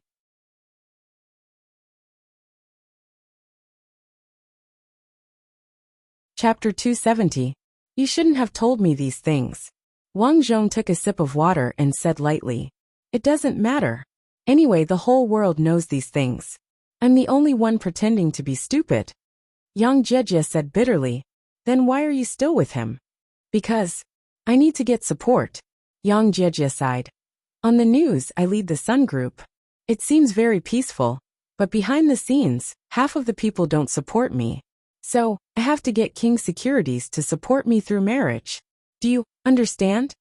Chapter 270. You shouldn't have told me these things. Wang Zhong took a sip of water and said lightly, "It doesn't matter. Anyway, the whole world knows these things. I'm the only one pretending to be stupid." Yang Jejia said bitterly, "Then why are you still with him?" "Because I need to get support." Yang Jejia sighed. "On the news, I lead the Sun Group. It seems very peaceful, but behind the scenes, half of the people don't support me. So, I have to get King Securities to support me through marriage. Do you understand?"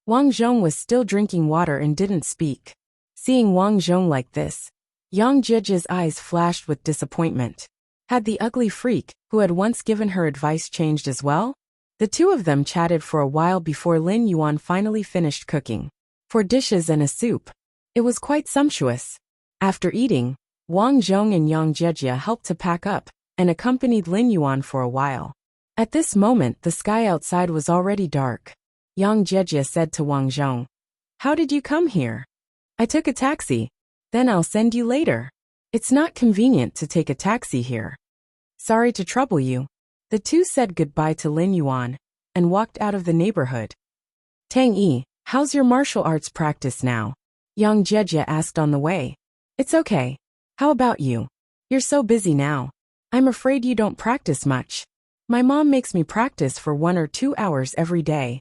Wang Zhong was still drinking water and didn't speak. Seeing Wang Zhong like this, Yang Jejia's eyes flashed with disappointment. Had the ugly freak, who had once given her advice, changed as well? The two of them chatted for a while before Lin Yuan finally finished cooking 4 dishes and a soup. It was quite sumptuous. After eating, Wang Zhong and Yang Jejia helped to pack up and accompanied Lin Yuan for a while. At this moment, the sky outside was already dark. Yang Jejia said to Wang Zhong, "How did you come here?" "I took a taxi. Then I'll send you later. It's not convenient to take a taxi here." "Sorry to trouble you." The two said goodbye to Lin Yuan and walked out of the neighborhood. "Tang Yi, How's your martial arts practice now? Young Jejia asked on the way. It's okay. How about you? You're so busy now. I'm afraid you don't practice much. My mom makes me practice for 1 or 2 hours every day.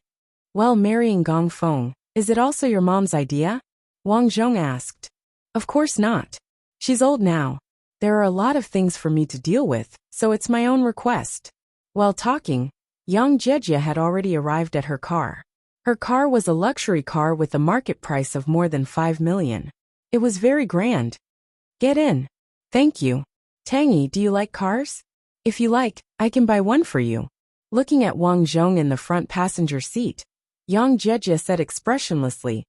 Well, marrying Gong Feng, is it also your mom's idea? Wang Zhong asked. Of course not. She's old now. There are a lot of things for me to deal with, so it's my own request. While talking, Young Jejia had already arrived at her car. Her car was a luxury car with a market price of more than 5 million. It was very grand. Get in. Thank you. Tangy, do you like cars? If you like, I can buy one for you. Looking at Wang Zhong in the front passenger seat, Young Jejia said expressionlessly,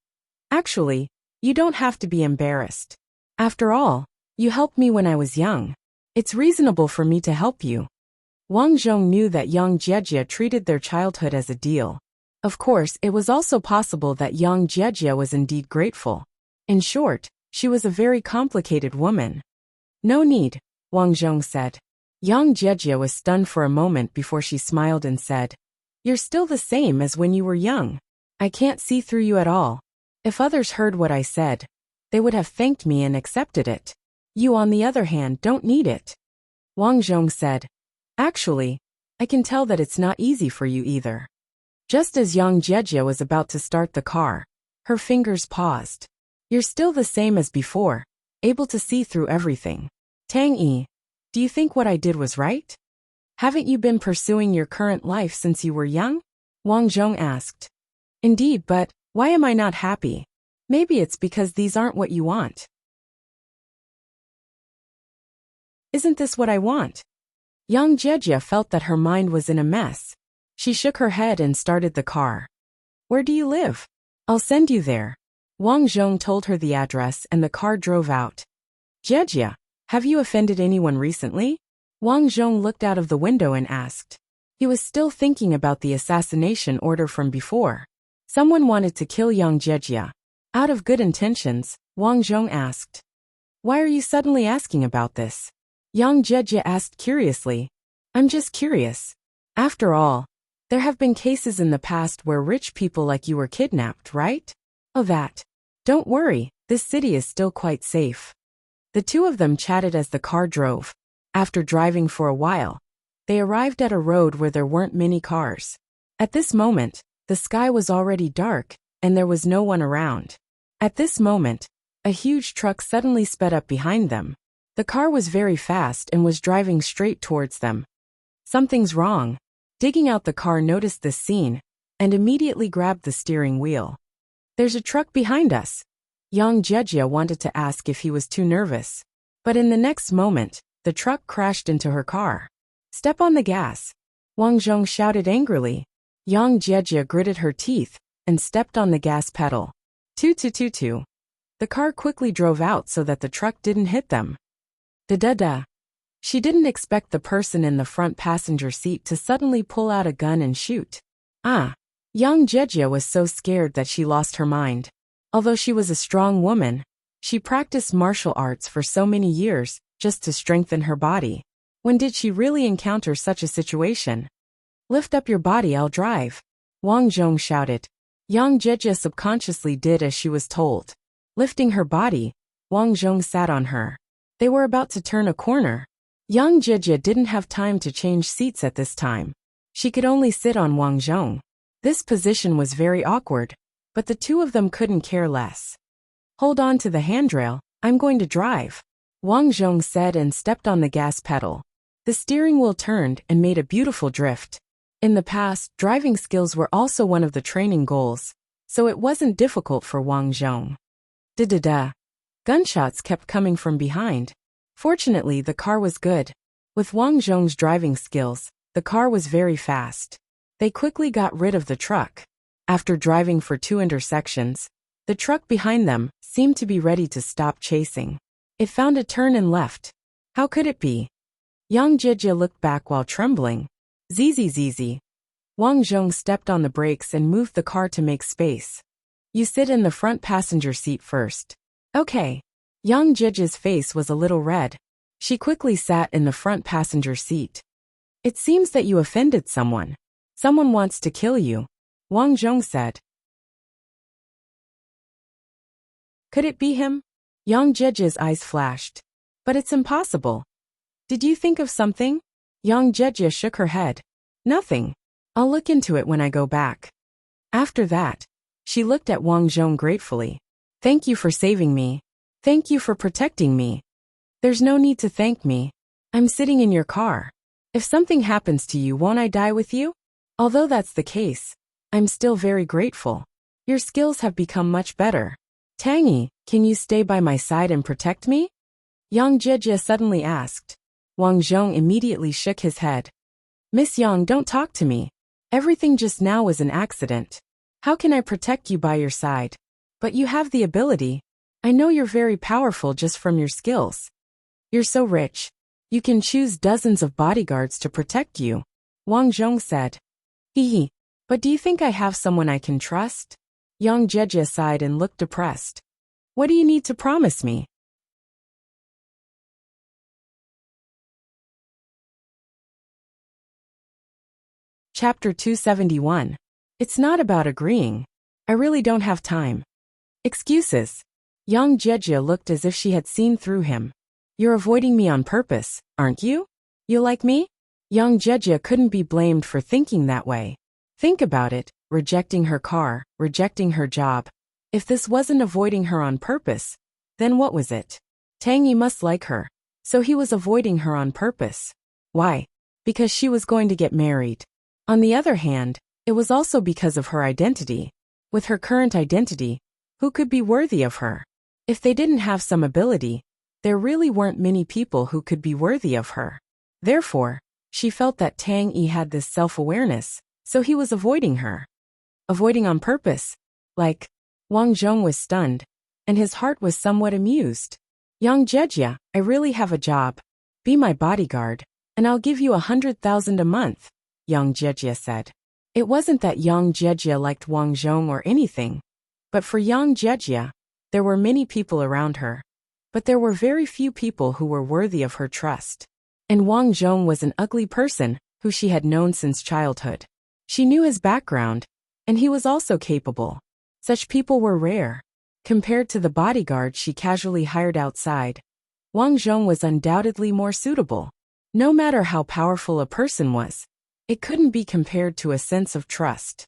Actually, you don't have to be embarrassed. After all, you helped me when I was young. It's reasonable for me to help you. Wang Zhong knew that Young Jejia treated their childhood as a deal. Of course, it was also possible that Young Jejia was indeed grateful. In short, she was a very complicated woman. No need, Wang Zhong said. Young Jejia was stunned for a moment before she smiled and said, You're still the same as when you were young. I can't see through you at all. If others heard what I said, they would have thanked me and accepted it. You, on the other hand, don't need it. Wang Zhong said, Actually, I can tell that it's not easy for you either. Just as Young Jejia was about to start the car, her fingers paused. You're still the same as before, able to see through everything. Tang Yi, do you think what I did was right? Haven't you been pursuing your current life since you were young? Wang Zhong asked. Indeed, but why am I not happy? Maybe it's because these aren't what you want. Isn't this what I want? Young Jejia felt that her mind was in a mess. She shook her head and started the car. Where do you live? I'll send you there. Wang Zhong told her the address and the car drove out. Jejia, have you offended anyone recently? Wang Zhong looked out of the window and asked. He was still thinking about the assassination order from before. Someone wanted to kill Young Jejia. Out of good intentions, Wang Zhong asked. Why are you suddenly asking about this? Young Jejia asked curiously. I'm just curious. After all, there have been cases in the past where rich people like you were kidnapped, right? Oh, that. Don't worry, this city is still quite safe. The two of them chatted as the car drove. After driving for a while, they arrived at a road where there weren't many cars. At this moment, the sky was already dark, and there was no one around. At this moment, a huge truck suddenly sped up behind them. The car was very fast and was driving straight towards them. Something's wrong. Digging out the car noticed this scene, and immediately grabbed the steering wheel. There's a truck behind us. Young Jejia wanted to ask if he was too nervous. But in the next moment, the truck crashed into her car. Step on the gas. Wang Zhong shouted angrily. Young Jejia gritted her teeth and stepped on the gas pedal. Toot. The car quickly drove out so that the truck didn't hit them. Da. She didn't expect the person in the front passenger seat to suddenly pull out a gun and shoot. Young Jejia was so scared that she lost her mind. Although she was a strong woman, she practiced martial arts for so many years just to strengthen her body. When did she really encounter such a situation? Lift up your body, I'll drive. Wang Zhong shouted. Young Jejia subconsciously did as she was told. Lifting her body, Wang Zhong sat on her. They were about to turn a corner. Young Jejia didn't have time to change seats at this time. She could only sit on Wang Zhong. This position was very awkward, but the two of them couldn't care less. Hold on to the handrail, I'm going to drive. Wang Zhong said and stepped on the gas pedal. The steering wheel turned and made a beautiful drift. In the past, driving skills were also one of the training goals, so it wasn't difficult for Wang Zhong. Da. Gunshots kept coming from behind. Fortunately, the car was good. With Wang Zhong's driving skills, the car was very fast. They quickly got rid of the truck. After driving for 2 intersections, the truck behind them seemed to be ready to stop chasing. It found a turn and left. How could it be? Young Jejia looked back while trembling. Zzz. Wang Zhong stepped on the brakes and moved the car to make space. You sit in the front passenger seat first. Okay. Young Jejia's face was a little red. She quickly sat in the front passenger seat. It seems that you offended someone. Someone wants to kill you, Wang Zhong said. Could it be him? Yang Jiejia's eyes flashed. But it's impossible. Did you think of something? Yang Jiejia shook her head. Nothing. I'll look into it when I go back. After that, she looked at Wang Zhong gratefully. Thank you for saving me. Thank you for protecting me. There's no need to thank me. I'm sitting in your car. If something happens to you, won't I die with you? Although that's the case, I'm still very grateful. Your skills have become much better. Tangy, can you stay by my side and protect me? Yang Jiejia suddenly asked. Wang Zhong immediately shook his head. Miss Yang, don't talk to me. Everything just now was an accident. How can I protect you by your side? But you have the ability. I know you're very powerful just from your skills. You're so rich. You can choose dozens of bodyguards to protect you, Wang Zhong said. Hee. But do you think I have someone I can trust? Yang Jiejia sighed and looked depressed. What do you need to promise me? Chapter 271. It's not about agreeing. I really don't have time. Excuses. Yang Jiejia looked as if she had seen through him. You're avoiding me on purpose, aren't you? You like me? Yang Jiejia couldn't be blamed for thinking that way. Think about it, rejecting her car, rejecting her job. If this wasn't avoiding her on purpose, then what was it? Tangy must like her, so he was avoiding her on purpose. Why? Because she was going to get married. On the other hand, it was also because of her identity. With her current identity, who could be worthy of her? If they didn't have some ability, there really weren't many people who could be worthy of her. Therefore, she felt that Tang Yi had this self-awareness, so he was avoiding her. Avoiding on purpose. Like, Wang Zhong was stunned, and his heart was somewhat amused. Yang Jiejia, I really have a job. Be my bodyguard, and I'll give you 100,000 a month, Yang Jiejia said. It wasn't that Yang Jiejia liked Wang Zhong or anything, but for Yang Jiejia, there were many people around her. But there were very few people who were worthy of her trust. And Wang Zhong was an ugly person, who she had known since childhood. She knew his background, and he was also capable. Such people were rare. Compared to the bodyguard she casually hired outside, Wang Zhong was undoubtedly more suitable. No matter how powerful a person was, it couldn't be compared to a sense of trust.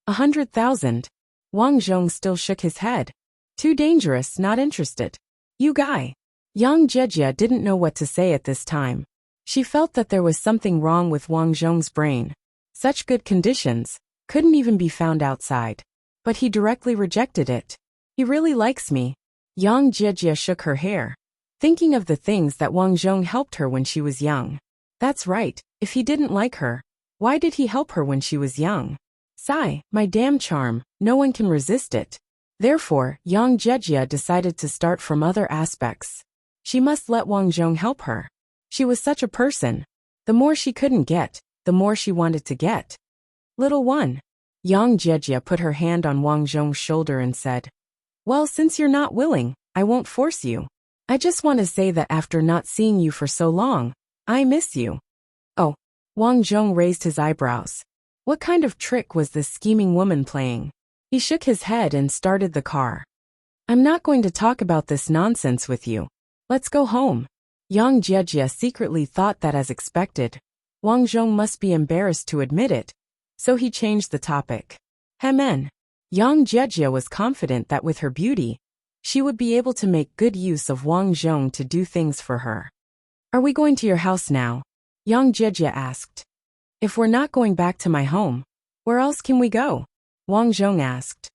100,000? Wang Zhong still shook his head. Too dangerous, not interested. You guy. Yang Jiejia didn't know what to say at this time. She felt that there was something wrong with Wang Zhong's brain. Such good conditions couldn't even be found outside. But he directly rejected it. He really likes me. Yang Jiejia shook her hair, thinking of the things that Wang Zhong helped her when she was young. That's right, if he didn't like her, why did he help her when she was young? Sigh, my damn charm, no one can resist it. Therefore, Yang Jiejia decided to start from other aspects. She must let Wang Zhong help her. She was such a person. The more she couldn't get, the more she wanted to get. Little one. Yang Jiejia put her hand on Wang Zhong's shoulder and said, Well, since you're not willing, I won't force you. I just want to say that after not seeing you for so long, I miss you. Oh. Wang Zhong raised his eyebrows. What kind of trick was this scheming woman playing? He shook his head and started the car. I'm not going to talk about this nonsense with you. Let's go home. Yang Jiejia secretly thought that as expected, Wang Zhong must be embarrassed to admit it, so he changed the topic. Hemen. Yang Jiejia was confident that with her beauty, she would be able to make good use of Wang Zhong to do things for her. Are we going to your house now? Yang Jiejia asked. If we're not going back to my home, where else can we go? Wang Zhong asked.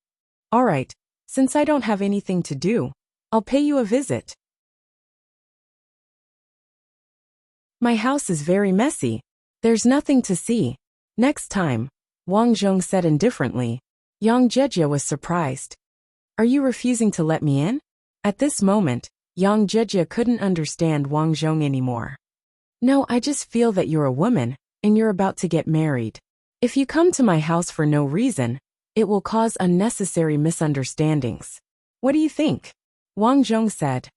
All right, since I don't have anything to do, I'll pay you a visit. My house is very messy. There's nothing to see. Next time, Wang Zhong said indifferently. Yang Jiejia was surprised. Are you refusing to let me in? At this moment, Yang Jiejia couldn't understand Wang Zhong anymore. No, I just feel that you're a woman, and you're about to get married. If you come to my house for no reason, it will cause unnecessary misunderstandings. What do you think? Wang Zhong said.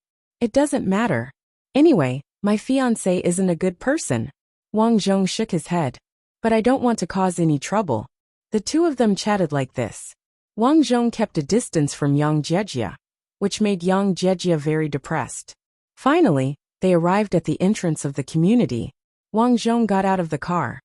It doesn't matter. Anyway, my fiancé isn't a good person. Wang Zhong shook his head. But I don't want to cause any trouble. The two of them chatted like this. Wang Zhong kept a distance from Yang Jiejia. which made young Jejia very depressed. Finally, they arrived at the entrance of the community. Wang Zhong got out of the car.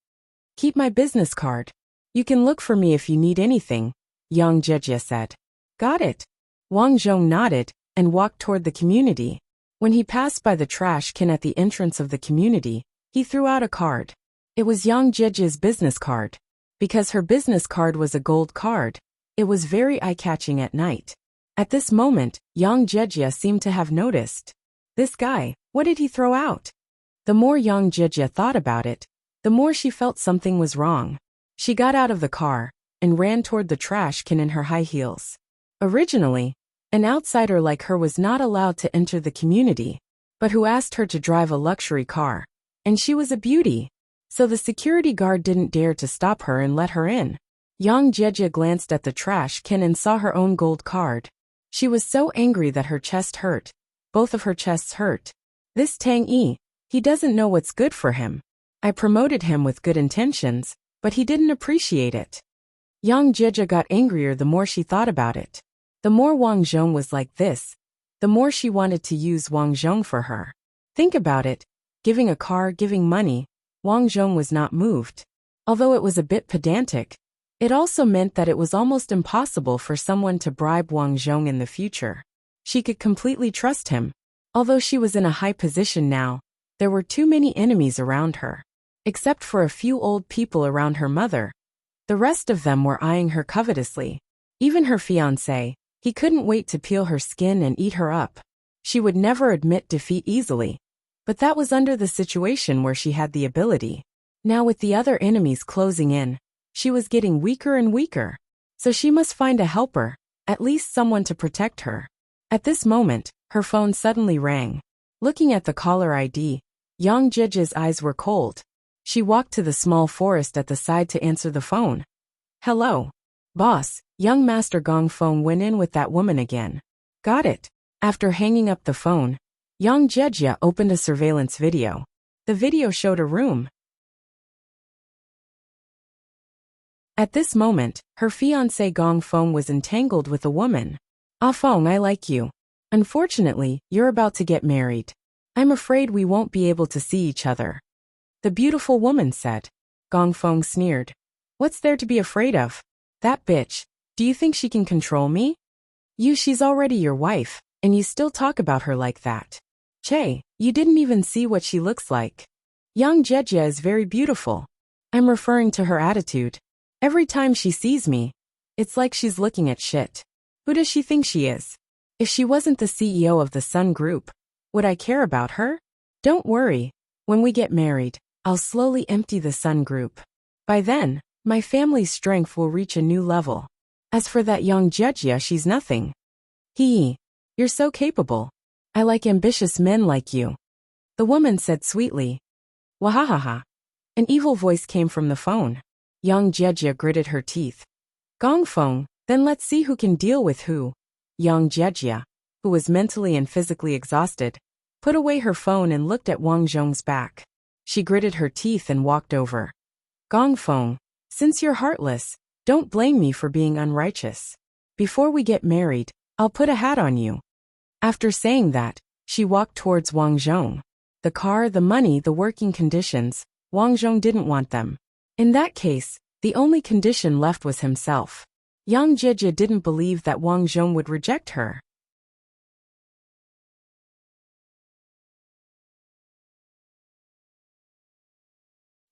"Keep my business card. You can look for me if you need anything," young Jejia said. "Got it." Wang Zhong nodded and walked toward the community. When he passed by the trash can at the entrance of the community, he threw out a card. It was young Jejia's business card. Because her business card was a gold card, it was very eye-catching at night. At this moment, young Jejia seemed to have noticed. This guy, what did he throw out? The more young Jejia thought about it, the more she felt something was wrong. She got out of the car and ran toward the trash can in her high heels. Originally, an outsider like her was not allowed to enter the community, but who asked her to drive a luxury car? And she was a beauty. So the security guard didn't dare to stop her and let her in. Young Jejia glanced at the trash can and saw her own gold card. She was so angry that her chest hurt. Both of her chests hurt. This Tang Yi, he doesn't know what's good for him. I promoted him with good intentions, but he didn't appreciate it. Young Jejia got angrier the more she thought about it. The more Wang Zhong was like this, the more she wanted to use Wang Zhong for her. Think about it. Giving a car, giving money, Wang Zhong was not moved. Although it was a bit pedantic, it also meant that it was almost impossible for someone to bribe Wang Zhong in the future. She could completely trust him. Although she was in a high position now, there were too many enemies around her. Except for a few old people around her mother, the rest of them were eyeing her covetously. Even her fiancé, he couldn't wait to peel her skin and eat her up. She would never admit defeat easily. But that was under the situation where she had the ability. Now with the other enemies closing in, she was getting weaker and weaker. So she must find a helper, at least someone to protect her. At this moment, her phone suddenly rang. Looking at the caller ID, young Jejia's eyes were cold. She walked to the small forest at the side to answer the phone. "Hello. Boss," young Master Gong phone went in with that woman again. "Got it." After hanging up the phone, young Jejia opened a surveillance video. The video showed a room. At this moment, her fiancé Gong Feng was entangled with a woman. "Ah Feng, I like you. Unfortunately, you're about to get married. I'm afraid we won't be able to see each other," the beautiful woman said. Gong Feng sneered. "What's there to be afraid of? That bitch, do you think she can control me? She's already your wife, and you still talk about her like that. Che, you didn't even see what she looks like. Young Jejia is very beautiful. I'm referring to her attitude. Every time she sees me, it's like she's looking at shit. Who does she think she is? If she wasn't the CEO of the Sun Group, would I care about her? Don't worry, when we get married, I'll slowly empty the Sun Group. By then, my family's strength will reach a new level. As for that young Jejia, she's nothing. You're so capable. I like ambitious men like you," the woman said sweetly. "Wahahaha." An evil voice came from the phone. Young Jejia gritted her teeth. "Gong Feng, then let's see who can deal with who." Young Jejia, who was mentally and physically exhausted, put away her phone and looked at Wang Zhong's back. She gritted her teeth and walked over. "Gong Feng, since you're heartless, don't blame me for being unrighteous. Before we get married, I'll put a hat on you." After saying that, she walked towards Wang Zhong. The car, the money, the working conditions, Wang Zhong didn't want them. In that case, the only condition left was himself. Young Jejia didn't believe that Wang Zhong would reject her.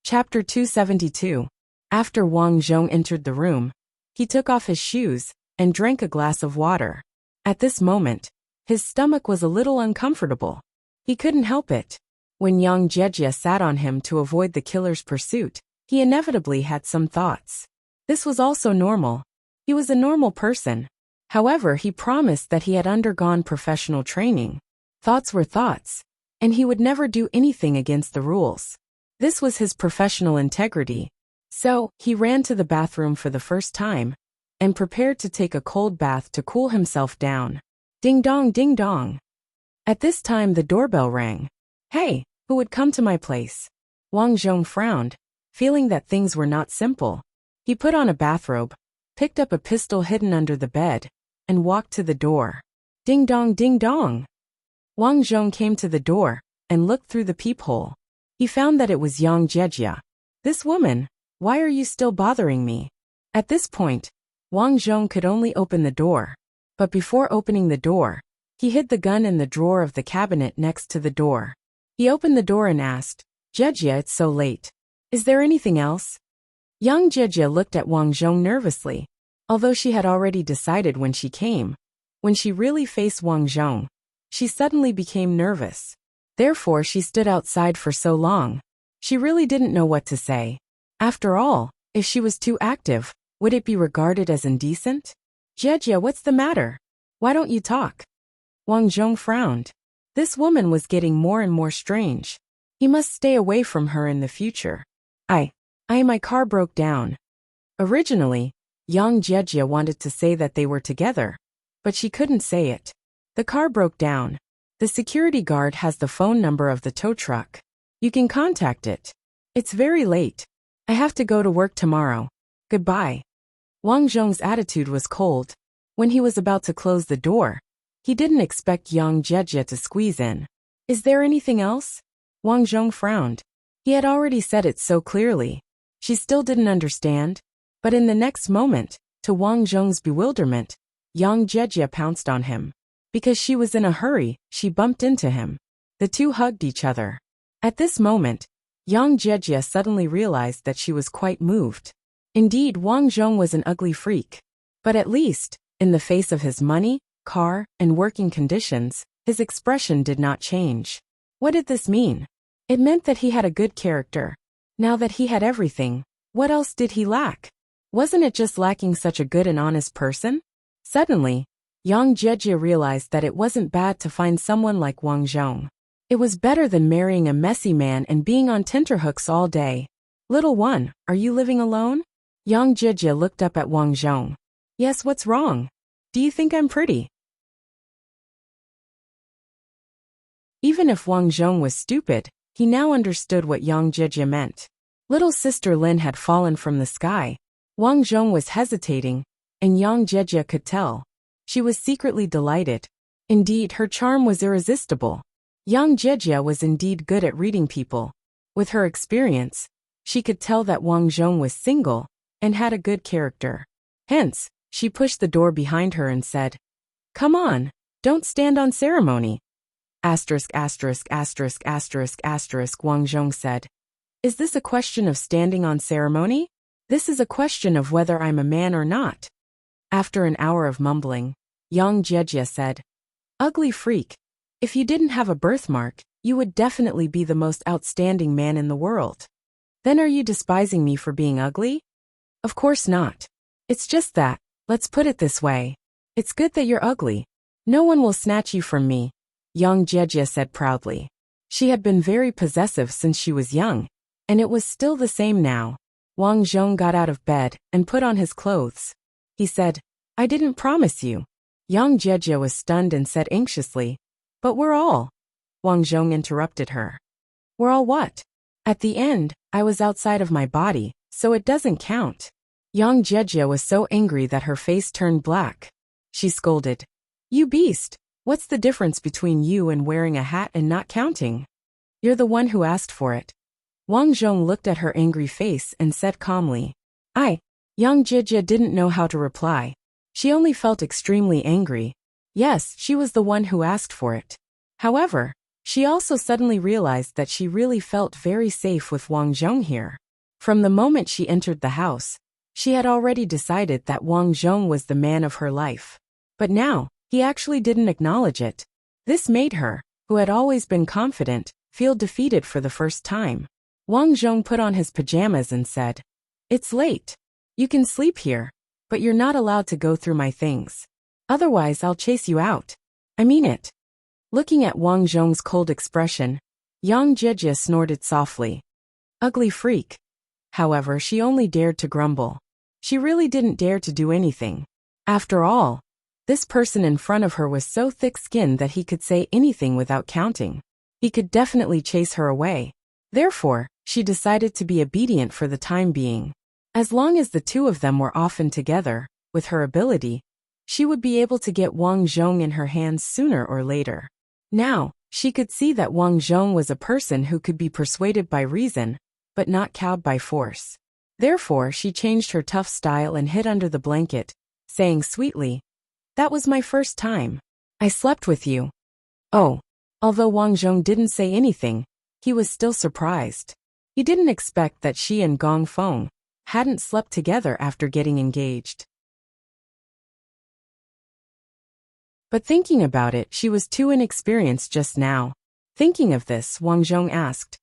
Chapter 272. After Wang Zhong entered the room, he took off his shoes and drank a glass of water. At this moment, his stomach was a little uncomfortable. He couldn't help it. When young Jejia sat on him to avoid the killer's pursuit, he inevitably had some thoughts. This was also normal. He was a normal person. However, he promised that he had undergone professional training. Thoughts were thoughts, and he would never do anything against the rules. This was his professional integrity. So, he ran to the bathroom for the first time and prepared to take a cold bath to cool himself down. Ding dong, ding dong. At this time the doorbell rang. "Hey, who would come to my place?" Wang Zhong frowned, feeling that things were not simple. He put on a bathrobe, picked up a pistol hidden under the bed, and walked to the door. Ding dong, ding dong. Wang Zhong came to the door and looked through the peephole. He found that it was Yang Jejia. This woman, why are you still bothering me? At this point, Wang Zhong could only open the door. But before opening the door, he hid the gun in the drawer of the cabinet next to the door. He opened the door and asked, Jejia, it's so late. Is there anything else? Yang Jejia looked at Wang Zhong nervously. Although she had already decided when she came, when she really faced Wang Zhong, she suddenly became nervous. Therefore she stood outside for so long. She really didn't know what to say. After all, if she was too active, would it be regarded as indecent? Jejia, what's the matter? Why don't you talk? Wang Zhong frowned. This woman was getting more and more strange. He must stay away from her in the future. My car broke down. Originally, Yang Jejia wanted to say that they were together, but she couldn't say it. The car broke down. The security guard has the phone number of the tow truck. You can contact it. It's very late. I have to go to work tomorrow. Goodbye. Wang Zhong's attitude was cold. When he was about to close the door, he didn't expect Yang Jejia to squeeze in. Is there anything else? Wang Zhong frowned. He had already said it so clearly. She still didn't understand. But in the next moment, to Wang Zhong's bewilderment, Yang Jejia pounced on him. Because she was in a hurry, she bumped into him. The two hugged each other. At this moment, Yang Jejia suddenly realized that she was quite moved. Indeed, Wang Zhong was an ugly freak. But at least, in the face of his money, car, and working conditions, his expression did not change. What did this mean? It meant that he had a good character. Now that he had everything, what else did he lack? Wasn't it just lacking such a good and honest person? Suddenly, Yang Jejia realized that it wasn't bad to find someone like Wang Zhong. It was better than marrying a messy man and being on tenterhooks all day. Little one, are you living alone? Yang Jejia looked up at Wang Zhong. Yes, what's wrong? Do you think I'm pretty? Even if Wang Zhong was stupid, he now understood what Yang Jejia meant. Little sister Lin had fallen from the sky. Wang Zhong was hesitating, and Yang Jejia could tell. She was secretly delighted. Indeed, her charm was irresistible. Yang Jejia was indeed good at reading people. With her experience, she could tell that Wang Zhong was single and had a good character. Hence, she pushed the door behind her and said, Come on, don't stand on ceremony. Wang Zhong said. Is this a question of standing on ceremony? This is a question of whether I'm a man or not. After an hour of mumbling, Yang Jejia said, Ugly freak. If you didn't have a birthmark, you would definitely be the most outstanding man in the world. Then are you despising me for being ugly? Of course not. It's just that, let's put it this way. It's good that you're ugly. No one will snatch you from me. Yang Jejia said proudly. She had been very possessive since she was young, and it was still the same now. Wang Zhong got out of bed and put on his clothes. He said, I didn't promise you. Yang Jejia was stunned and said anxiously, But we're all. Wang Zhong interrupted her. We're all what? At the end, I was outside of my body, so it doesn't count. Yang Jejia was so angry that her face turned black. She scolded, You beast! What's the difference between you and wearing a hat and not counting? You're the one who asked for it. Wang Zhong looked at her angry face and said calmly, Yang Jejia didn't know how to reply. She only felt extremely angry. Yes, she was the one who asked for it. However, she also suddenly realized that she really felt very safe with Wang Zhong here. From the moment she entered the house, she had already decided that Wang Zhong was the man of her life. But now, he actually didn't acknowledge it. This made her, who had always been confident, feel defeated for the first time. Wang Zhong put on his pajamas and said, It's late. You can sleep here, but you're not allowed to go through my things. Otherwise I'll chase you out. I mean it. Looking at Wang Zhong's cold expression, Yang Jejia snorted softly. Ugly freak. However, she only dared to grumble. She really didn't dare to do anything. After all, this person in front of her was so thick-skinned that he could say anything without counting. He could definitely chase her away. Therefore, she decided to be obedient for the time being. As long as the two of them were often together, with her ability, She would be able to get Wang Zhong in her hands sooner or later. Now, she could see that Wang Zhong was a person who could be persuaded by reason, but not cowed by force. Therefore, she changed her tough style and hid under the blanket, saying sweetly, "That was my first time. I slept with you." Oh. Although Wang Zhong didn't say anything, he was still surprised. He didn't expect that she and Gong Feng hadn't slept together after getting engaged. But thinking about it, she was too inexperienced just now. Thinking of this, Wang Zhong asked,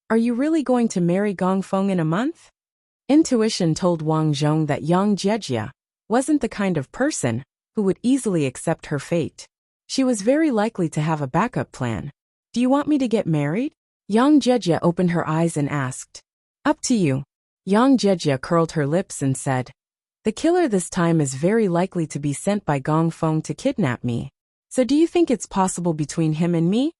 "Are you really going to marry Gong Feng in a month?" Intuition told Wang Zhong that Yang Jejia wasn't the kind of person who would easily accept her fate. She was very likely to have a backup plan. "Do you want me to get married?" Yang Jejia opened her eyes and asked. "Up to you." Yang Jejia curled her lips and said, "The killer this time is very likely to be sent by Gong Feng to kidnap me. So do you think it's possible between him and me?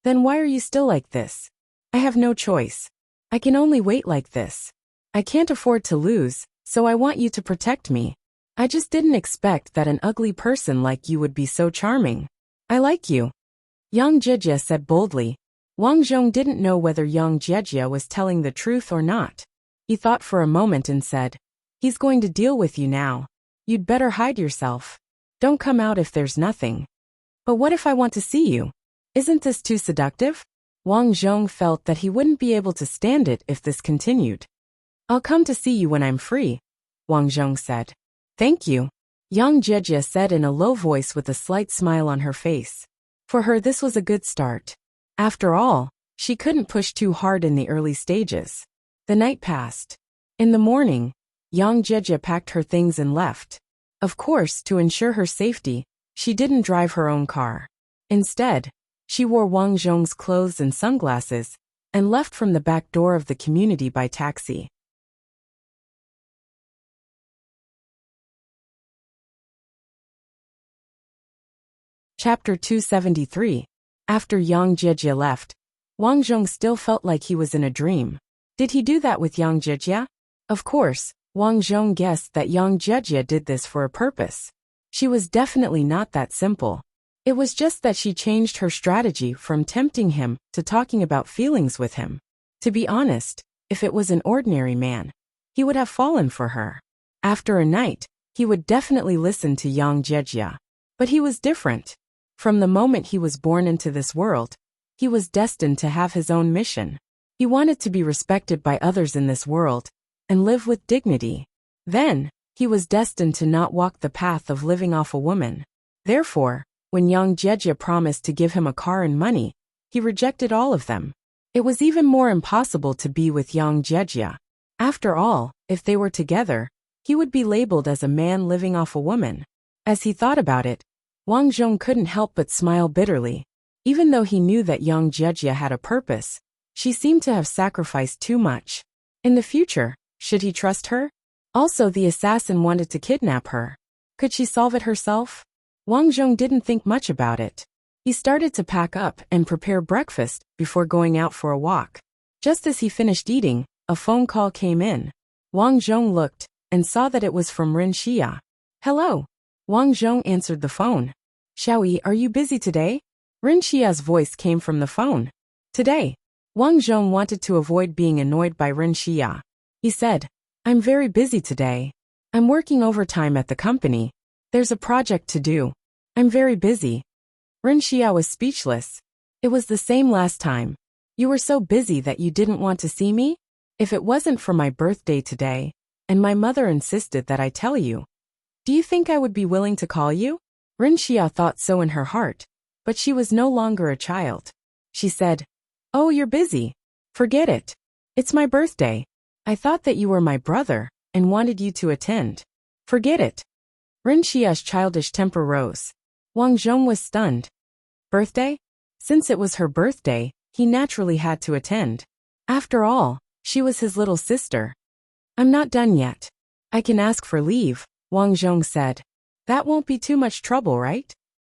Then why are you still like this?" "I have no choice. I can only wait like this. I can't afford to lose, so I want you to protect me. I just didn't expect that an ugly person like you would be so charming. I like you," Yang Jejia said boldly. Wang Zhong didn't know whether Yang Jejia was telling the truth or not. He thought for a moment and said, "He's going to deal with you now. You'd better hide yourself. Don't come out if there's nothing." "But what if I want to see you? Isn't this too seductive?" Wang Zhong felt that he wouldn't be able to stand it if this continued. "I'll come to see you when I'm free," Wang Zhong said. "Thank you," Yang Jejia said in a low voice with a slight smile on her face. For her, this was a good start. After all, she couldn't push too hard in the early stages. The night passed. In the morning, Yang Jejia packed her things and left. Of course, to ensure her safety, she didn't drive her own car. Instead, she wore Wang Zhong's clothes and sunglasses and left from the back door of the community by taxi. Chapter 273. After Yang Jejia left, Wang Zhong still felt like he was in a dream. Did he do that with Yang Jejia? Of course, Wang Zhong guessed that Yang Jejia did this for a purpose. She was definitely not that simple. It was just that she changed her strategy from tempting him to talking about feelings with him. To be honest, if it was an ordinary man, he would have fallen for her. After a night, he would definitely listen to Yang Jejia. But he was different. From the moment he was born into this world, he was destined to have his own mission. He wanted to be respected by others in this world and live with dignity. Then, he was destined to not walk the path of living off a woman. Therefore, when Yang Jejia promised to give him a car and money, he rejected all of them. It was even more impossible to be with Yang Jejia. After all, if they were together, he would be labeled as a man living off a woman. As he thought about it, Wang Zhong couldn't help but smile bitterly. Even though he knew that Yang Jejia had a purpose, she seemed to have sacrificed too much. In the future, should he trust her? Also, the assassin wanted to kidnap her. Could she solve it herself? Wang Zhong didn't think much about it. He started to pack up and prepare breakfast before going out for a walk. Just as he finished eating, a phone call came in. Wang Zhong looked and saw that it was from Rin Xia. "Hello." Wang Zhong answered the phone. "Xiaoyi, are you busy today?" Rin Xia's voice came from the phone. Today, Wang Zhong wanted to avoid being annoyed by Rin Xia. He said, "I'm very busy today. I'm working overtime at the company. There's a project to do. I'm very busy." Rin Xia was speechless. "It was the same last time. You were so busy that you didn't want to see me? If it wasn't for my birthday today, and my mother insisted that I tell you, do you think I would be willing to call you?" Rin Xia thought so in her heart, but she was no longer a child. She said, "Oh, you're busy. Forget it. It's my birthday. I thought that you were my brother and wanted you to attend. Forget it." Rin Xia's childish temper rose. Wang Zhong was stunned. Birthday? Since it was her birthday, he naturally had to attend. After all, she was his little sister. "I'm not done yet. I can ask for leave," Wang Zhong said. "That won't be too much trouble, right?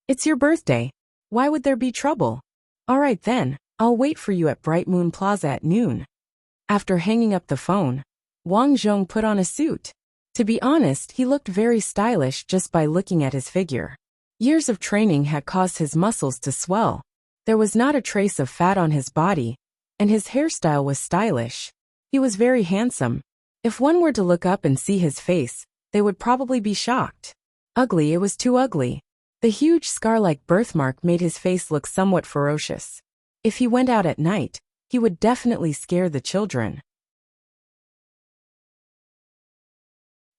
It's your birthday. Why would there be trouble? All right then, I'll wait for you at Bright Moon Plaza at noon." After hanging up the phone, Wang Zhong put on a suit. To be honest, he looked very stylish just by looking at his figure. Years of training had caused his muscles to swell. There was not a trace of fat on his body, and his hairstyle was stylish. He was very handsome. If one were to look up and see his face, they would probably be shocked. Ugly, it was too ugly. The huge scar-like birthmark made his face look somewhat ferocious. If he went out at night, he would definitely scare the children.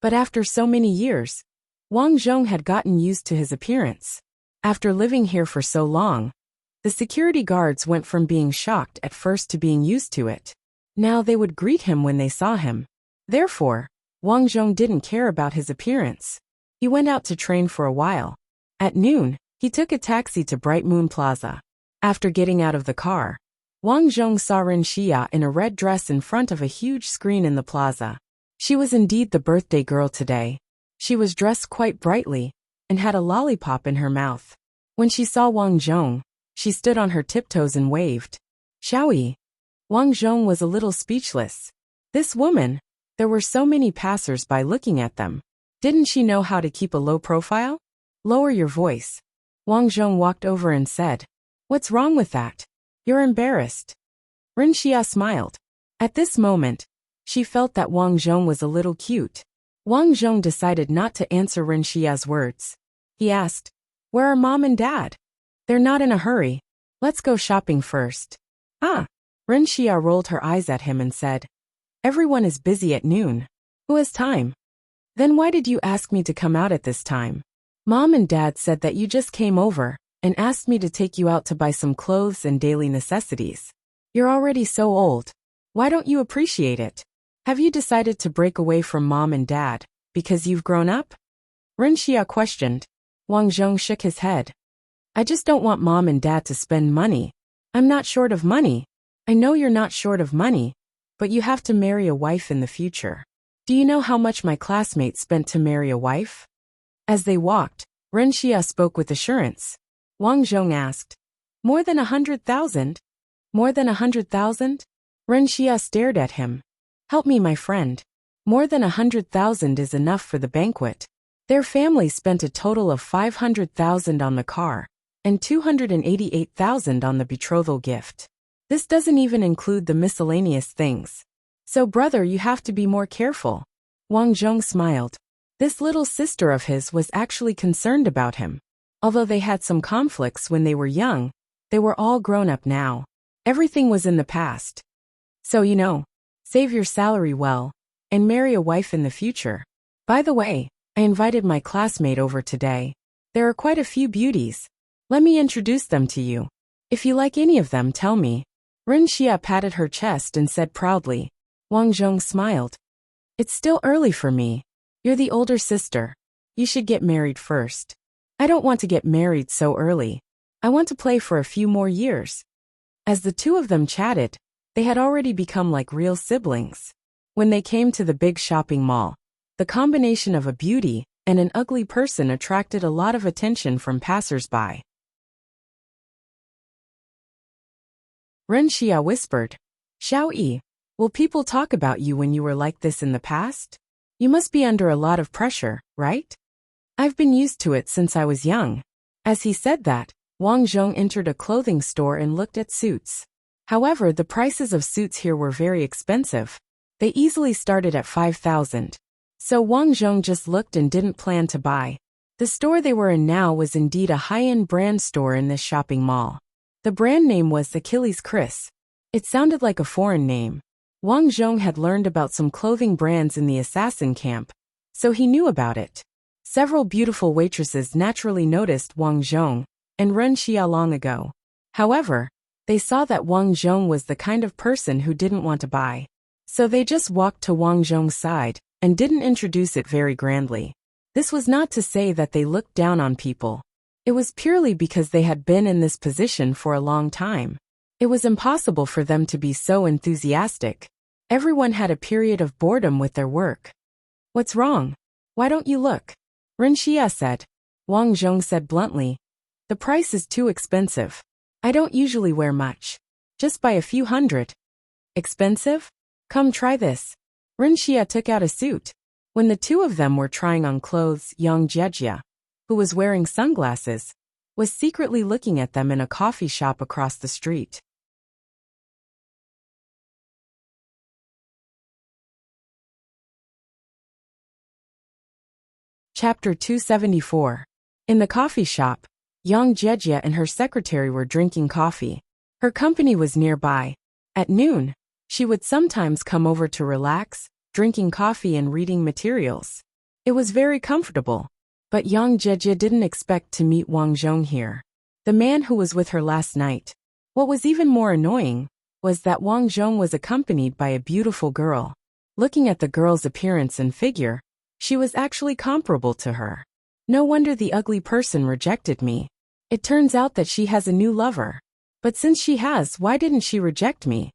But after so many years, Wang Zhong had gotten used to his appearance. After living here for so long, the security guards went from being shocked at first to being used to it. Now they would greet him when they saw him. Therefore, Wang Zhong didn't care about his appearance. He went out to train for a while. At noon, he took a taxi to Bright Moon Plaza. After getting out of the car, Wang Zhong saw Ren Xia in a red dress in front of a huge screen in the plaza. She was indeed the birthday girl today. She was dressed quite brightly and had a lollipop in her mouth. When she saw Wang Zhong, she stood on her tiptoes and waved. Xiaoyi. Wang Zhong was a little speechless. This woman, there were so many passers-by looking at them. Didn't she know how to keep a low profile? Lower your voice. Wang Zhong walked over and said, "What's wrong with that? You're embarrassed." Ren Xia smiled. At this moment, she felt that Wang Zhong was a little cute. Wang Zhong decided not to answer Ren Xia's words. He asked, "Where are mom and dad?" "They're not in a hurry. Let's go shopping first." "Ah." Ren Xia rolled her eyes at him and said, "Everyone is busy at noon. Who has time?" "Then why did you ask me to come out at this time?" "Mom and dad said that you just came over and asked me to take you out to buy some clothes and daily necessities. You're already so old. Why don't you appreciate it? Have you decided to break away from mom and dad because you've grown up?" Ren Xia questioned. Wang Zhong shook his head. "I just don't want mom and dad to spend money. I'm not short of money." "I know you're not short of money, but you have to marry a wife in the future. Do you know how much my classmates spent to marry a wife?" As they walked, Ren Xia spoke with assurance. Wang Zhong asked, "More than 100,000? More than 100,000? Ren Xia stared at him. "Help me, my friend. More than 100,000 is enough for the banquet." Their family spent a total of 500,000 on the car and 288,000 on the betrothal gift. This doesn't even include the miscellaneous things. "So brother, you have to be more careful." Wang Zhong smiled. This little sister of his was actually concerned about him. Although they had some conflicts when they were young, they were all grown up now. Everything was in the past. "So save your salary well and marry a wife in the future. By the way, I invited my classmate over today. There are quite a few beauties. Let me introduce them to you. If you like any of them, tell me." Ren Xia patted her chest and said proudly. Wang Zhong smiled. "It's still early for me. You're the older sister. You should get married first." "I don't want to get married so early. I want to play for a few more years." As the two of them chatted, they had already become like real siblings. When they came to the big shopping mall, the combination of a beauty and an ugly person attracted a lot of attention from passers-by. Ren Xia whispered, "Xiaoyi, will people talk about you when you were like this in the past? You must be under a lot of pressure, right?" "I've been used to it since I was young." As he said that, Wang Zhong entered a clothing store and looked at suits. However, the prices of suits here were very expensive. They easily started at 5,000. So Wang Zhong just looked and didn't plan to buy. The store they were in now was indeed a high-end brand store in this shopping mall. The brand name was Achilles Chris. It sounded like a foreign name. Wang Zhong had learned about some clothing brands in the assassin camp, so he knew about it. Several beautiful waitresses naturally noticed Wang Zhong and Ren Xia long ago. However, they saw that Wang Zhong was the kind of person who didn't want to buy. So they just walked to Wang Zhong's side and didn't introduce it very grandly. This was not to say that they looked down on people. It was purely because they had been in this position for a long time. It was impossible for them to be so enthusiastic. Everyone had a period of boredom with their work. "What's wrong? Why don't you look?" Ren Xia said. Wang Zhong said bluntly, "The price is too expensive. I don't usually wear much. Just buy a few hundred." "Expensive? Come try this." Ren Xia took out a suit. When the two of them were trying on clothes, young Jejia, who was wearing sunglasses, was secretly looking at them in a coffee shop across the street. Chapter 274. In the coffee shop, young Jejia and her secretary were drinking coffee. Her company was nearby. At noon, she would sometimes come over to relax, drinking coffee and reading materials. It was very comfortable. But young Jejia didn't expect to meet Wang Zhong here, the man who was with her last night. What was even more annoying was that Wang Zhong was accompanied by a beautiful girl. Looking at the girl's appearance and figure, she was actually comparable to her. No wonder the ugly person rejected me. It turns out that she has a new lover. But since she has, why didn't she reject me?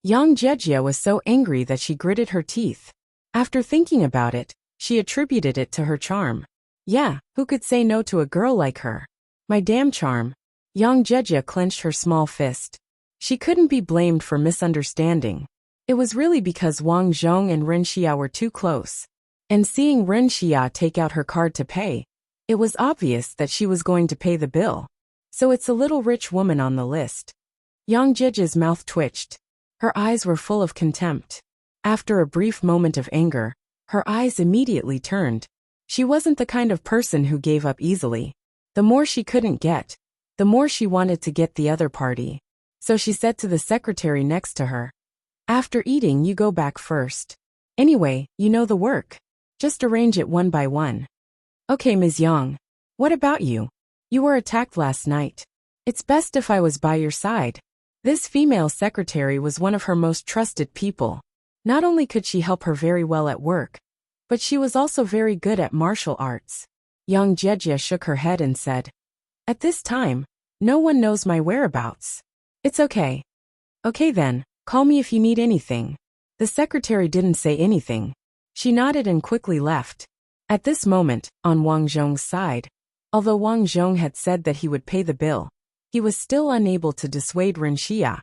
Young Jejia was so angry that she gritted her teeth. After thinking about it, she attributed it to her charm. Yeah, who could say no to a girl like her? My damn charm. Young Jejia clenched her small fist. She couldn't be blamed for misunderstanding. It was really because Wang Zhong and Ren Xia were too close. And seeing Ren Xia take out her card to pay, it was obvious that she was going to pay the bill. So it's a little rich woman on the list. Young Jejia's mouth twitched. Her eyes were full of contempt. After a brief moment of anger, her eyes immediately turned. She wasn't the kind of person who gave up easily. The more she couldn't get, the more she wanted to get the other party. So she said to the secretary next to her, "After eating, you go back first. Anyway, you know the work. Just arrange it one by one." "Okay, Ms. Yang. What about you? You were attacked last night. It's best if I was by your side." This female secretary was one of her most trusted people. Not only could she help her very well at work, but she was also very good at martial arts. Young Jejia shook her head and said, "At this time, no one knows my whereabouts. It's okay." "Okay then, call me if you need anything." The secretary didn't say anything. She nodded and quickly left. At this moment, on Wang Zhong's side, although Wang Zhong had said that he would pay the bill, he was still unable to dissuade Ren Xia,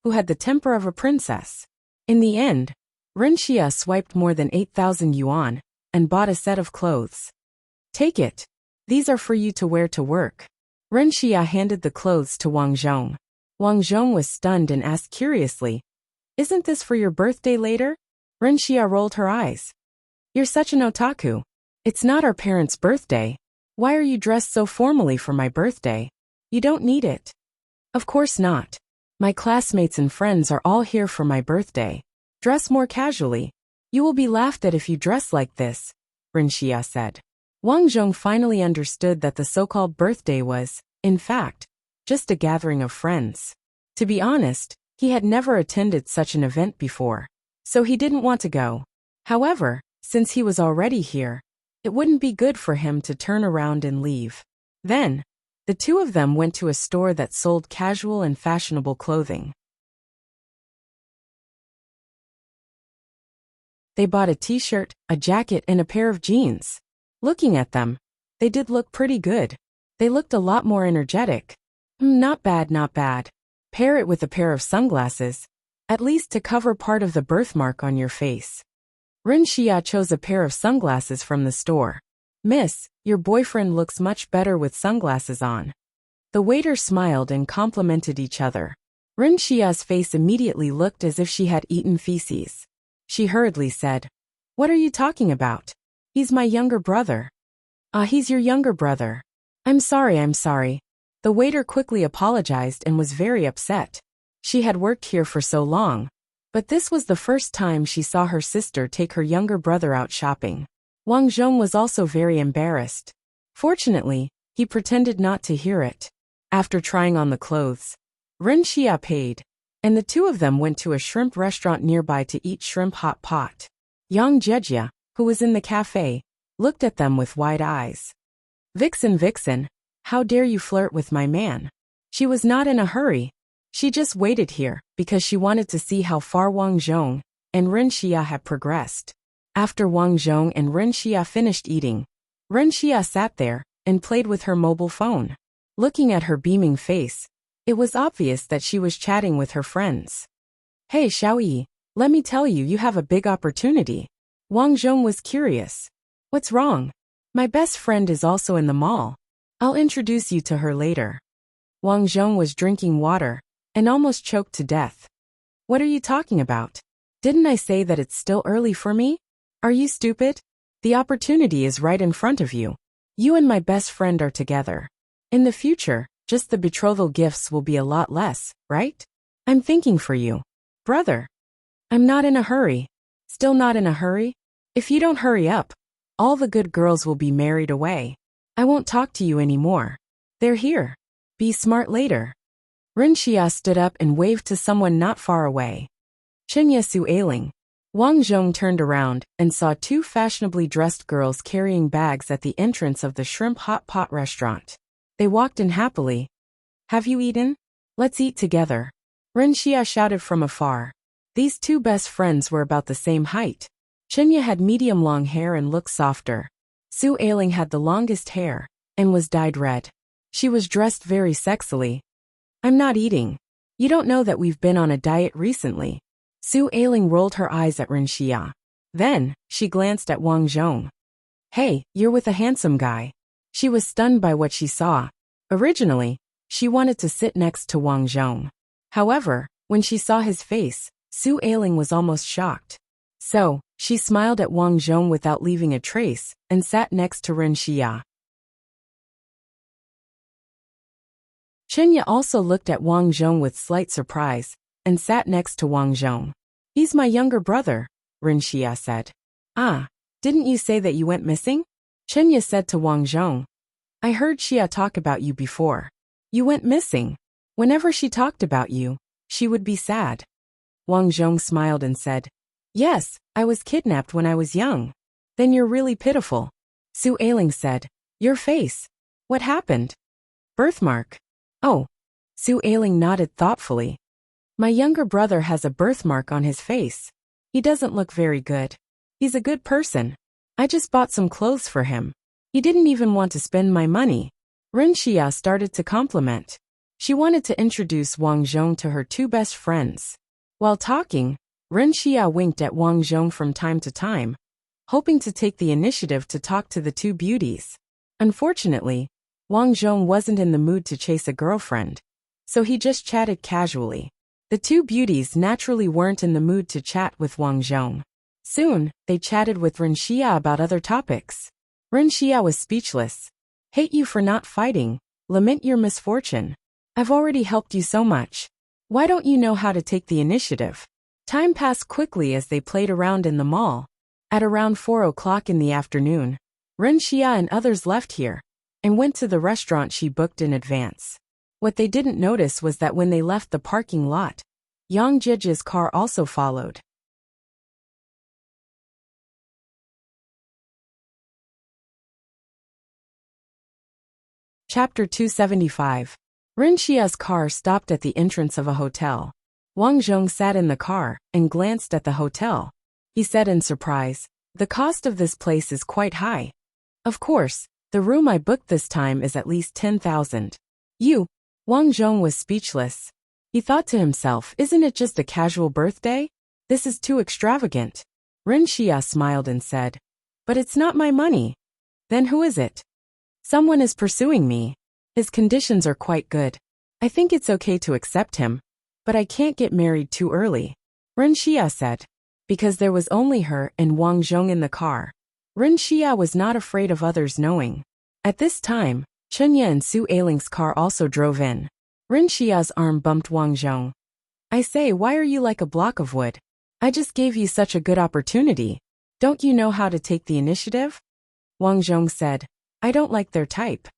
who had the temper of a princess. In the end, Ren Xia swiped more than 8,000 yuan and bought a set of clothes. "Take it. These are for you to wear to work." Ren Xia handed the clothes to Wang Zhong. Wang Zhong was stunned and asked curiously, "Isn't this for your birthday later?" Ren Xia rolled her eyes. "You're such an otaku. It's not our parents' birthday. Why are you dressed so formally for my birthday? You don't need it." "Of course not. My classmates and friends are all here for my birthday. Dress more casually. You will be laughed at if you dress like this," Ren Xia said. Wang Zhong finally understood that the so-called birthday was, in fact, just a gathering of friends. To be honest, he had never attended such an event before, so he didn't want to go. However, since he was already here, it wouldn't be good for him to turn around and leave. Then, the two of them went to a store that sold casual and fashionable clothing. They bought a t-shirt, a jacket, and a pair of jeans. Looking at them, they did look pretty good. They looked a lot more energetic. Not bad, not bad. Pair it with a pair of sunglasses, at least to cover part of the birthmark on your face. Ren Xia chose a pair of sunglasses from the store. "Miss, your boyfriend looks much better with sunglasses on." The waiter smiled and complimented each other. Ren Xia's face immediately looked as if she had eaten feces. She hurriedly said, "What are you talking about? He's my younger brother." "Ah, he's your younger brother. I'm sorry. The waiter quickly apologized and was very upset. She had worked here for so long, but this was the first time she saw her sister take her younger brother out shopping. Wang Zhong was also very embarrassed. Fortunately, he pretended not to hear it. After trying on the clothes, Ren Xia paid, and the two of them went to a shrimp restaurant nearby to eat shrimp hot pot. Young Jejia, who was in the cafe, looked at them with wide eyes. Vixen, how dare you flirt with my man?" She was not in a hurry. She just waited here because she wanted to see how far Wang Zhong and Ren Xia had progressed. After Wang Zhong and Ren Xia finished eating, Ren Xia sat there and played with her mobile phone. Looking at her beaming face, it was obvious that she was chatting with her friends. "Hey Xiaoyi, let me tell you, you have a big opportunity." Wang Zhong was curious. What's wrong? My best friend is also in the mall. I'll introduce you to her later. Wang Zhong was drinking water and almost choked to death. What are you talking about? Didn't I say that it's still early for me? Are you stupid? The opportunity is right in front of you. You and my best friend are together. In the future, just the betrothal gifts will be a lot less, right? I'm thinking for you. Brother. I'm not in a hurry. Still not in a hurry? If you don't hurry up, all the good girls will be married away. I won't talk to you anymore. They're here. Be smart later. Ren Xia stood up and waved to someone not far away. Qinya Su ailing. Wang Zhong turned around and saw two fashionably dressed girls carrying bags at the entrance of the shrimp hot pot restaurant. They walked in happily. Have you eaten? Let's eat together. Ren Xia shouted from afar. These two best friends were about the same height. Qinya had medium long hair and looked softer. Su Ailing had the longest hair and was dyed red. She was dressed very sexily. I'm not eating. You don't know that we've been on a diet recently. Su Ailing rolled her eyes at Ren Xia. Then, she glanced at Wang Zhong. Hey, you're with a handsome guy. She was stunned by what she saw. Originally, she wanted to sit next to Wang Zhong. However, when she saw his face, Su Ailing was almost shocked. So, she smiled at Wang Zhong without leaving a trace, and sat next to Ren Xia. Qinya also looked at Wang Zhong with slight surprise, and sat next to Wang Zhong. He's my younger brother, Ren Xia said. Ah, didn't you say that you went missing? Qinya said to Wang Zhong. I heard Xia talk about you before. You went missing. Whenever she talked about you, she would be sad. Wang Zhong smiled and said, Yes, I was kidnapped when I was young. Then you're really pitiful. Su Ailing said, Your face. What happened? Birthmark. Oh. Su Ailing nodded thoughtfully. My younger brother has a birthmark on his face. He doesn't look very good. He's a good person. I just bought some clothes for him. He didn't even want to spend my money. Ren Xia started to compliment. She wanted to introduce Wang Zhong to her two best friends. While talking, Ren Xia winked at Wang Zhong from time to time, hoping to take the initiative to talk to the two beauties. Unfortunately, Wang Zhong wasn't in the mood to chase a girlfriend, so he just chatted casually. The two beauties naturally weren't in the mood to chat with Wang Zhong. Soon, they chatted with Ren Xia about other topics. Ren Xia was speechless. Hate you for not fighting. Lament your misfortune. I've already helped you so much. Why don't you know how to take the initiative? Time passed quickly as they played around in the mall. At around 4 o'clock in the afternoon, Ren Xia and others left here and went to the restaurant she booked in advance. What they didn't notice was that when they left the parking lot, Yang Jiji's car also followed. Chapter 275. Ren Xia's car stopped at the entrance of a hotel. Wang Zhong sat in the car and glanced at the hotel. He said in surprise, The cost of this place is quite high. Of course, the room I booked this time is at least 10,000. Wang Zhong was speechless. He thought to himself, isn't it just a casual birthday? This is too extravagant. Ren Xia smiled and said, But it's not my money. Then who is it? Someone is pursuing me. His conditions are quite good. I think it's okay to accept him. But I can't get married too early. Ren Xia said. Because there was only her and Wang Zhong in the car. Ren Xia was not afraid of others knowing. At this time, Qinya and Su Ailing's car also drove in. Ren Xia's arm bumped Wang Zhong. I say, why are you like a block of wood? I just gave you such a good opportunity. Don't you know how to take the initiative? Wang Zhong said, I don't like their type.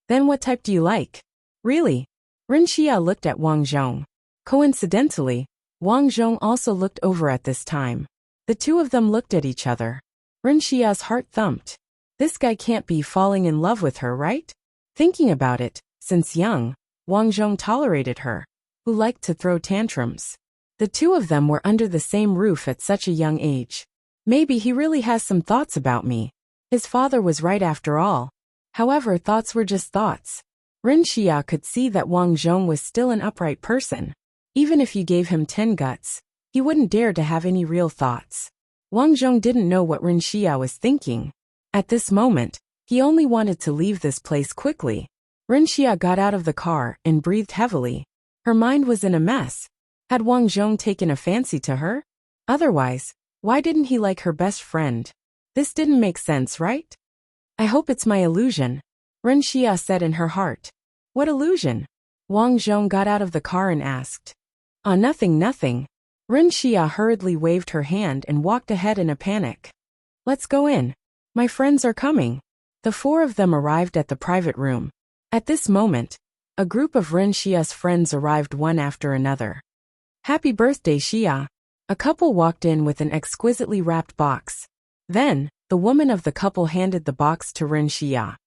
Then what type do you like? Really? Ren Xia looked at Wang Zhong. Coincidentally, Wang Zhong also looked over at this time. The two of them looked at each other. Ren Xia's heart thumped. This guy can't be falling in love with her, right? Thinking about it, since young, Wang Zhong tolerated her, who liked to throw tantrums. The two of them were under the same roof at such a young age. Maybe he really has some thoughts about me. His father was right after all. However, thoughts were just thoughts. Ren Xia could see that Wang Zhong was still an upright person. Even if you gave him 10 guts, he wouldn't dare to have any real thoughts. Wang Zhong didn't know what Ren Xia was thinking. At this moment, he only wanted to leave this place quickly. Ren Xia got out of the car and breathed heavily. Her mind was in a mess. Had Wang Zhong taken a fancy to her? Otherwise, why didn't he like her best friend? This didn't make sense, right? I hope it's my illusion, Ren Xia said in her heart. What illusion? Wang Zhong got out of the car and asked. Nothing, nothing. Ren Xia hurriedly waved her hand and walked ahead in a panic. Let's go in. My friends are coming. The four of them arrived at the private room. At this moment, a group of Ren Xia's friends arrived one after another. Happy birthday, Xia. A couple walked in with an exquisitely wrapped box. Then, the woman of the couple handed the box to Ren Xia.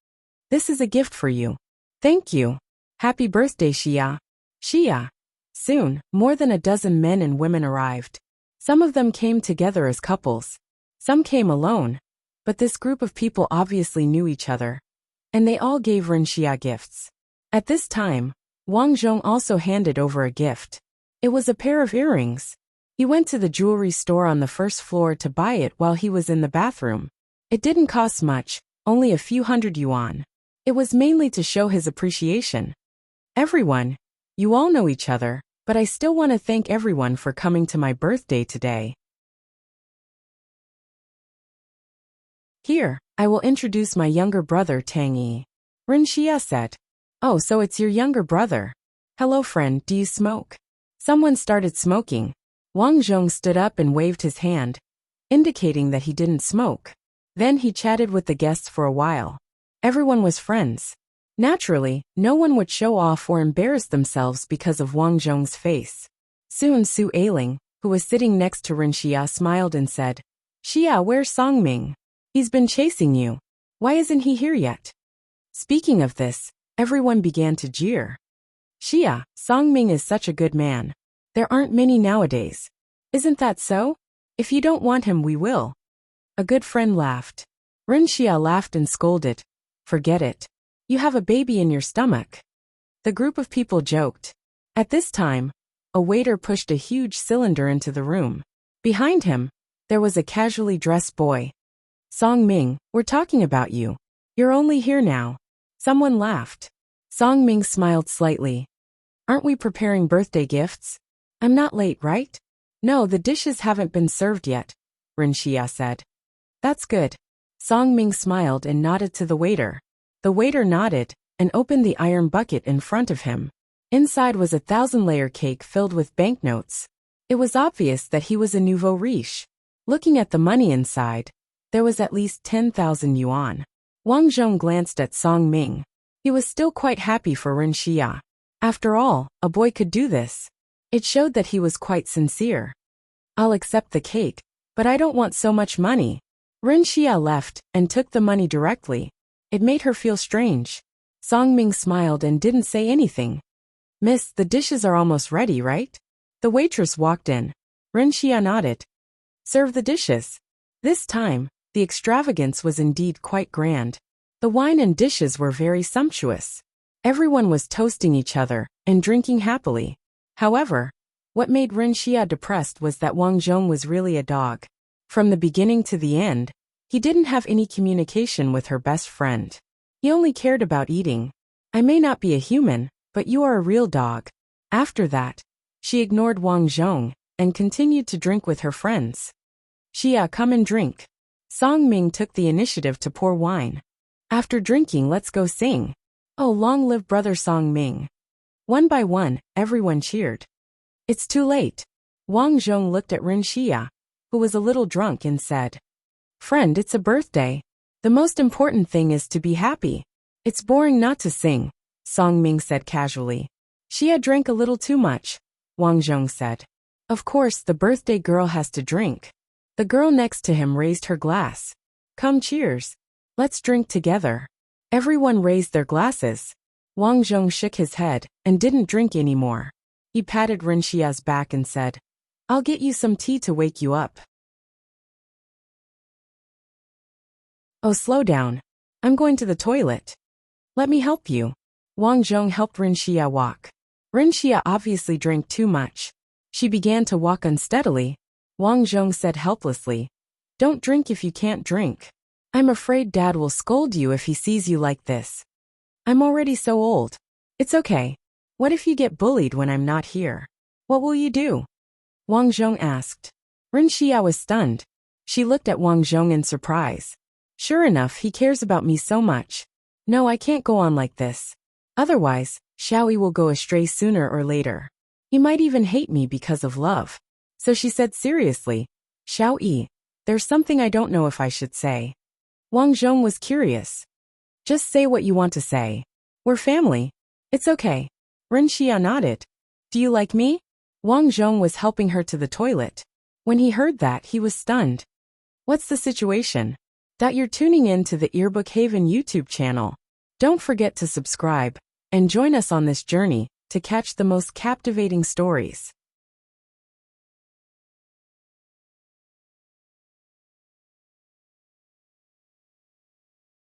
This is a gift for you. Thank you. Happy birthday, Xia. Xia. Soon, more than a dozen men and women arrived. Some of them came together as couples. Some came alone. But this group of people obviously knew each other. And they all gave Ren Xia gifts. At this time, Wang Zhong also handed over a gift. It was a pair of earrings. He went to the jewelry store on the first floor to buy it while he was in the bathroom. It didn't cost much, only a few hundred yuan. It was mainly to show his appreciation. Everyone, you all know each other, but I still want to thank everyone for coming to my birthday today. Here, I will introduce my younger brother Tang Yi. Ren Xia said. Oh, so it's your younger brother. Hello friend, do you smoke? Someone started smoking. Wang Zhong stood up and waved his hand, indicating that he didn't smoke. Then he chatted with the guests for a while. Everyone was friends. Naturally, no one would show off or embarrass themselves because of Wang Zhong's face. Soon Su Ailing, who was sitting next to Ren Xia, smiled and said, Xia, where's Songming? He's been chasing you. Why isn't he here yet? Speaking of this, everyone began to jeer. Xia, Songming is such a good man. There aren't many nowadays. Isn't that so? If you don't want him, we will. A good friend laughed. Ren Xia laughed and scolded. Forget it. You have a baby in your stomach. The group of people joked. At this time, a waiter pushed a huge cylinder into the room. Behind him, there was a casually dressed boy. Song Ming, we're talking about you. You're only here now. Someone laughed. Song Ming smiled slightly. Aren't we preparing birthday gifts? I'm not late, right? No, the dishes haven't been served yet, Ren Xia said. That's good. Song Ming smiled and nodded to the waiter. The waiter nodded and opened the iron bucket in front of him. Inside was a 1,000-layer cake filled with banknotes. It was obvious that he was a nouveau riche. Looking at the money inside, there was at least 10,000 yuan. Wang Zhong glanced at Song Ming. He was still quite happy for Ren Xia. After all, a boy could do this. It showed that he was quite sincere. I'll accept the cake, but I don't want so much money. Ren Xia left and took the money directly. It made her feel strange. Song Ming smiled and didn't say anything. Miss, the dishes are almost ready, right? The waitress walked in. Ren Xia nodded. Serve the dishes. This time, the extravagance was indeed quite grand. The wine and dishes were very sumptuous. Everyone was toasting each other and drinking happily. However, what made Ren Xia depressed was that Wang Zhong was really a dog. From the beginning to the end, he didn't have any communication with her best friend. He only cared about eating. I may not be a human, but you are a real dog. After that, she ignored Wang Zhong and continued to drink with her friends. Xia, come and drink. Song Ming took the initiative to pour wine. After drinking, let's go sing. Oh, long live brother Song Ming. One by one, everyone cheered. It's too late. Wang Zhong looked at Ren Xia, who was a little drunk, and said, Friend, it's a birthday. The most important thing is to be happy. It's boring not to sing, Song Ming said casually. Xia drank a little too much, Wang Zhong said. Of course, the birthday girl has to drink. The girl next to him raised her glass. Come, cheers. Let's drink together. Everyone raised their glasses. Wang Zhong shook his head and didn't drink anymore. He patted Ren Xia's back and said, I'll get you some tea to wake you up. Oh, slow down. I'm going to the toilet. Let me help you. Wang Zhong helped Ren Xia walk. Ren Xia obviously drank too much. She began to walk unsteadily. Wang Zhong said helplessly, Don't drink if you can't drink. I'm afraid Dad will scold you if he sees you like this. I'm already so old. It's okay. What if you get bullied when I'm not here? What will you do? Wang Zhong asked. Ren Xia was stunned. She looked at Wang Zhong in surprise. Sure enough, he cares about me so much. No, I can't go on like this. Otherwise, Xiaoyi will go astray sooner or later. He might even hate me because of love. So she said seriously, Xiaoyi, there's something I don't know if I should say. Wang Zhong was curious. Just say what you want to say. We're family. It's okay. Ren Xia nodded. Do you like me? Wang Zhong was helping her to the toilet. When he heard that, he was stunned. What's the situation? You're tuning in to the Earbook Haven YouTube channel. Don't forget to subscribe and join us on this journey to catch the most captivating stories.